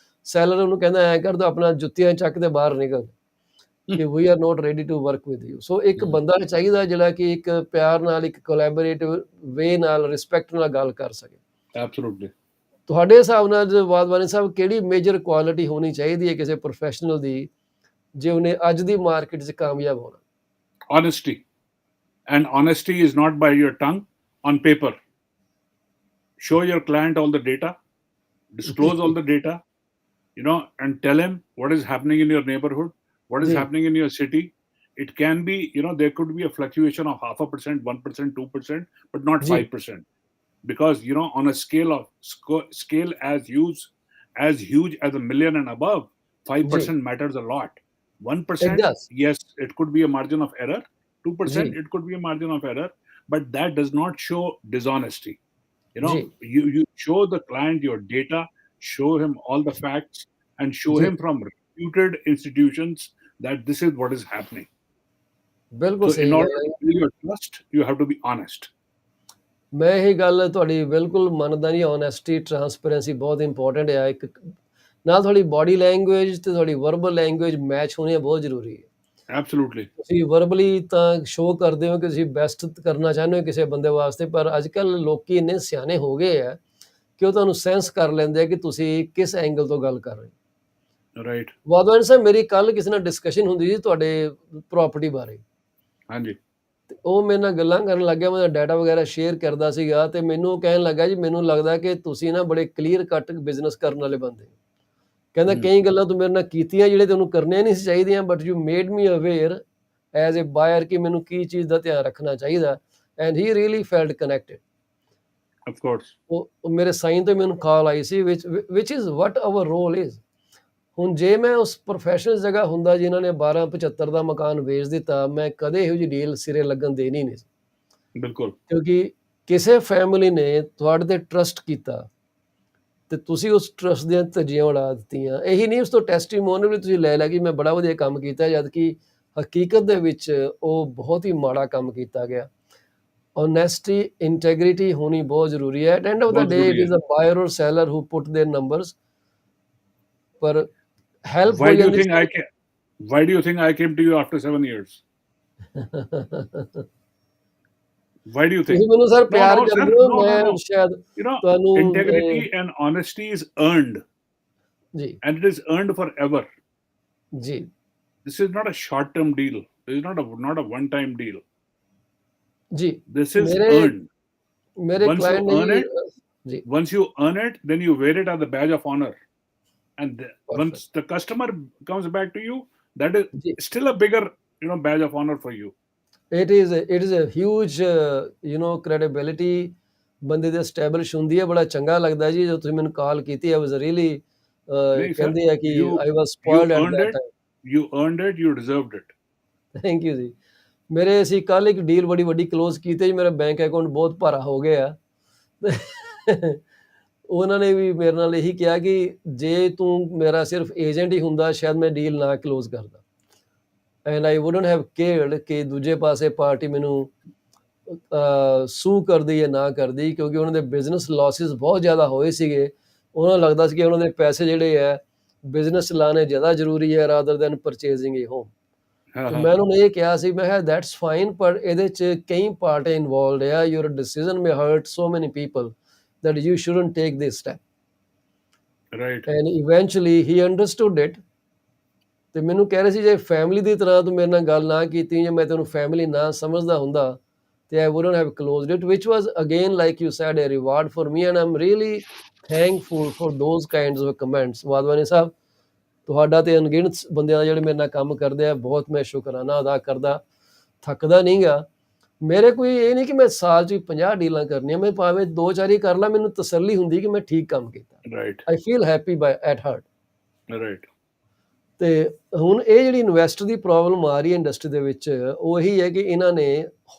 [SPEAKER 1] ਸੈਲਰ ਉਹਨੂੰ ਕਹਿੰਦਾ ਐਂ ਕਰ ਤੂੰ ਆਪਣਾ ਜੁੱਤੀਆਂ ਚੱਕ ਤੇ ਬਾਹਰ ਨਿਕਲ, ਕਿ we are not ready to work with you. So ਇੱਕ ਬੰਦਾ ਚਾਹੀਦਾ ਜਿਹੜਾ ਕਿ ਇੱਕ ਪਿਆਰ ਨਾਲ, ਇੱਕ ਕੋਲੈਬੋਰੇਟਿਵ ਵੇ ਨਾਲ, ਰਿਸਪੈਕਟ ਨਾਲ ਗੱਲ ਕਰ ਸਕੇ।
[SPEAKER 4] Absolutely.
[SPEAKER 1] ਤੁਹਾਡੇ ਹਿਸਾਬ ਨਾਲ ਵਾਧਵਾਨੀ ਸਾਹਿਬ, ਕਿਹੜੀ ਮੇਜਰ ਕੁਆਲਿਟੀ ਹੋਣੀ ਚਾਹੀਦੀ ਹੈ ਕਿਸੇ ਪ੍ਰੋਫੈਸ਼ਨਲ ਦੀ ਜੇ ਉਹਨੇ ਅੱਜ ਦੀ ਮਾਰਕੀਟ 'ਚ ਕਾਮਯਾਬ ਹੋਣਾ?
[SPEAKER 4] honesty. And honesty is not by your tongue, on paper. Show your client all the data, disclose all the data, and tell him what is happening in your neighborhood, what is
[SPEAKER 1] ji,
[SPEAKER 4] happening in your city. It can be, there could be a fluctuation of 0.5%, 1%, 2%, but not
[SPEAKER 1] ji,
[SPEAKER 4] 5%. Because, on a scale as huge as a million and above,
[SPEAKER 1] ji,
[SPEAKER 4] 5% matters a lot.
[SPEAKER 1] it
[SPEAKER 4] 1%,
[SPEAKER 1] does.
[SPEAKER 4] yes, it could be a margin of error. 2%,
[SPEAKER 1] ji,
[SPEAKER 4] it could be a margin of error, but that does not show dishonesty.
[SPEAKER 1] Ji,
[SPEAKER 4] You show the client your data, show him all the facts, and show
[SPEAKER 1] ji,
[SPEAKER 4] him from reputed institutions that this is what is happening.
[SPEAKER 1] ਬਿਲਕੁਲ
[SPEAKER 4] So in
[SPEAKER 1] ਸਹੀ
[SPEAKER 4] order
[SPEAKER 1] ਗੱਲ
[SPEAKER 4] to
[SPEAKER 1] ਹੈ।
[SPEAKER 4] build your trust, you have to be honest.
[SPEAKER 1] ਮੈਂ ਇਹੀ ਗੱਲ ਤੁਹਾਡੀ ਬਿਲਕੁਲ ਮੰਨਦਾ ਜੀ, ਓਨੈਸਟੀ, ਟਰਾਂਸਪੇਰੈਂਸੀ ਬਹੁਤ ਇੰਪੋਰਟੈਂਟ ਆ। ਇੱਕ ਨਾਲ ਤੁਹਾਡੀ ਬਾਡੀ ਲੈਂਗੁਏਜ ਤੇ ਤੁਹਾਡੀ ਵਰਬਲ ਲੈਂਗੁਏਜ ਮੈਚ ਹੋਣੀ ਬਹੁਤ ਜ਼ਰੂਰੀ ਹੈ।
[SPEAKER 4] Absolutely.
[SPEAKER 1] ਤੁਸੀਂ ਵਰਬਲੀ ਤਾਂ ਸ਼ੋਅ ਕਰਦੇ ਹੋ ਕਿ ਤੁਸੀਂ ਬੈਸਟ ਕਰਨਾ ਚਾਹੁੰਦੇ ਹੋ ਕਿਸੇ ਬੰਦੇ ਵਾਸਤੇ, ਪਰ ਅੱਜ-ਕੱਲ੍ਹ ਲੋਕੀ ਇੰਨੇ ਸਿਆਣੇ ਹੋ ਗਏ ਆ ਕਿ ਉਹ ਤੁਹਾਨੂੰ ਸੈਂਸ ਕਰ ਲੈਂਦੇ ਆ ਕਿ ਤੁਸੀਂ ਕਿਸ ਐਂਗਲ ਤੋਂ ਗੱਲ ਕਰ ਰਹੇ ਹੋ।
[SPEAKER 4] Right.
[SPEAKER 1] ਵਾਧਵਾਨ ਸਾਹਿਬ, ਮੇਰੀ ਕੱਲ੍ਹ ਕਿਸੇ ਨਾਲ ਡਿਸਕਸ਼ਨ ਹੁੰਦੀ ਸੀ ਤੁਹਾਡੇ ਪ੍ਰੋਪਰਟੀ ਬਾਰੇ।
[SPEAKER 4] Hanji.
[SPEAKER 1] ਤੇ ਉਹ ਮੇਰੇ ਨਾਲ ਗੱਲਾਂ ਕਰਨ ਲੱਗ ਗਿਆ, ਮੈਂ ਡਾਟਾ ਵਗੈਰਾ ਸ਼ੇਅਰ ਕਰਦਾ ਸੀਗਾ ਤੇ ਮੈਨੂੰ ਉਹ ਕਹਿਣ ਲੱਗਾ, ਜੀ ਮੈਨੂੰ ਲੱਗਦਾ ਕਿ ਤੁਸੀਂ ਨਾ ਬੜੇ ਕਲੀਅਰ ਕੱਟ ਬਿਜ਼ਨਸ ਕਰਨ ਵਾਲੇ ਬੰਦੇ ਹੋ। ਕਹਿੰਦਾ ਕਈ ਗੱਲਾਂ ਤੂੰ ਮੇਰੇ ਨਾਲ ਕੀਤੀਆਂ ਜਿਹੜੇ ਤੈਨੂੰ ਕਰਨੀਆਂ ਨਹੀਂ ਸੀ ਚਾਹੀਦੀਆਂ, but you made me aware as a buyer ਕਿ ਮੈਨੂੰ ਕੀ ਚੀਜ਼ ਦਾ ਧਿਆਨ ਰੱਖਣਾ ਚਾਹੀਦਾ। And he really felt connected.
[SPEAKER 4] Of course.
[SPEAKER 1] ਉਹ ਮੇਰੇ ਸਾਈਨ ਤੋਂ ਮੈਨੂੰ ਕਾਲ ਆਈ ਸੀ, which is what our role is. ਹੁਣ ਜੇ ਮੈਂ ਉਸ ਪ੍ਰੋਫੈਸ਼ਨਲ ਜਗ੍ਹਾ ਹੁੰਦਾ ਜਿਨ੍ਹਾਂ ਨੇ 1275 ਦਾ ਮਕਾਨ ਵੇਚ ਦਿੱਤਾ, ਮੈਂ ਕਦੇ ਇਹੋ ਜਿਹੀ ਡੀਲ ਸਿਰੇ ਲੱਗਣ ਦੇਣੀ ਨਹੀਂ ਸੀ।
[SPEAKER 4] Bilkul.
[SPEAKER 1] ਕਿਉਂਕਿ ਕਿਸੇ ਫੈਮਿਲੀ ਨੇ ਤੁਹਾਡੇ ਤੇ ਟਰਸਟ ਕੀਤਾ ਤੇ ਤੁਸੀਂ ਉਸ ਟਰਸਟ ਦੀਆਂ ਧੱਜੀਆਂ ਉਡਾ ਦਿੱਤੀਆਂ। ਇਹੀ ਨਹੀਂ ਉਸ ਤੋਂ ਟੈਸਟੀਮੋਨੀਅਲ ਵੀ ਤੁਸੀਂ ਲੈ ਲਿਆ ਕਿ ਮੈਂ ਬੜਾ ਵਧੀਆ ਕੰਮ ਕੀਤਾ, ਜਦ ਕਿ ਹਕੀਕਤ ਦੇ ਵਿੱਚ ਉਹ ਬਹੁਤ ਹੀ ਮਾੜਾ ਕੰਮ ਕੀਤਾ ਗਿਆ। ਓਨੈਸਟੀ, ਇੰਟੈਗ੍ਰਿਟੀ ਹੋਣੀ ਬਹੁਤ ਜ਼ਰੂਰੀ ਹੈ। ਐਟ ਐਂਡ ਆਫ ਦਾ
[SPEAKER 4] बहुत
[SPEAKER 1] ਡੇ ਇਟ
[SPEAKER 4] जरूरी है.
[SPEAKER 1] Is a buyer or seller who put their numbers. ਪਰ ਹੈਲਪ ਹੋ
[SPEAKER 4] Why do you
[SPEAKER 1] ਜਾਂਦੀ
[SPEAKER 4] think I
[SPEAKER 1] ਸੀ।
[SPEAKER 4] came? Why do you think I came to you after 7 years? Why do you think?
[SPEAKER 1] ਤੁਸੀਂ ਮੈਨੂੰ sir
[SPEAKER 4] No,
[SPEAKER 1] ਪਿਆਰ
[SPEAKER 4] no, sir.
[SPEAKER 1] ਕਰਦੇ ਹੋ,
[SPEAKER 4] No, no,
[SPEAKER 1] ਮੈਂ
[SPEAKER 4] no.
[SPEAKER 1] ਸ਼ਾਇਦ ਤੁਹਾਨੂੰ
[SPEAKER 4] Integrity and honesty is earned,
[SPEAKER 1] ਜੀ,
[SPEAKER 4] and it is earned forever.
[SPEAKER 1] ਜੀ,
[SPEAKER 4] This is not a short-term deal. This is not a one-time deal.
[SPEAKER 1] ਜੀ।
[SPEAKER 4] This is
[SPEAKER 1] ਮੇਰੇ
[SPEAKER 4] earned.
[SPEAKER 1] ਮੇਰੇ
[SPEAKER 4] Once you
[SPEAKER 1] ਕਲਾਇੰਟ ਨੇ
[SPEAKER 4] earn
[SPEAKER 1] ਜੀ
[SPEAKER 4] it,
[SPEAKER 1] ਜੀ,
[SPEAKER 4] once you earn it, then you wear it as a badge of honor. And
[SPEAKER 1] perfect,
[SPEAKER 4] once the customer comes back to you, that is
[SPEAKER 1] ਜੀ।
[SPEAKER 4] still a bigger, badge of honor for you.
[SPEAKER 1] It is a huge credibility ਬੰਦੇ ਦੀ establish ਹੁੰਦੀ ਹੈ। ਬੜਾ ਚੰਗਾ ਲੱਗਦਾ ਜੀ ਜਦੋਂ ਤੁਸੀਂ ਮੈਨੂੰ ਕਾਲ ਕੀਤੀ। I was really
[SPEAKER 4] No, sir.
[SPEAKER 1] ਕਹਿੰਦੇ ਆ ਕਿ
[SPEAKER 4] You
[SPEAKER 1] I was
[SPEAKER 4] you
[SPEAKER 1] spoiled at
[SPEAKER 4] earned
[SPEAKER 1] that
[SPEAKER 4] it.
[SPEAKER 1] Time.
[SPEAKER 4] You earned it. You deserved it.
[SPEAKER 1] Thank you ji. ਮੇਰੇ ਅਸੀਂ ਕੱਲ੍ਹ ਇੱਕ ਡੀਲ ਬੜੀ ਵੱਡੀ ਕਲੋਜ਼ ਕੀਤੀ ਜੀ। ਮੇਰਾ ਬੈਂਕ ਅਕਾਊਂਟ ਬਹੁਤ ਭਾਰਾ ਹੋ ਗਿਆ। ਉਹਨਾਂ ਨੇ ਵੀ ਮੇਰੇ ਨਾਲ ਇਹੀ ਕਿਹਾ ਕਿ ਜੇ ਤੂੰ ਮੇਰਾ ਸਿਰਫ ਏਜੰਟ ਹੀ ਹੁੰਦਾ, ਸ਼ਾਇਦ ਮੈਂ ਡੀਲ ਨਾ ਕਲੋਜ਼ ਕਰਦਾ। ਐਂਡ ਆਈ ਵੁਡਨਟ ਹੈਵ ਕੇਅਰਡ ਕਿ ਦੂਜੇ ਪਾਸੇ ਪਾਰਟੀ ਮੈਨੂੰ ਸੂ ਕਰਦੀ ਜਾਂ ਨਾ ਕਰਦੀ, ਕਿਉਂਕਿ ਉਹਨਾਂ ਦੇ ਬਿਜ਼ਨਸ ਲਾਸਿਸ ਬਹੁਤ ਜ਼ਿਆਦਾ ਹੋਏ ਸੀਗੇ। ਉਹਨਾਂ ਨੂੰ ਲੱਗਦਾ ਸੀ ਕਿ ਉਹਨਾਂ ਦੇ ਪੈਸੇ ਜਿਹੜੇ ਹੈ ਬਿਜ਼ਨਸ ਚਲਾਉਣੇ ਜ਼ਿਆਦਾ ਜ਼ਰੂਰੀ ਹੈ ਰਾਦਰ ਦੈਨ ਪਰਚੇਜ਼ਿੰਗ ਏ ਹੋਮ। ਤੇ ਮੈਂ ਉਹਨਾਂ ਨੂੰ ਇਹ ਕਿਹਾ ਸੀ, ਮੈਂ ਕਿਹਾ ਦੈਟਸ ਫਾਈਨ, ਪਰ ਇਹਦੇ 'ਚ ਕਈ ਪਾਰਟੀਆਂ ਇਨਵੋਲਵਡ ਆ। Your decision may hurt so many people that you shouldn't take this step.
[SPEAKER 4] Right.
[SPEAKER 1] And eventually he understood it. ਤੇ ਮੈਨੂੰ ਕਹਿ ਰਹੇ ਸੀ, ਜੇ ਫੈਮਿਲੀ ਦੀ ਤਰ੍ਹਾਂ ਤੂੰ ਮੇਰੇ ਨਾਲ ਗੱਲ ਨਾ ਕੀਤੀ, ਜੇ ਮੈਂ ਤੈਨੂੰ ਫੈਮਿਲੀ ਨਾ ਸਮਝਦਾ ਹੁੰਦਾ ਤੇ I wouldn't have closed it, which was again, like you said, a reward for me, and I'm really thankful for those kinds of comments. ਵਾਧਵਾਨੀ ਸਾਹਿਬ, ਤੁਹਾਡਾ ਤੇ ਅਣਗਿਣਤ ਬੰਦਿਆਂ ਦਾ ਜਿਹੜੇ ਮੇਰੇ ਨਾਲ ਕੰਮ ਕਰਦੇ ਆ, ਬਹੁਤ ਮੈਂ ਸ਼ੁਕਰਾਨਾ ਅਦਾ ਕਰਦਾ, ਥੱਕਦਾ ਨਹੀਂਗਾ। ਮੇਰੇ ਕੋਈ ਇਹ ਨਹੀਂ ਕਿ ਮੈਂ ਸਾਲ 'ਚ 50 ਡੀਲਾਂ ਕਰਨੀਆਂ, ਮੈਂ ਭਾਵੇਂ 2-4 ਹੀ ਕਰ ਲਾਂ, ਮੈਨੂੰ ਤਸੱਲੀ ਹੁੰਦੀ ਕਿ ਮੈਂ ਠੀਕ ਕੰਮ ਕੀਤਾ।
[SPEAKER 4] Right.
[SPEAKER 1] I feel happy at heart.
[SPEAKER 4] Right.
[SPEAKER 1] ਤੇ ਹੁਣ ਇਹ ਜਿਹੜੀ ਇਨਵੈਸਟਰ ਦੀ ਪ੍ਰੋਬਲਮ ਆ ਰਹੀ ਹੈ ਇੰਡਸਟਰੀ ਦੇ ਵਿੱਚ, ਉਹ ਇਹੀ ਹੈ ਕਿ ਇਹਨਾਂ ਨੇ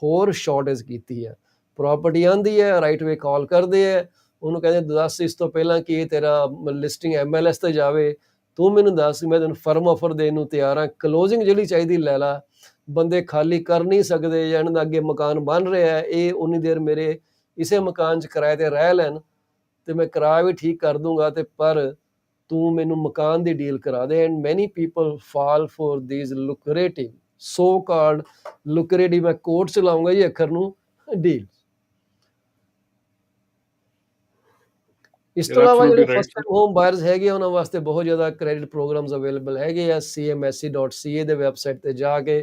[SPEAKER 1] ਹੋਰ ਸ਼ਾਰਟੇਜ ਕੀਤੀ ਹੈ। ਪ੍ਰਾਪਰਟੀ ਆਉਂਦੀ ਹੈ, ਰਾਈਟ ਵੇ ਕਾਲ ਕਰਦੇ ਹੈ, ਉਹਨੂੰ ਕਹਿੰਦੇ ਦੱਸ ਇਸ ਤੋਂ ਪਹਿਲਾਂ ਕਿ ਇਹ ਤੇਰਾ ਲਿਸਟਿੰਗ MLS ਤੇ ਜਾਵੇ, ਤੂੰ ਮੈਨੂੰ ਦੱਸ, ਮੈਂ ਤੈਨੂੰ ਫਰਮ ਆਫਰ ਦੇਣ ਨੂੰ ਤਿਆਰ ਹਾਂ, ਕਲੋਜ਼ਿੰਗ ਜਿਹੜੀ ਚਾਹੀਦੀ ਲੈ ਲਾ। ਬੰਦੇ ਖਾਲੀ ਕਰ ਨਹੀਂ ਸਕਦੇ ਜਾਂ ਇਹਨਾਂ ਦਾ ਅੱਗੇ ਮਕਾਨ ਬਣ ਰਿਹਾ, ਇਹ ਉਨੀ ਦੇਰ ਮੇਰੇ ਇਸੇ ਮਕਾਨ 'ਚ ਕਿਰਾਏ 'ਤੇ ਰਹਿ ਲੈਣ ਤੇ ਮੈਂ ਕਿਰਾਇਆ ਵੀ ਠੀਕ ਕਰ ਦੂੰਗਾ, ਤੇ ਪਰ ਤੂੰ ਮੈਨੂੰ ਮਕਾਨ ਦੀ ਡੀਲ ਕਰਾ ਦੇ। And many people fall for these lucrative, so called lucrative, ਮੈਂ ਕੋਟ 'ਚ ਲਾਉਂਗਾ ਜੀ ਅੱਖਰ ਨੂੰ, ਡੀਲ। ਇਸ ਤੋਂ
[SPEAKER 4] You're
[SPEAKER 1] ਇਲਾਵਾ ਜਿਹੜੇ
[SPEAKER 4] absolutely right,
[SPEAKER 1] first
[SPEAKER 4] sir.
[SPEAKER 1] Time home buyers ਹੈਗੇ ਆ, ਉਹਨਾਂ ਵਾਸਤੇ ਬਹੁਤ ਜ਼ਿਆਦਾ ਕ੍ਰੈਡਿਟ ਪ੍ਰੋਗਰਾਮਸ ਅਵੇਲੇਬਲ ਹੈਗੇ ਆ। CMSE.ca ਦੇ ਵੈਬਸਾਈਟ ਤੇ ਜਾ ਕੇ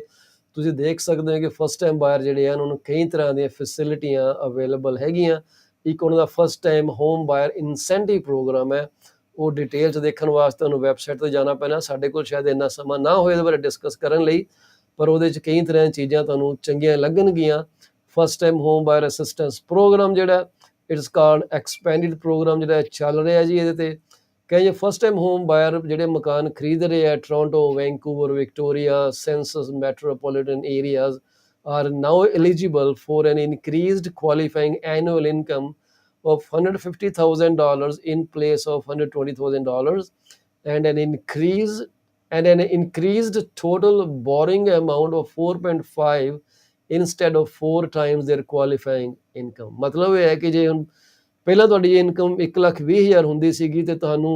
[SPEAKER 1] ਤੁਸੀਂ ਦੇਖ ਸਕਦੇ ਹੋ ਕਿ ਫਸਟ ਟਾਈਮ ਬਾਇਰ ਜਿਹੜੇ ਆ ਉਹਨਾਂ ਨੂੰ ਕਈ ਤਰ੍ਹਾਂ ਦੀਆਂ ਫੈਸਿਲਿਟੀਆਂ ਅਵੇਲੇਬਲ ਹੈਗੀਆਂ। ਇੱਕ ਉਹਨਾਂ ਦਾ first time home buyer incentive program ਹੈ। ਉਹ ਡਿਟੇਲ 'ਚ ਦੇਖਣ ਵਾਸਤੇ ਤੁਹਾਨੂੰ ਵੈਬਸਾਈਟ 'ਤੇ ਜਾਣਾ ਪੈਣਾ। ਸਾਡੇ ਕੋਲ ਸ਼ਾਇਦ ਇੰਨਾ ਸਮਾਂ ਨਾ ਹੋਏ ਇਹਦੇ ਬਾਰੇ ਡਿਸਕਸ ਕਰਨ ਲਈ, ਪਰ ਉਹਦੇ 'ਚ ਕਈ ਤਰ੍ਹਾਂ ਦੀਆਂ ਚੀਜ਼ਾਂ ਤੁਹਾਨੂੰ ਚੰਗੀਆਂ ਲੱਗਣਗੀਆਂ। First time home buyer assistance program ਜਿਹੜਾ ਇਟਸ ਕਾਲਡ ਐਕਸਪੈਂਡਿਡ ਪ੍ਰੋਗਰਾਮ ਜਿਹੜਾ ਚੱਲ ਰਿਹਾ ਜੀ। ਇਹਦੇ 'ਤੇ ਕਈ ਫਸਟ ਟਾਈਮ ਹੋਮ ਬਾਇਰ ਜਿਹੜੇ ਮਕਾਨ ਖਰੀਦ ਰਹੇ ਆ Toronto, Vancouver, Victoria, senses metropolitan areas are now eligible for an increased qualifying annual income of $150,000 in place of $120,000 and an increased total borrowing amount of 4.5 instead of 4 times their qualifying income। ਮਤਲਬ ਇਹ ਹੈ ਕਿ ਜੇ ਹੁਣ ਪਹਿਲਾਂ ਤੁਹਾਡੀ income 1,20,000 ਹੁੰਦੀ ਸੀਗੀ ਤੇ ਤੁਹਾਨੂੰ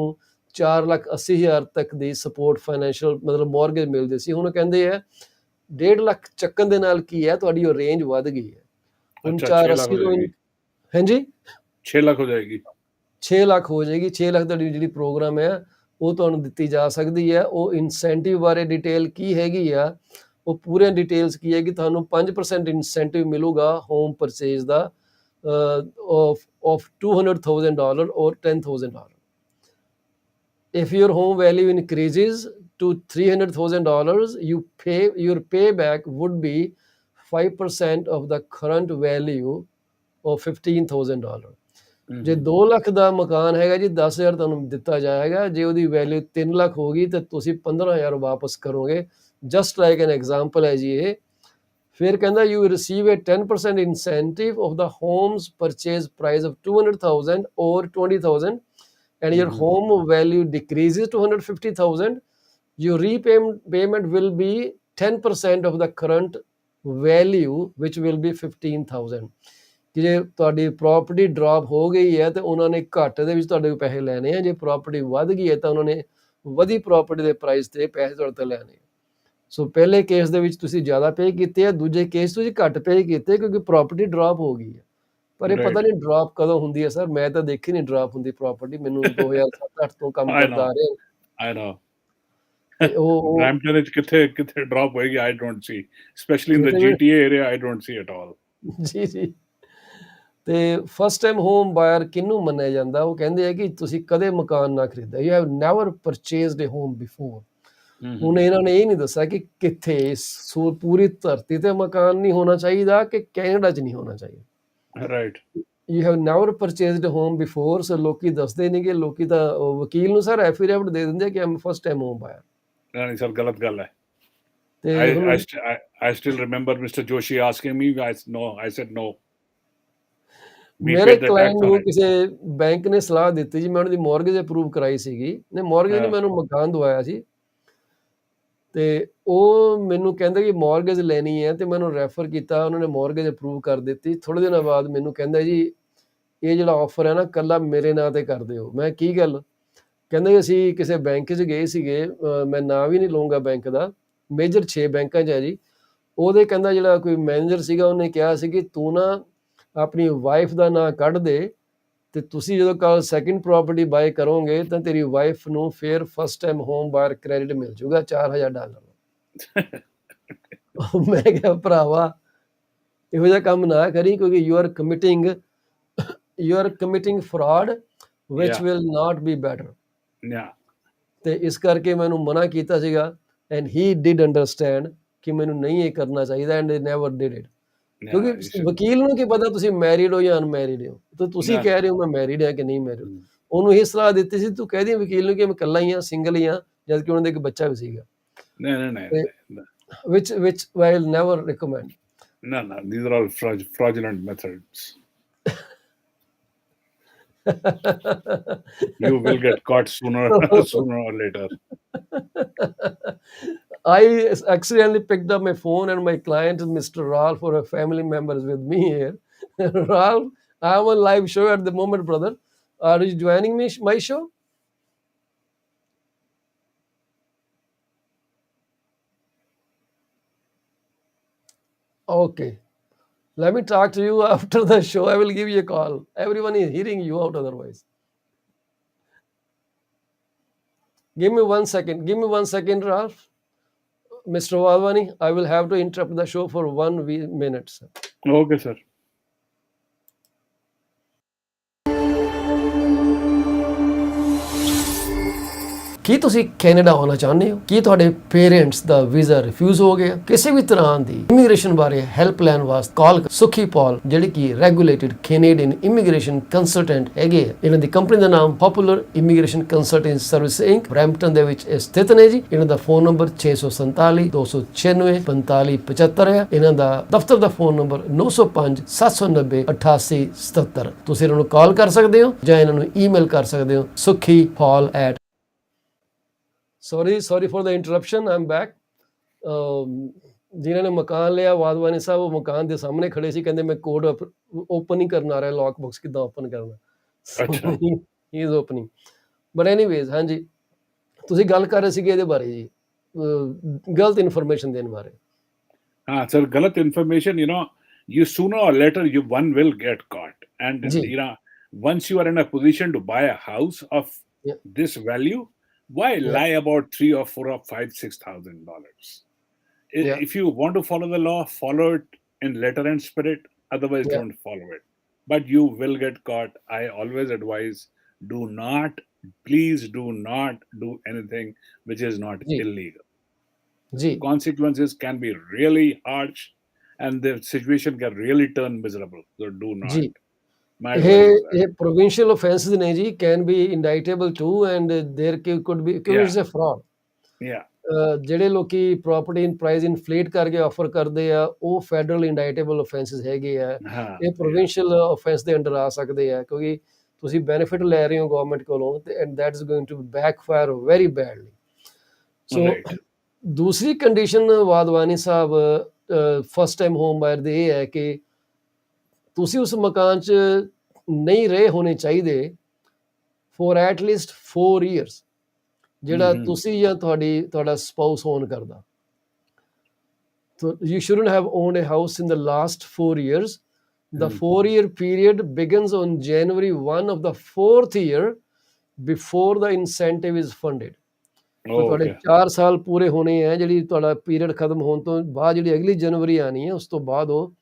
[SPEAKER 1] 4,80,000 ਤੱਕ ਦੀ ਸਪੋਰਟ ਫਾਈਨੈਂਸ਼ੀਅਲ ਮਤਲਬ ਮੌਰਗੇਜ ਮਿਲਦੀ ਸੀ। ਹੁਣ ਕਹਿੰਦੇ ਆ 1.5 ਲੱਖ ਚੱਕਣ ਦੇ ਨਾਲ ਕੀ ਹੈ ਤੁਹਾਡੀ ਉਹ ਰੇਂਜ ਵੱਧ ਗਈ ਹੈ। ਹੁਣ
[SPEAKER 4] अच्छा 6 लाख
[SPEAKER 1] 480
[SPEAKER 4] हो जाएगी।
[SPEAKER 1] ਹਾਂਜੀ
[SPEAKER 4] 6 लाख हो जाएगी।
[SPEAKER 1] 6 ਲੱਖ ਹੋ ਜਾਏਗੀ। 6 ਲੱਖ ਤੁਹਾਡੀ ਜਿਹੜੀ ਪ੍ਰੋਗਰਾਮ ਹੈ ਉਹ ਤੁਹਾਨੂੰ ਦਿੱਤੀ ਜਾ ਸਕਦੀ ਹੈ। ਉਹ ਇਨਸੈਂਟਿਵ ਬਾਰੇ ਡਿਟੇਲ ਕੀ ਹੈਗੀ ਆ, ਉਹ ਪੂਰੀਆਂ ਡਿਟੇਲਸ ਕੀ ਹੈ ਕਿ ਤੁਹਾਨੂੰ 5% ਇਨਸੈਂਟਿਵ ਮਿਲੂਗਾ home purchase the of $200,000 or $10,000। If your home value increases to $300,000, your payback would be 5% of the current value of $15,000। ਜੇ 2 ਲੱਖ ਦਾ ਮਕਾਨ ਹੈਗਾ ਜੀ 10,000 ਤੁਹਾਨੂੰ ਦਿੱਤਾ ਜਾਏਗਾ। ਜੇ ਉਹਦੀ ਵੈਲਿਊ 3 ਲੱਖ ਹੋਗੀ ਤਾਂ ਤੁਸੀਂ 15,000 ਵਾਪਸ ਕਰੋਗੇ। ਜਸਟ ਲਾਈਕ ਐਨ ਐਗਜ਼ਾਮਪਲ ਹੈ ਜੀ ਇਹ। ਫਿਰ ਕਹਿੰਦਾ you receive a 10% incentive of the home's purchase price of 200,000 or 20,000 and your home value decreases to 150,000, your repayment will be 10% of the current value which will be 15,000। ਕਿ ਜੇ ਤੁਹਾਡੀ property drop ਹੋ ਗਈ ਹੈ ਤੇ ਉਹਨਾਂ ਨੇ ਘੱਟ ਦੇ ਵਿੱਚ ਤੁਹਾਡੇ ਕੋਲ ਪੈਸੇ ਲੈਣੇ ਆ। ਜੇ ਪ੍ਰਾਪਰਟੀ ਵੱਧ ਗਈ ਹੈ ਤਾਂ ਉਹਨਾਂ ਨੇ ਵਧੀ ਪ੍ਰਾਪਰਟੀ ਦੇ ਪ੍ਰਾਈਸ ਤੇ ਪੈਸੇ ਤੁਹਾਡੇ ਤੋਂ ਲੈਣੇ। ਸੋ ਪਹਿਲੇ ਕੇਸ ਦੇ ਵਿੱਚ ਤੁਸੀਂ ਜ਼ਿਆਦਾ ਪੇ ਕੀਤੇ ਆ, ਦੂਜੇ ਕੇਸ ਤੁਸੀਂ ਘੱਟ ਪੇ ਕੀਤੇ ਕਿਉਂਕਿ ਪ੍ਰਾਪਰਟੀ ਡ੍ਰੌਪ ਹੋ ਗਈ ਹੈ। ਪਰ ਇਹ ਪਤਾ ਨਹੀਂ ਡ੍ਰੌਪ ਕਦੋਂ ਹੁੰਦੀ ਹੈ ਸਰ। ਮੈਂ ਤਾਂ ਦੇਖੀ ਨਹੀਂ ਡ੍ਰੌਪ ਹੁੰਦੀ ਪ੍ਰਾਪਰਟੀ। ਮੈਨੂੰ 2007-8 ਤੋਂ ਕੰਮ ਕਰਦਾ ਆ ਰਿਹਾ।
[SPEAKER 4] I know।
[SPEAKER 1] ਤੇ ਉਹ
[SPEAKER 4] ਬ੍ਰੈਂਪਟਨ ਵਿੱਚ ਕਿੱਥੇ ਡ੍ਰੌਪ ਹੋਏਗੀ I don't see, especially in the GTA area I don't see at all।
[SPEAKER 1] ਜੀ ਤੇ ਫਸਟ ਟਾਈਮ ਹੋਮ ਬਾਇਰ ਕਿਹਨੂੰ ਮੰਨਿਆ ਜਾਂਦਾ? ਉਹ ਕਹਿੰਦੇ ਆ ਕਿ ਤੁਸੀਂ ਕਦੇ ਮਕਾਨ ਨਾ ਖਰੀਦਿਆ। You have never purchased a home before. ਹੁਣ ਇਹਨਾਂ ਨੇ ਇਹ ਨਹੀਂ ਦੱਸਿਆ ਕਿ ਕਿੱਥੇ ਪੂਰੀ ਧਰਤੀ ਤੇ ਮਕਾਨ ਨਹੀਂ ਹੋਣਾ ਚਾਹੀਦਾ ਕਿ ਕੈਨੇਡਾ 'ਚ ਨਹੀਂ ਹੋਣਾ ਚਾਹੀਦਾ।
[SPEAKER 4] Right.
[SPEAKER 1] You have never purchased home before. So ਲੋਕੀ ਦੱਸਦੇ ਨਹੀਂ ਕਿ ਲੋਕੀ ਤਾਂ ਵਕੀਲ ਨੂੰ ਸਰ ਐਫੀਡੇਵਿਟ ਦੇ ਦਿੰਦੇ ਕਿ ਆਮ ਫਸਟ ਟਾਈਮ ਹੋਮ ਬਾਇਰ।
[SPEAKER 4] ਨਹੀਂ ਸਰ ਗਲਤ ਗੱਲ ਹੈ।
[SPEAKER 1] ਤੇ
[SPEAKER 4] I still remember Mr. Joshi asking me, I said no।
[SPEAKER 1] ਮੇਰੇ ਕਲਾਇੰਟ ਨੂੰ ਕਿਸੇ ਬੈਂਕ ਨੇ ਸਲਾਹ ਦਿੱਤੀ ਜੀ। ਮੈਂ ਉਹਨਾਂ ਦੀ ਮੌਰਗੇਜ ਅਪਰੂਵ ਕਰਾਈ ਸੀਗੀ। ਨਹੀਂ ਮੌਰਗੇਜ ਨਹੀਂ, ਮੈਨੂੰ ਮਕਾਨ ਦਵਾਇਆ ਸੀ ਤੇ ਉਹ ਮੈਨੂੰ ਕਹਿੰਦੇ ਕਿ ਮੌਰਗੇਜ ਲੈਣੀ ਹੈ ਤੇ ਮੈਨੂੰ ਰੈਫਰ ਕੀਤਾ। ਉਹਨਾਂ ਨੇ ਮੌਰਗੇਜ ਅਪਰੂਵ ਕਰ ਦਿੱਤੀ। ਥੋੜ੍ਹੇ ਦਿਨਾਂ ਬਾਅਦ ਮੈਨੂੰ ਕਹਿੰਦਾ ਜੀ ਇਹ ਜਿਹੜਾ ਆਫਰ ਹੈ ਨਾ ਇਕੱਲਾ ਮੇਰੇ ਨਾਂ ਤੇ ਕਰ ਦਿਓ। ਮੈਂ ਕੀ ਗੱਲ? ਕਹਿੰਦੇ ਅਸੀਂ ਕਿਸੇ ਬੈਂਕ 'ਚ ਗਏ ਸੀਗੇ। ਮੈਂ ਨਾਂ ਵੀ ਨਹੀਂ ਲਊਂਗਾ ਬੈਂਕ ਦਾ, ਮੇਜਰ 6 ਬੈਂਕਾਂ 'ਚ ਹੈ ਜੀ। ਉਹਦੇ ਕਹਿੰਦਾ ਜਿਹੜਾ ਕੋਈ ਮੈਨੇਜਰ ਸੀਗਾ ਉਹਨੇ ਕਿਹਾ ਸੀ ਕਿ ਤੂੰ ਨਾ ਆਪਣੀ ਵਾਈਫ ਦਾ ਨਾਂ ਕੱਢ ਦੇ ਤੇ ਤੁਸੀਂ ਜਦੋਂ ਕੱਲ ਸੈਕਿੰਡ ਪ੍ਰਾਪਰਟੀ ਬਾਏ ਕਰੋਗੇ ਤਾਂ ਤੇਰੀ ਵਾਈਫ ਨੂੰ ਫਿਰ first time home buyer credit ਮਿਲ ਜੂਗਾ $4,000। ਮੈਂ ਕਿਹਾ ਭਰਾਵਾ ਇਹੋ ਜਿਹਾ ਕੰਮ ਨਾ ਕਰੀ ਕਿਉਂਕਿ you are committing fraud which will not be better. ਤੇ ਇਸ ਕਰਕੇ ਮੈਨੂੰ ਮਨਾ ਕੀਤਾ ਸੀਗਾ ਐਂਡ ਹੀ ਡਿਡ ਅੰਡਰਸਟੈਂਡ ਕਿ ਮੈਨੂੰ ਨਹੀਂ ਇਹ ਕਰਨਾ ਚਾਹੀਦਾ ਐਂਡ ਦੇ ਨੈਵਰ ਡਿਡ ਇਟ। ਕਿਉਂਕਿ ਵਕੀਲ ਨੂੰ ਕੀ ਪਤਾ ਤੁਸੀਂ ਮੈਰਿਡ ਹੋ ਜਾਂ ਅਨਮੈਰਿਡ ਹੋ। ਤਾਂ ਤੁਸੀਂ ਕਹਿ ਰਹੇ ਹੋ ਮੈਂ ਮੈਰਿਡ ਹਾਂ ਕਿ ਨਹੀਂ ਮੈਰਿਡ। ਉਹਨੂੰ ਇਹ ਸਲਾਹ ਦਿੱਤੀ ਸੀ ਤੂੰ ਕਹਿ ਦੀ ਵਕੀਲ ਨੂੰ ਕਿ ਮੈਂ ਇਕੱਲਾ ਹੀ ਹਾਂ, ਸਿੰਗਲ ਹੀ ਹਾਂ, ਜਦ ਕਿ ਉਹਨਾਂ ਦੇ ਇੱਕ ਬੱਚਾ ਵੀ ਸੀਗਾ। which I will never recommend।
[SPEAKER 4] No, these are all fraudulent methods। You will get caught sooner or later।
[SPEAKER 1] I accidentally picked up my phone and my client is Mr. Ralph or a family member is with me here। Ralph, I am on live show at the moment, brother। Are you joining me my show? Okay, let me talk to you after the show। I will give you a call। Everyone is hearing you out otherwise। Give me 1 second, Ralph। Mr. Wadhwani, I will have to interrupt the show for 1 minute, sir.
[SPEAKER 4] Okay, sir.
[SPEAKER 1] ਕੀ ਤੁਸੀਂ Canada ਆਉਣਾ ਚਾਹੁੰਦੇ ਹੋ? ਕੀ ਤੁਹਾਡੇ parents ਦਾ visa refuse ਹੋ ਗਿਆ? ਕਿਸੇ ਵੀ ਤਰ੍ਹਾਂ ਦੀ immigration ਬਾਰੇ ਹੈਲਪ ਲੈਣ ਵਾਸਤੇ ਕਾਲ ਸੁਖੀ ਪੌਲ, ਜਿਹੜੀ ਕਿ ਰੈਗੂਲੇਟਡ ਕੈਨੇਡੀਅਨ ਇਮੀਗ੍ਰੇਸ਼ਨ ਕੰਸਲਟੈਂਟ ਹੈਗੇ ਆ। ਇਹਨਾਂ ਦੀ ਕੰਪਨੀ ਦਾ ਨਾਮ popular immigration consultant service Inc Brampton ਦੇ ਵਿੱਚ ਸਥਿਤ ਨੇ ਜੀ। ਇਹਨਾਂ ਦਾ ਫੋਨ ਨੰਬਰ 647 296 4575 ਹੈ। ਇਹਨਾਂ ਦਾ ਦਫ਼ਤਰ ਦਾ ਫੋਨ ਨੰਬਰ 905 790 8877। ਤੁਸੀਂ ਇਹਨਾਂ ਨੂੰ ਕਾਲ ਕਰ ਸਕਦੇ ਹੋ ਜਾਂ ਇਹਨਾਂ ਨੂੰ ਈਮੇਲ ਕਰ ਸਕਦੇ ਹੋ sukhipol@। sorry for the interruption, I'm back। ਜਿਨ੍ਹਾਂ ਨੇ ਮਕਾਨ ਲਿਆ ਵਾਧਵਾਨੀ ਸਾਹਿਬ, ਉਹ ਮਕਾਨ ਦੇ ਸਾਹਮਣੇ ਖੜੇ ਸੀ, ਕਹਿੰਦੇ ਮੈਂ ਕੋਡ ਓਪਨ ਹੀ ਕਰਨ ਆ ਰਿਹਾ, ਲੌਕ ਬਾਕਸ ਕਿੱਦਾਂ ਓਪਨ ਕਰਨਾ।
[SPEAKER 4] ਅੱਛਾ।
[SPEAKER 1] ਹੀ ਇਜ਼ ਓਪਨਿੰਗ, ਬਟ ਐਨੀਵੇਜ਼ ਹਾਂਜੀ, ਤੁਸੀਂ ਗੱਲ ਕਰ ਰਹੇ ਸੀਗੇ ਇਹਦੇ ਬਾਰੇ ਜੀ, ਗਲਤ ਇਨਫੋਰਮੇਸ਼ਨ ਦੇਣ ਬਾਰੇ।
[SPEAKER 4] हाँ sir, galat information, you sooner or later one will get caught, and
[SPEAKER 1] ji.
[SPEAKER 4] once you are in a position to buy a house of
[SPEAKER 1] Yeah.
[SPEAKER 4] this value, why
[SPEAKER 1] Yeah.
[SPEAKER 4] lie about $3 or $4 or $5,000-6,000?
[SPEAKER 1] Yeah.
[SPEAKER 4] If you want to follow the law, follow it in letter and spirit. Otherwise,
[SPEAKER 1] Yeah.
[SPEAKER 4] don't follow it. But you will get caught. I always advise: please do not do anything which is not
[SPEAKER 1] ji.
[SPEAKER 4] illegal.
[SPEAKER 1] Ji
[SPEAKER 4] Consequences can be really harsh, and the situation can really turn miserable. So do not.
[SPEAKER 1] Ji
[SPEAKER 4] My advice is that.
[SPEAKER 1] ਇਹ provincial offenses ਨੇ ਜੀ, can be indictable too, and there could be, ਕਿਉਂਕਿ it's a fraud।
[SPEAKER 4] Yeah.
[SPEAKER 1] ਜਿਹੜੇ ਲੋਕੀ property ਇਨ price ਇਨਫਲੇਟ ਕਰਕੇ offer ਕਰਦੇ ਆ, ਉਹ ਫੈਡਰਲ ਇੰਡਾਈਟੇਬਲ ਆਫੈਂਸਸ ਹੈਗੇ ਆ।
[SPEAKER 4] हाँ,
[SPEAKER 1] ਇਹ ਪ੍ਰੋਵਿੰਸ਼ੀਅਲ ਆਫੈਂਸ ਦੇ ਅੰਡਰ ਆ ਸਕਦੇ ਆ, ਕਿਉਂਕਿ ਤੁਸੀਂ ਬੈਨੀਫਿਟ ਲੈ ਰਹੇ ਹੋ ਗਵਰਨਮੈਂਟ ਕੋਲੋਂ, ਤੇ and that is going to backfire very badly. So
[SPEAKER 4] right.
[SPEAKER 1] ਦੂਸਰੀ condition Wadhwani sahib first time home buyer ਦੇ ਇਹ ਹੈ ਕਿ ਤੁਸੀਂ ਉਸ ਮਕਾਨ 'ਚ ਨਹੀਂ ਰਹੇ ਹੋਣੇ ਚਾਹੀਦੇ ਫੋਰ ਐਟ ਲੀਸਟ 4 years, ਜਿਹੜਾ ਤੁਸੀਂ ਜਾਂ ਤੁਹਾਡਾ ਸਪਾਊਸ ਓਨ ਕਰਦਾ। So you shouldn't have owned a house in the last 4 years. The 4-year period begins on January 1 of the 4th year before the incentive is funded. So ਤੁਹਾਡੇ
[SPEAKER 4] Okay.
[SPEAKER 1] 4 ਸਾਲ ਪੂਰੇ ਹੋਣੇ ਆ, ਜਿਹੜੀ ਤੁਹਾਡਾ ਪੀਰੀਅਡ ਖਤਮ ਹੋਣ ਤੋਂ ਬਾਅਦ ਜਿਹੜੀ ਅਗਲੀ ਜਨਵਰੀ ਆਣੀ ਹੈ, ਉਸ ਤੋਂ ਬਾਅਦ ਉਹ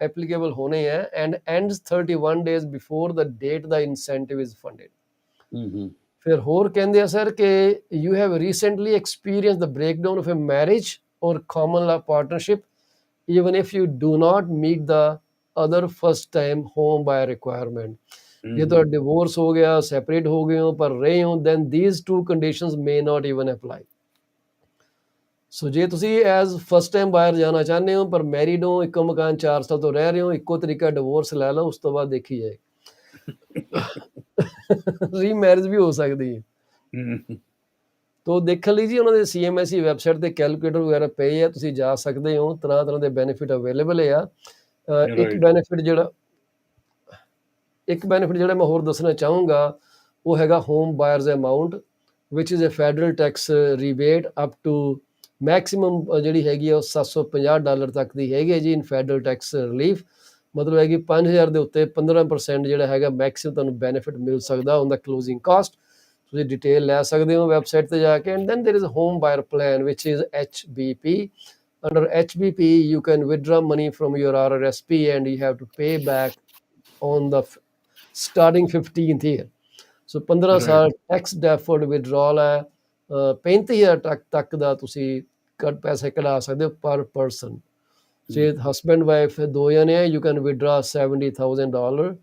[SPEAKER 1] ਐਪਲੀਕੇਬਲ ਹੋਣੇ ਆ, and ends 31 days before the date the incentive is funded. ਫਿਰ ਹੋਰ ਕਹਿੰਦੇ ਆ ਸਰ ਕਿ you have recently experienced the breakdown of a marriage or common law partnership even if you do not meet the other first time home buyer requirement. ਜੇ ਤੁਹਾਡਾ divorce ਹੋ ਗਿਆ, separate ਹੋ ਗਏ ਹੋ ਪਰ ਰਹੇ ਹੋ, then these two conditions may not even apply. ਸੋ ਜੇ ਤੁਸੀਂ ਐਜ਼ ਫਸਟ ਟਾਈਮ ਬਾਇਰ ਜਾਣਾ ਚਾਹੁੰਦੇ ਹੋ ਪਰ ਮੈਰਿਡ ਹੋ, ਇੱਕੋ ਮਕਾਨ 4 ਸਾਲ ਤੋਂ ਰਹਿ ਰਹੇ ਹੋ, ਇੱਕੋ ਤਰੀਕਾ ਡਿਵੋਰਸ ਲੈ ਲਓ, ਉਸ ਤੋਂ ਬਾਅਦ ਦੇਖੀ ਜਾਏ। ਰੀਮੈਰਿਜ ਵੀ ਹੋ ਸਕਦੀ ਹੈ। ਤੋ ਦੇਖਣ ਲਈ ਜੀ ਉਹਨਾਂ ਦੇ CMSE ਵੈਬਸਾਈਟ ਤੇ ਕੈਲਕੂਲੇਟਰ ਵਗੈਰਾ ਪਏ ਆ, ਤੁਸੀਂ ਜਾ ਸਕਦੇ ਹੋ, ਤਰ੍ਹਾਂ ਦੇ ਬੈਨੀਫਿਟ ਅਵੇਲੇਬਲ ਆ। ਇੱਕ ਬੈਨੀਫਿਟ ਜਿਹੜਾ ਮੈਂ ਹੋਰ ਦੱਸਣਾ ਚਾਹੂੰਗਾ ਉਹ ਹੈਗਾ home buyers amount, which is a federal tax rebate up to maximum ਜਿਹੜੀ ਹੈਗੀ ਆ ਉਹ $750 ਤੱਕ ਦੀ ਹੈਗੀ ਹੈ ਜੀ, ਇਨ ਫੈਡਰਲ ਟੈਕਸ ਰਿਲੀਫ। ਮਤਲਬ ਹੈ ਕਿ 5,000 ਦੇ ਉੱਤੇ 15% ਜਿਹੜਾ ਹੈਗਾ ਮੈਕਸਿਮਮ ਤੁਹਾਨੂੰ ਬੈਨੀਫਿਟ ਮਿਲ ਸਕਦਾ ਔਨ ਦਾ ਕਲੋਜ਼ਿੰਗ ਕਾਸਟ। ਤੁਸੀਂ ਡਿਟੇਲ ਲੈ ਸਕਦੇ ਹੋ ਵੈਬਸਾਈਟ ਤੇ ਜਾ ਕੇ। And then there is home buyer plan which is HBP। Under HBP you can withdraw money from your RRSP and you have to pay back on the starting 15th year. ਸੋ 15 ਸਾਲ tax ਡੈਫਰਡ withdrawal ਹੈ। 35,000 ਤੱਕ ਦਾ ਤੁਸੀਂ ਪੈਸੇ ਕਢਾ ਸਕਦੇ ਹੋ ਪਰ person. ਜੇ ਹਸਬੈਂਡ ਵਾਈਫ 2 ਜਣੇ ਹੈ, you can withdraw $70,000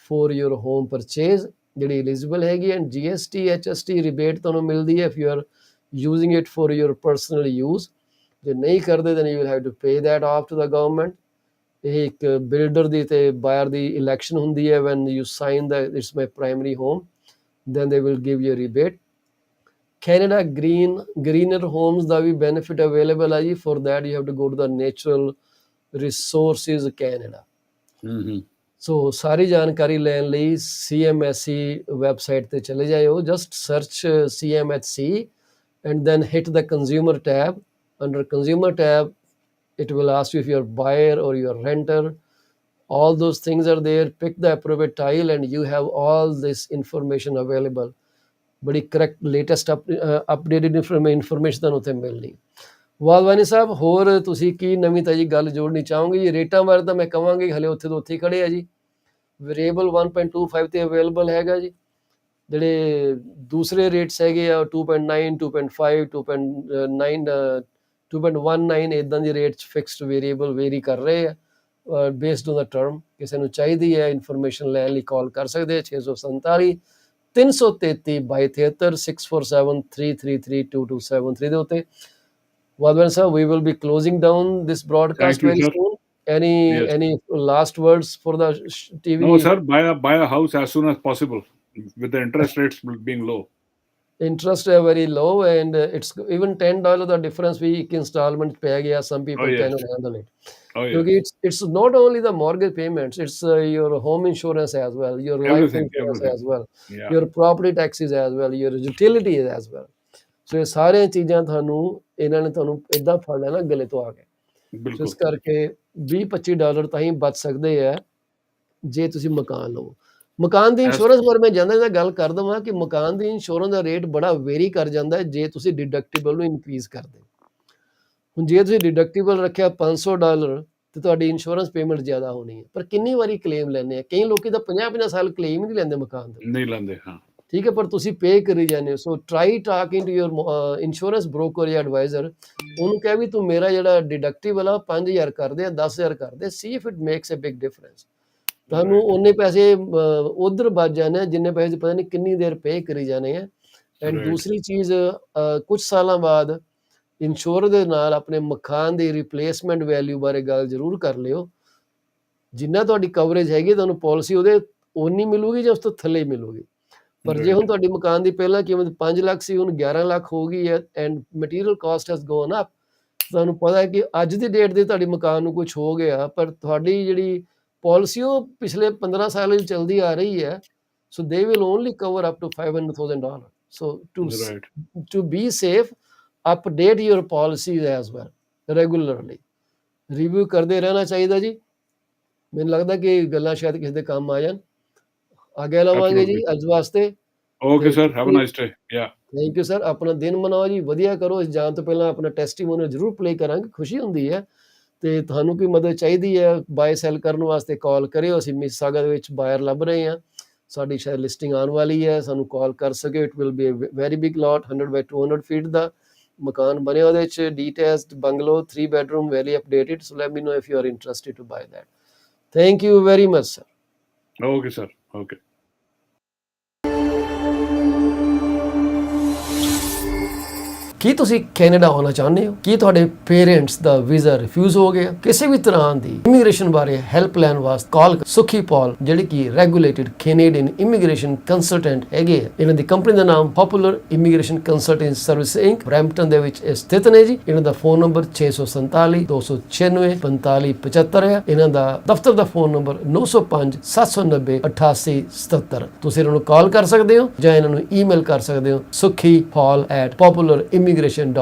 [SPEAKER 1] for your home purchase, ਜਿਹੜੀ ਐਲੀਜੀਬਲ ਹੈਗੀ। ਐਂਡ GST HST ਰਿਬੇਟ ਤੁਹਾਨੂੰ ਮਿਲਦੀ ਹੈ if you are using it for your personal use। ਜੇ ਨਹੀਂ ਕਰਦੇ then you will have to pay that off to the government। ਇਹ ਇੱਕ ਬਿਲਡਰ ਦੀ ਤੇ ਬਾਇਰ ਦੀ ਇਲੈਕਸ਼ਨ ਹੁੰਦੀ ਹੈ। when you sign that it's my primary home then they will give you a rebate। Canada greener homes the we benefit available ਹੈ ਜੀ। for that you have to go to the natural resources Canada। ਸੋ ਸਾਰੀ ਜਾਣਕਾਰੀ ਲੈਣ ਲਈ CMSE website ਤੇ ਚਲੇ ਜਾਇਓ। just search CMHC and then hit the consumer tab। under consumer tab it will ask you if you're buyer or you're renter, all those things are there। pick the appropriate tile and you have all this information available। ਬੜੀ correct latest updated information ਤੁਹਾਨੂੰ ਉੱਥੇ ਮਿਲਣੀ। ਵਾਧਵਾਨੀ ਸਾਹਿਬ ਹੋਰ ਤੁਸੀਂ ਕੀ ਨਵੀਂ ਤਾਜੀ ਗੱਲ ਜੋੜਨੀ ਚਾਹੋਗੇ ਜੀ? ਰੇਟਾਂ ਬਾਰੇ ਤਾਂ ਮੈਂ ਕਹਾਂਗੀ ਹਲੇ ਉੱਥੇ ਤੋਂ ਉੱਥੇ ਹੀ ਖੜੇ ਆ ਜੀ। ਵੇਰੀਏਬਲ 1.25 ਤੇ ਅਵੇਲੇਬਲ ਹੈਗਾ ਜੀ। ਜਿਹੜੇ ਦੂਸਰੇ ਰੇਟਸ ਹੈਗੇ ਆ 2.9 2.5 2.9 2.19 ਇਦਾਂ ਦੀ ਰੇਟਸ ਫਿਕਸਡ ਵੇਰੀਏਬਲ ਵੇਰੀ ਕਰ ਰਹੇ ਆ ਬੇਸਡ ਔਨ ਦਾ ਟਰਮ। ਕਿਸੇ ਨੂੰ ਚਾਹੀਦੀ ਹੈ ਇਨਫੋਰਮੇਸ਼ਨ ਲੈਣ ਲਈ ਕਾਲ ਕਰ ਸਕਦੇ ਆ 647 333 2273 647 333 2273 ਦੇ ਉੱਤੇ। Wadwan sir, we will be closing down this broadcast
[SPEAKER 4] Thank you,
[SPEAKER 1] very
[SPEAKER 4] sir.
[SPEAKER 1] soon. Any
[SPEAKER 4] Yes.
[SPEAKER 1] any last words for the TV?
[SPEAKER 4] No, sir. Buy a house as soon as possible, with the interest rates being low.
[SPEAKER 1] Interest are very low, and it's even $10 the difference we installment pay gaya. Some people
[SPEAKER 4] yes.
[SPEAKER 1] cannot handle it.
[SPEAKER 4] Oh yeah.
[SPEAKER 1] Because it's not only the mortgage payments, it's your home insurance as well, your life
[SPEAKER 4] Everything.
[SPEAKER 1] insurance as well,
[SPEAKER 4] Yeah.
[SPEAKER 1] your property taxes as well, your utilities as well. ਸੋ ਇਹ ਸਾਰੀਆਂ ਚੀਜ਼ਾਂ ਤੁਹਾਨੂੰ ਇਹਨਾਂ ਨੇ ਤੁਹਾਨੂੰ ਇਦਾਂ ਫੜ ਲੈਣਾ ਗਲੇ ਤੋਂ ਆ ਕੇ। ਸੋ ਇਸ
[SPEAKER 4] ਬਿਲਕੁਲ।
[SPEAKER 1] ਕਰਕੇ $20-25 ਤਾਂ ਹੀ ਬਚ ਸਕਦੇ ਆ ਜੇ ਤੁਸੀਂ ਮਕਾਨ ਲਓ। ਮਕਾਨ ਦੀ ਇੰਸ਼ੋਰੈਂਸ ਬਾਰੇ ਮੈਂ ਜਾਂਦਾ ਗੱਲ ਕਰ ਦਵਾਂ ਕਿ ਮਕਾਨ ਦੀ ਇੰਸ਼ੋਰੈਂਸ ਦਾ ਰੇਟ ਬੜਾ ਵੇਰੀ ਕਰ ਜਾਂਦਾ ਹੈ ਜੇ ਤੁਸੀਂ ਡਿਡਕਟੇਬਲ ਨੂੰ ਇਨਕਰੀਜ਼ ਕਰਦੇ। ਹੁਣ ਜੇ ਤੁਸੀਂ ਡਿਡਕਟੇਬਲ ਰੱਖਿਆ $500 ਤੇ ਤੁਹਾਡੀ ਇੰਸ਼ੋਰੈਂਸ ਪੇਮੈਂਟ ਜ਼ਿਆਦਾ ਹੋਣੀ ਹੈ, ਪਰ ਕਿੰਨੀ ਵਾਰੀ ਕਲੇਮ ਲੈਣੇ ਆ? ਕਈ ਲੋਕੀ ਤਾਂ 50-50 ਸਾਲ ਕਲੇਮ ਨਹੀਂ ਲੈਂਦੇ ਮਕਾਨ ਦੇ।
[SPEAKER 4] ਨਹੀਂ ਲੈਂਦੇ, ਹਾਂ।
[SPEAKER 1] ਠੀਕ ਹੈ, ਪਰ ਤੁਸੀਂ ਪੇ ਕਰੀ ਜਾਂਦੇ ਹੋ। So try talking to your insurance broker ਜਾਂ ਐਡਵਾਈਜ਼ਰ। ਉਹਨੂੰ ਕਹਿ ਵੀ ਤੂੰ ਮੇਰਾ ਜਿਹੜਾ ਡਿਡਕਟੇਬਲ ਆ 5000 ਕਰ ਦੇ, 10000 ਕਰ ਦੇ, see if it makes a big difference. ਤੁਹਾਨੂੰ ਉਹਨੇ ਪੈਸੇ ਉਧਰ ਬਚ ਜਾਣੇ ਆ ਜਿੰਨੇ ਪੈਸੇ ਪਤਾ ਨਹੀਂ ਕਿੰਨੀ ਦੇਰ ਪੇ ਕਰੀ ਜਾਣੇ ਆ। ਐਂਡ ਦੂਸਰੀ ਚੀਜ਼, ਕੁਝ ਸਾਲਾਂ ਬਾਅਦ ਇੰਸ਼ੋਰ ਦੇ ਨਾਲ ਆਪਣੇ ਮਕਾਨ ਦੀ ਰਿਪਲੇਸਮੈਂਟ ਵੈਲਿਊ ਬਾਰੇ ਗੱਲ ਜ਼ਰੂਰ ਕਰ ਲਿਓ। ਜਿੰਨਾ ਤੁਹਾਡੀ ਕਵਰੇਜ ਹੈਗੀ ਤੁਹਾਨੂੰ ਪਾਲਿਸੀ ਉਹਦੇ ਓਨੀ ਮਿਲੂਗੀ ਜਾਂ ਉਸ ਤੋਂ ਥੱਲੇ ਮਿਲੂਗੀ। ਪਰ ਜੇ ਹੁਣ ਤੁਹਾਡੀ ਮਕਾਨ ਦੀ ਪਹਿਲਾਂ ਕੀਮਤ 5 ਲੱਖ ਸੀ, ਹੁਣ 11 ਲੱਖ ਹੋ ਗਈ ਹੈ and material cost has gone up, ਤੁਹਾਨੂੰ ਪਤਾ ਹੈ ਕਿ ਅੱਜ ਦੀ ਡੇਟ ਦੇ ਤੁਹਾਡੀ ਮਕਾਨ ਨੂੰ ਕੁਝ ਹੋ ਗਿਆ, ਪਰ ਤੁਹਾਡੀ ਜਿਹੜੀ ਪਾਲਿਸੀ ਉਹ ਪਿਛਲੇ 15 ਸਾਲਾਂ ਵਿੱਚ ਚੱਲਦੀ ਆ ਰਹੀ ਹੈ। So they will only cover up to $500,000। So to be safe, update your policies as well regularly. Review ਕਰਦੇ ਰਹਿਣਾ ਚਾਹੀਦਾ ਜੀ। ਮੈਨੂੰ ਲੱਗਦਾ ਕਿ ਗੱਲਾਂ ਸ਼ਾਇਦ ਕਿਸੇ ਦੇ ਕੰਮ ਆ ਜਾਣ। ਆਗੇ ਲਵਾਂਗੇ ਜੀ ਅੱਜ ਵਾਸਤੇ।
[SPEAKER 4] Okay sir, have a nice day. Yeah,
[SPEAKER 1] thank you sir. ਆਪਣਾ ਦਿਨ ਮਨਾਓ ਜੀ, ਵਧੀਆ ਕਰੋ। ਜਾਣ ਤੋਂ ਪਹਿਲਾਂ ਆਪਣਾ ਟੈਸਟੀਮੋਨੀਅਲ ਜ਼ਰੂਰ ਪਲੇ ਕਰਾਂਗੇ, ਖੁਸ਼ੀ ਹੁੰਦੀ ਹੈ। ਤੇ ਤੁਹਾਨੂੰ ਕੋਈ ਮਦਦ ਚਾਹੀਦੀ ਹੈ ਬਾਏ ਸੈਲ ਕਰਨ ਵਾਸਤੇ, ਕਾਲ ਕਰਿਓ। ਅਸੀਂ ਮਿਸਿਸਾਗਾ ਦੇ ਵਿੱਚ ਬਾਇਰ ਲੱਭ ਰਹੇ ਹਾਂ, ਸਾਡੀ ਸ਼ਾਇਦ ਲਿਸਟਿੰਗ ਆਉਣ ਵਾਲੀ ਹੈ, ਸਾਨੂੰ ਕਾਲ ਕਰ ਸਕੇ। It will be very big lot, 100 by 200 feet ਦਾ ਮਕਾਨ ਬਣਿਆ, ਉਹਦੇ ਵਿੱਚ detached bungalow 3 bedroom, very updated. So let me know if you are interested to buy that. Thank you very much sir.
[SPEAKER 4] Okay sir, okay.
[SPEAKER 1] ਕੀ ਤੁਸੀਂ Canada ਆਉਣਾ ਚਾਹੁੰਦੇ ਹੋ? ਕੀ ਤੁਹਾਡੇ ਪੇਰੈਂਟਸ ਦਾ ਵੀਜ਼ਾ ਰਿਫਿਊਜ਼ ਹੋ ਗਿਆ? ਕਿਸੇ ਵੀ ਤਰ੍ਹਾਂ ਦੀ ਇਮੀਗ੍ਰੇਸ਼ਨ ਬਾਰੇ ਹੈਲਪ ਲੈਣ ਵਾਸਤੇ ਕਾਲ ਸੁਖੀ ਪੌਲ, ਜਿਹੜੇ ਕਿ ਰੈਗੂਲੇਟਡ ਕੈਨੇਡੀਅਨ ਇਮੀਗ੍ਰੇਸ਼ਨ ਕੰਸਲਟੈਂਟ ਹੈਗੇ ਆ। ਇਹਨਾਂ ਦੀ ਕੰਪਨੀ ਦਾ ਨਾਮ popular immigration consultant service Inc, Brampton ਦੇ ਵਿੱਚ ਸਥਿਤ ਨੇ ਜੀ। ਇਹਨਾਂ ਦਾ ਫੋਨ ਨੰਬਰ 647 296 4575 ਹੈ। ਇਹਨਾਂ ਦਾ ਦਫ਼ਤਰ ਦਾ ਫੋਨ ਨੰਬਰ 905 790 8877। ਤੁਸੀਂ ਇਹਨਾਂ ਨੂੰ ਕਾਲ ਕਰ ਸਕਦੇ ਹੋ ਜਾਂ ਇਹਨਾਂ ਨੂੰ ਈਮੇਲ ਕਰ ਸਕਦੇ ਹੋ sukhipol@popularimigration.com।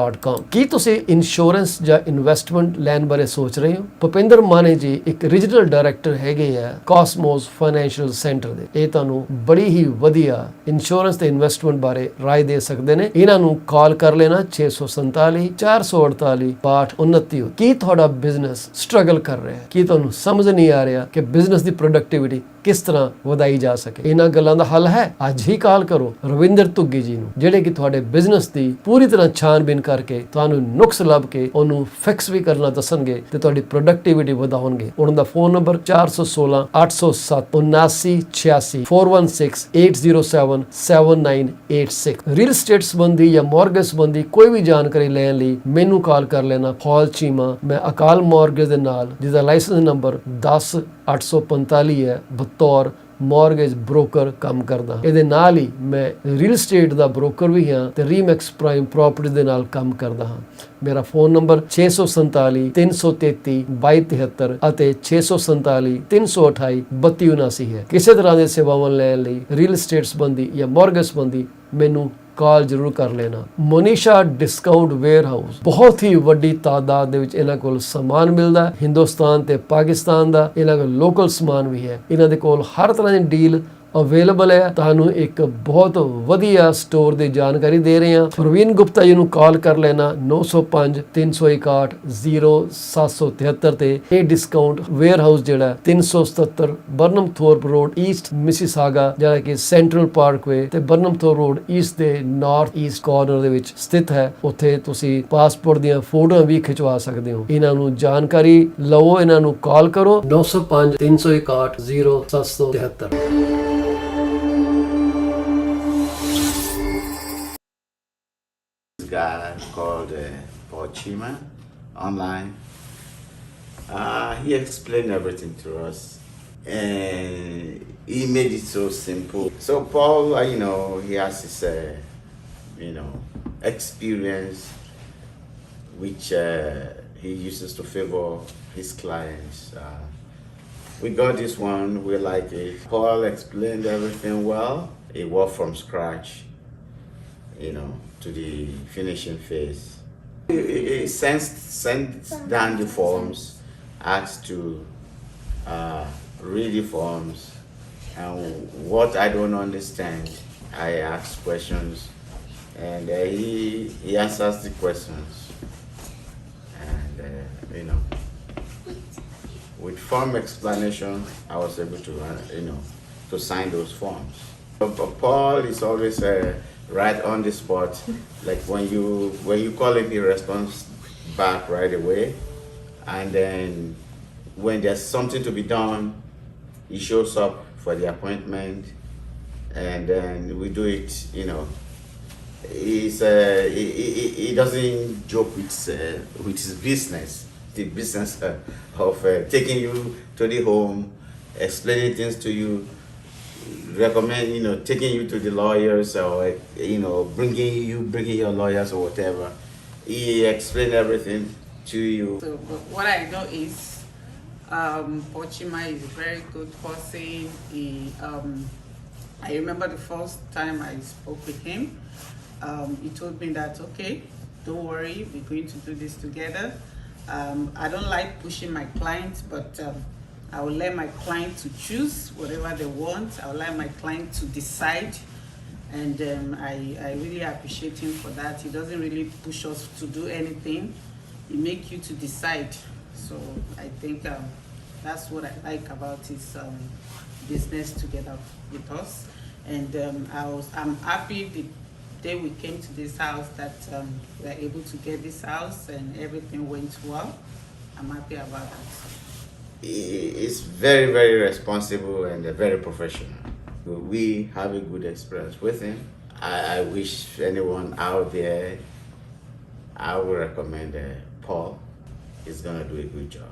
[SPEAKER 1] ਕੀ ਤੁਸੀਂ ਇੰਸ਼ੋਰੈਂਸ ਜਾਂ ਇਨਵੈਸਟਮੈਂਟ ਲੈਣ ਬਾਰੇ ਸੋਚ ਰਹੇ ਹੋ? ਭੁਪਿੰਦਰ ਮਾਨੇ ਜੀ ਇੱਕ ਰੀਜਨਲ ਡਾਇਰੈਕਟਰ ਹੈਗੇ ਆ ਕਾਸਮੋਸ ਫਾਈਨੈਂਸ਼ੀਅਲ ਸੈਂਟਰ ਦੇ। ਇਹ ਤੁਹਾਨੂੰ ਬੜੀ ਹੀ ਵਧੀਆ ਇੰਸ਼ੋਰੈਂਸ ਤੇ ਇਨਵੈਸਟਮੈਂਟ ਬਾਰੇ ਰਾਏ ਦੇ ਸਕਦੇ ਨੇ। ਇਹਨਾਂ ਨੂੰ ਕਾਲ ਕਰ ਲੈਣਾ 647 448 6229। ਕੀ ਤੁਹਾਡਾ ਬਿਜ਼ਨਸ ਸਟਰਗਲ ਕਰ ਰਿਹਾ ਹੈ? ਕੀ ਤੁਹਾਨੂੰ ਸਮਝ ਨਹੀਂ ਆ ਰਿਹਾ ਕਿ ਬਿਜ਼ਨਸ ਦੀ ਪ੍ਰੋਡਕਟਿਵਿਟੀ ਕਿਸ ਤਰ੍ਹਾਂ ਵਧਾਈ ਜਾ ਸਕੇ? ਇਹਨਾਂ ਗੱਲਾਂ ਦਾ ਹੱਲ ਹੈ। ਅੱਜ ਹੀ ਕਾਲ ਕਰੋ ਰਵਿੰਦਰ ਧੁੱਗੀ ਜੀ ਨੂੰ, ਜਿਹੜੇ ਕਿ ਤੁਹਾਡੇ ਬਿਜ਼ਨਸ ਦੀ ਪੂਰੀ ਤਰ੍ਹਾਂ ਛਾਨਬੀਨ ਕਰਕੇ ਤੁਹਾਨੂੰ ਨੁਕਸ ਲੱਭ ਕੇ ਉਹਨੂੰ ਫਿਕਸ ਵੀ ਕਰਨਾ ਦੱਸਣਗੇ ਤੇ ਤੁਹਾਡੀ ਪ੍ਰੋਡਕਟਿਵਿਟੀ ਵਧਾਉਣਗੇ। ਉਹਨਾਂ ਦਾ ਫੋਨ ਨੰਬਰ 416 807 7986 416 807 7986। ਰੀਅਲ ਸਟੇਟ ਸੰਬੰਧੀ ਜਾਂ ਮਾਰਗੇਜ ਸੰਬੰਧੀ ਕੋਈ ਵੀ ਜਾਣਕਾਰੀ ਲੈਣ ਲਈ ਮੈਨੂੰ ਕਾਲ ਕਰ ਲੈਣਾ। ਹੌਲ ਚੀਮਾ, ਮੈਂ ਅਕਾਲ ਮਾਰਗੇਜ ਦੇ ਨਾਲ, ਜਿਹਦਾ ਲਾਇਸੈਂਸ ਨੰਬਰ 10845 ਹੈ, ਬਤੌਰ ਮਾਰਗੇਜ ਬ੍ਰੋਕਰ ਕੰਮ ਕਰਦਾ। ਇਹਦੇ ਨਾਲ ਹੀ ਮੈਂ ਰੀਅਲ ਸਟੇਟ ਦਾ ਬ੍ਰੋਕਰ ਵੀ ਹਾਂ ਤੇ ਰੀਮੈਕਸ ਪ੍ਰਾਈਮ ਪ੍ਰਾਪਰਟੀ ਦੇ ਨਾਲ ਕੰਮ ਕਰਦਾ ਹਾਂ। ਮੇਰਾ ਫੋਨ ਨੰਬਰ 647 333 2273 ਅਤੇ 647 328 3279 ਹੈ। ਕਿਸੇ ਤਰ੍ਹਾਂ ਦੇ ਸੇਵਾਵਾਂ ਲੈਣ ਲਈ ਰੀਅਲ ਸਟੇਟ ਸੰਬੰਧੀ ਜਾਂ ਮਾਰਗੇਜ ਸੰਬੰਧੀ ਮੈਨੂੰ ਕਾਲ ਜ਼ਰੂਰ ਕਰ ਲੈਣਾ। ਮੋਨੀਸ਼ਾ ਡਿਸਕਾਊਂਟ ਵੇਅਰ ਹਾਊਸ, ਬਹੁਤ ਹੀ ਵੱਡੀ ਤਾਦਾਦ ਦੇ ਵਿੱਚ ਇਹਨਾਂ ਕੋਲ ਸਮਾਨ ਮਿਲਦਾ ਹੈ, ਹਿੰਦੁਸਤਾਨ ਤੇ ਪਾਕਿਸਤਾਨ ਦਾ। ਇਹਨਾਂ ਕੋਲ ਲੋਕਲ ਸਮਾਨ ਵੀ ਹੈ। ਇਹਨਾਂ ਦੇ ਕੋਲ ਹਰ ਤਰ੍ਹਾਂ ਦੀ ਡੀਲ ਅਵੇਲੇਬਲ ਹੈ। ਤੁਹਾਨੂੰ ਇੱਕ ਬਹੁਤ ਵਧੀਆ ਸਟੋਰ ਦੀ ਜਾਣਕਾਰੀ ਦੇ ਰਹੇ ਹਾਂ। ਪ੍ਰਵੀਨ ਗੁਪਤਾ ਜੀ ਨੂੰ ਕਾਲ ਕਰ ਲੈਣਾ 905 361 0773 ਤੇ ਇਹ ਡਿਸਕਾਊਂਟ ਵੇਅਰ ਹਾਊਸ ਜਿਹੜਾ 377 ਬਰਨਮਥੋਰਪ ਰੋਡ ਈਸਟ ਮਿਸੀਸਾਗਾ, ਜਿਹੜਾ ਕਿ ਸੈਂਟਰਲ ਪਾਰਕਵੇ ਤੇ ਬਰਨਮਥੋਰਪ ਰੋਡ ਈਸਟ ਦੇ ਨਾਰਥ ਈਸਟ ਕਾਰਨਰ ਦੇ ਵਿੱਚ ਸਥਿਤ ਹੈ। ਉੱਥੇ ਤੁਸੀਂ ਪਾਸਪੋਰਟ ਦੀਆਂ ਫੋਟੋਆਂ ਵੀ ਖਿਚਵਾ ਸਕਦੇ ਹੋ। ਇਹਨਾਂ ਨੂੰ ਜਾਣਕਾਰੀ ਲਵੋ, ਇਹਨਾਂ ਨੂੰ ਕਾਲ ਕਰੋ 905 361 0773।
[SPEAKER 2] Guy called Paul Chima online. He explained everything to us, and he made it so simple. So Paul, he has his, experience, which he uses to favor his clients. We got this one. We like it. Paul explained everything well. He worked from scratch, to the finishing phase. He sent down the forms, asked to read the forms, and what I don't understand, I ask questions, and he answers the questions. And with form explanation, I was able to to sign those forms. But Paul is always right on the spot. Like when you call him, he responds back right away. And then when there's something to be done, he shows up for the appointment, and then we do it. He doesn't joke with his business, the business of taking you to the home, explaining things to you, recommend taking you to the lawyers, or bringing your lawyers or whatever. He explained everything to you.
[SPEAKER 3] So but what I know is Pochima is a very good person. I remember the first time I spoke with him. He told me that, okay, don't worry, we're going to do this together. I don't like pushing my clients, but I will let my client to choose whatever they want. I will let my client to decide, and I really appreciate him for that. He doesn't really push us to do anything. He makes you to decide. So I think that's what I like about his business together with us. And I'm happy the day we came to this house that we were able to get this house and everything went well. I'm happy about that.
[SPEAKER 2] He's very, very responsible and very professional. We have a good experience with him. I wish anyone out there, I would recommend Paul. He's gonna do a good job.